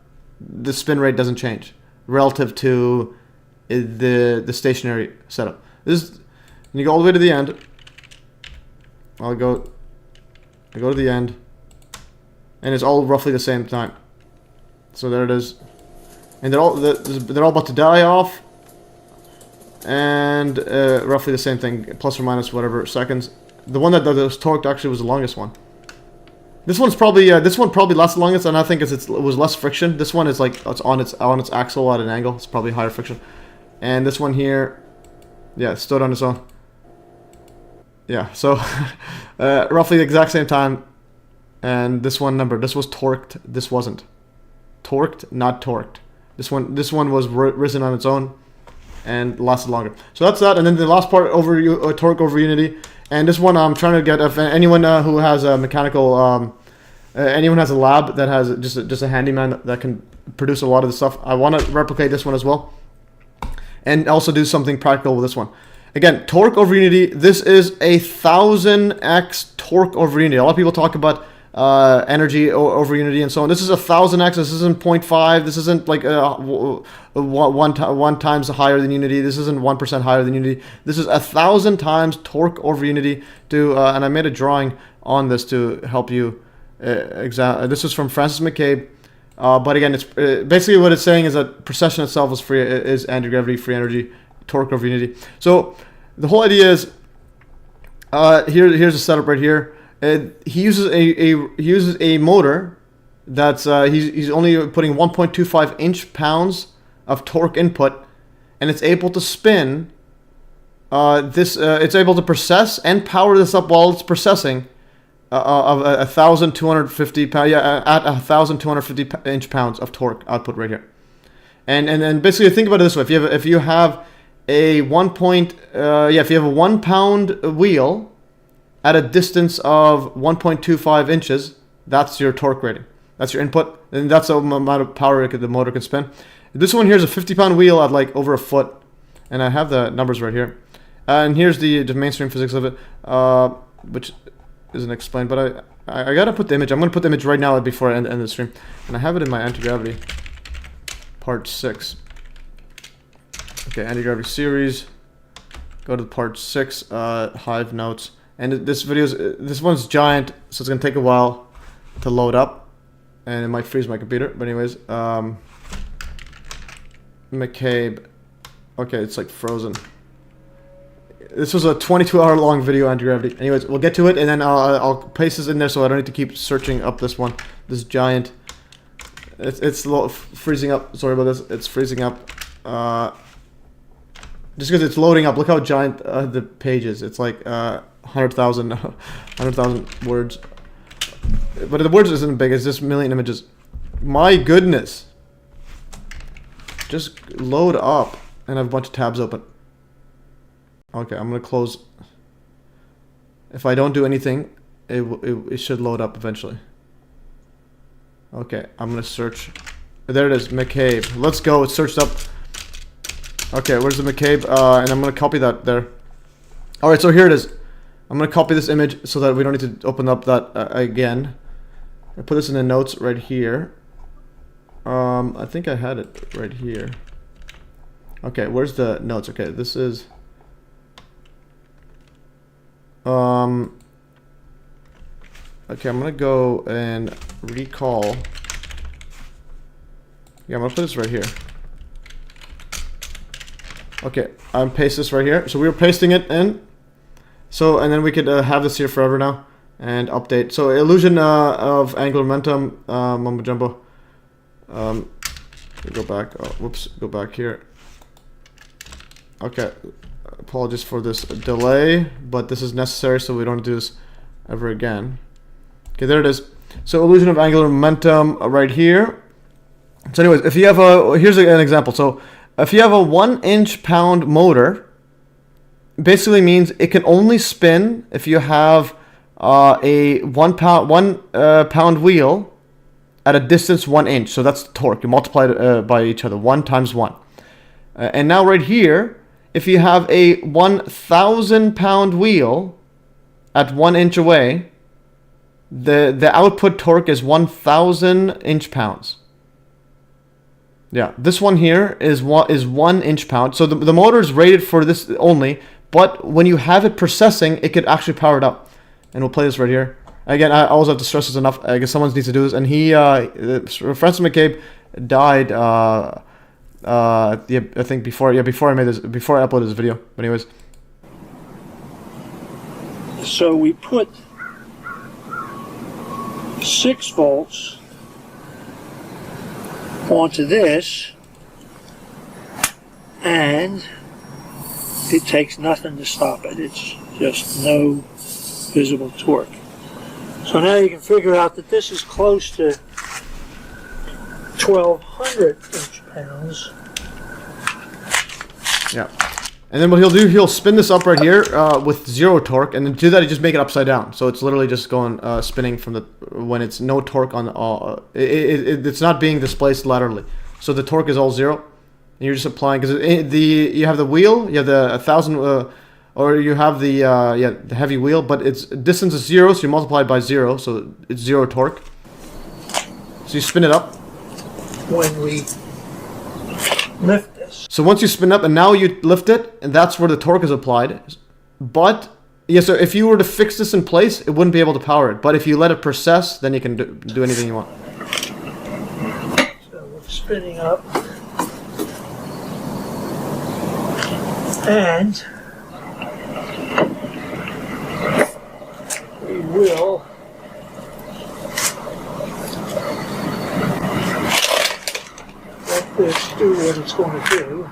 the spin rate doesn't change relative to the stationary setup. And you go all the way to the end. I go to the end, and it's all roughly the same time. So there it is, and they're all about to die off, and roughly the same thing, plus or minus whatever seconds. The one that was torqued actually was the longest one. This one probably lasts the longest, and I think it was less friction. This one is like it's on its axle at an angle. It's probably higher friction, and this one here, yeah, it stood on its own. Yeah, so roughly the exact same time. And this one, number, this was torqued. This wasn't torqued, not torqued. This one was risen on its own and lasted longer. So that's that. And then the last part over torque over unity. And this one I'm trying to get if anyone who has a mechanical, anyone has a lab that has just a handyman that can produce a lot of the stuff. I want to replicate this one as well, and also do something practical with this one. Again, torque over unity. This is 1000x torque over unity. A lot of people talk about energy over unity and so on. This is 1000x. This isn't 0.5. This isn't like one times higher than unity. This isn't 1% higher than unity. This is 1000 times torque over unity. And I made a drawing on this to help you examine. This is from Francis McCabe. But again, it's basically what it's saying is that precession itself is anti-gravity, free energy, torque over unity. So the whole idea is here's a setup right here. He uses a motor that's he's only putting 1.25 inch-pounds of torque input, and it's able to spin it's able to process and power this up while it's processing of 1,250 pound, at 1,250 inch-pounds of torque output right here. And basically think about it this way: if you have a 1 pound wheel at a distance of 1.25 inches, that's your torque rating. That's your input, and that's the amount of power the motor can spin. This one here is a 50-pound wheel at like over a foot, and I have the numbers right here. And here's the mainstream physics of it, which isn't explained, but I gotta put the image. I'm gonna put the image right now before I end the stream, and I have it in my anti-gravity part 6. Okay, anti-gravity series. Go to part 6, Hive notes. And this one's giant, so it's gonna take a while to load up, and it might freeze my computer. But anyways, McCabe. Okay, it's like frozen. This was a 22-hour long video on anti-gravity. Anyways, we'll get to it, and then I'll paste this in there so I don't need to keep searching up this one. This giant. It's freezing up. Sorry about this. It's freezing up. Just because it's loading up. Look how giant the page is. It's like 100,000 words. But the words isn't big. It's just a million images. My goodness. Just load up, and I have a bunch of tabs open. Okay, I'm gonna close. If I don't do anything, it should load up eventually. Okay, I'm gonna search. There it is, McCabe. Let's go. It's searched up. Okay, where's the McCabe? And I'm gonna copy that there. All right, so here it is. I'm gonna copy this image so that we don't need to open up that again. I put this in the notes right here. I think I had it right here. Okay, where's the notes? Okay, this is. Okay, I'm gonna go and recall. Yeah, I'm gonna put this right here. Okay, I'm paste this right here. So we were pasting it in. So, and then we could have this here forever now and update. So illusion of angular momentum, mumbo jumbo. Go back. Oh, whoops, go back here. Okay, apologies for this delay, but this is necessary so we don't do this ever again. Okay, there it is. So illusion of angular momentum right here. So anyways, if you have here's an example. So if you have a 1 inch-pound motor, basically means it can only spin if you have a 1 pound wheel at a distance 1 inch. So that's the torque. You multiply it by each other. 1 times 1. And now right here, if you have a 1,000 pound wheel at 1 inch away, the output torque is 1,000 inch-pounds. Yeah, this one here is 1 inch-pound. So the motor is rated for this only, but when you have it processing, it could actually power it up. And we'll play this right here. Again, I always have to stress this enough. I guess someone needs to do this. And he, Francis McCabe, died. I think before I uploaded this video. But anyways. So we put 6 volts onto this, and it takes nothing to stop it. It's just no visible torque. So now you can figure out that this is close to 1,200 inch-pounds. Yeah. And then what he'll do, he'll spin this up right here with 0 torque, and then to do that, he just make it upside down. So it's literally just going spinning from the when it's no torque on it's not being displaced laterally. So the torque is all 0, and you're just applying because you have the wheel, you have the 1,000, or you have the heavy wheel, but its distance is 0, so you multiply it by 0, so it's 0 torque. So you spin it up. When we lift this. So once you spin up and now you lift it, and that's where the torque is applied. But yeah, so if you were to fix this in place, it wouldn't be able to power it. But if you let it process, then you can do anything you want. So we're spinning up, and we will let this do what it's going to do.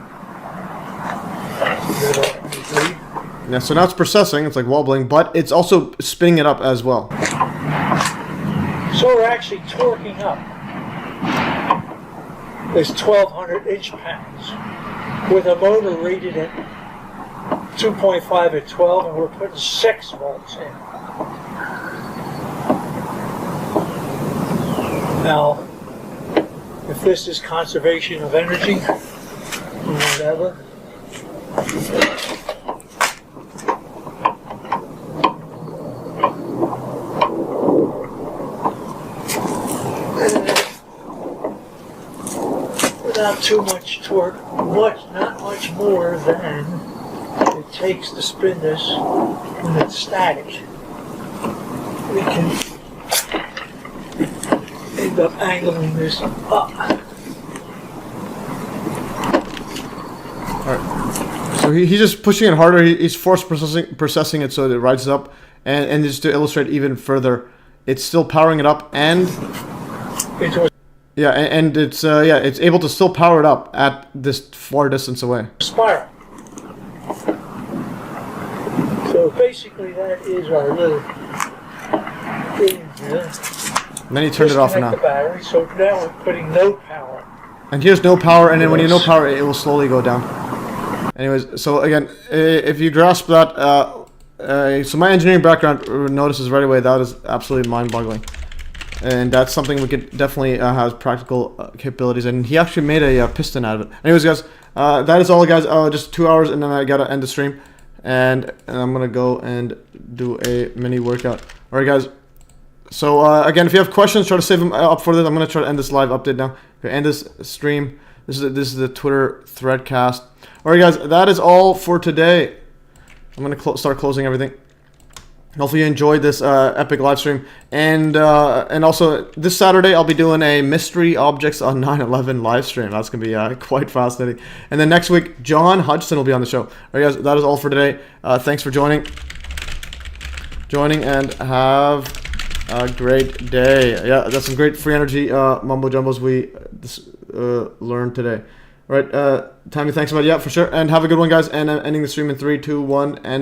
Yeah, so now it's processing, it's like wobbling, but it's also spinning it up as well. So we're actually torquing up this 1,200 inch-pounds with a motor rated at 2.5 at 12, and we're putting 6 volts in. Now, if this is conservation of energy, or whatever, without too much torque, not much more than it takes to spin this when it's static, we can end up angling this up. Alright. So he's just pushing it harder. He's force processing it so that it rises up. And just to illustrate even further, it's still powering it up, and yeah, and it's it's able to still power it up at this far distance away. Spiral. So basically, that is our little thing here. And then he turned it off Disconnect now. the battery, so now we're putting no power. And here's no power, and then when you no power, it will slowly go down. Anyways, so again, if you grasp that, so my engineering background notices right away that is absolutely mind-boggling. And that's something we could definitely have practical capabilities. And he actually made a piston out of it. Anyways, guys, that is all, guys. Just 2 hours, and then I gotta end the stream. And I'm gonna go and do a mini workout. Alright, guys. So again, if you have questions, try to save them up for this. I'm gonna try to end this live update now. Okay, end this stream. This is the Twitter threadcast. Alright, guys, that is all for today. I'm gonna start closing everything. Hopefully you enjoyed this epic live stream, and also this Saturday I'll be doing a mystery objects on 9/11 live stream. That's gonna be quite fascinating. And then next week John Hodgson will be on the show. Alright, guys, that is all for today. Thanks for joining, and have a great day. Yeah, that's some great free energy mumbo jumbos we learned today. All right, Tammy, thanks about it. Yeah, for sure. And have a good one, guys. And ending the stream in 3, 2, 1, and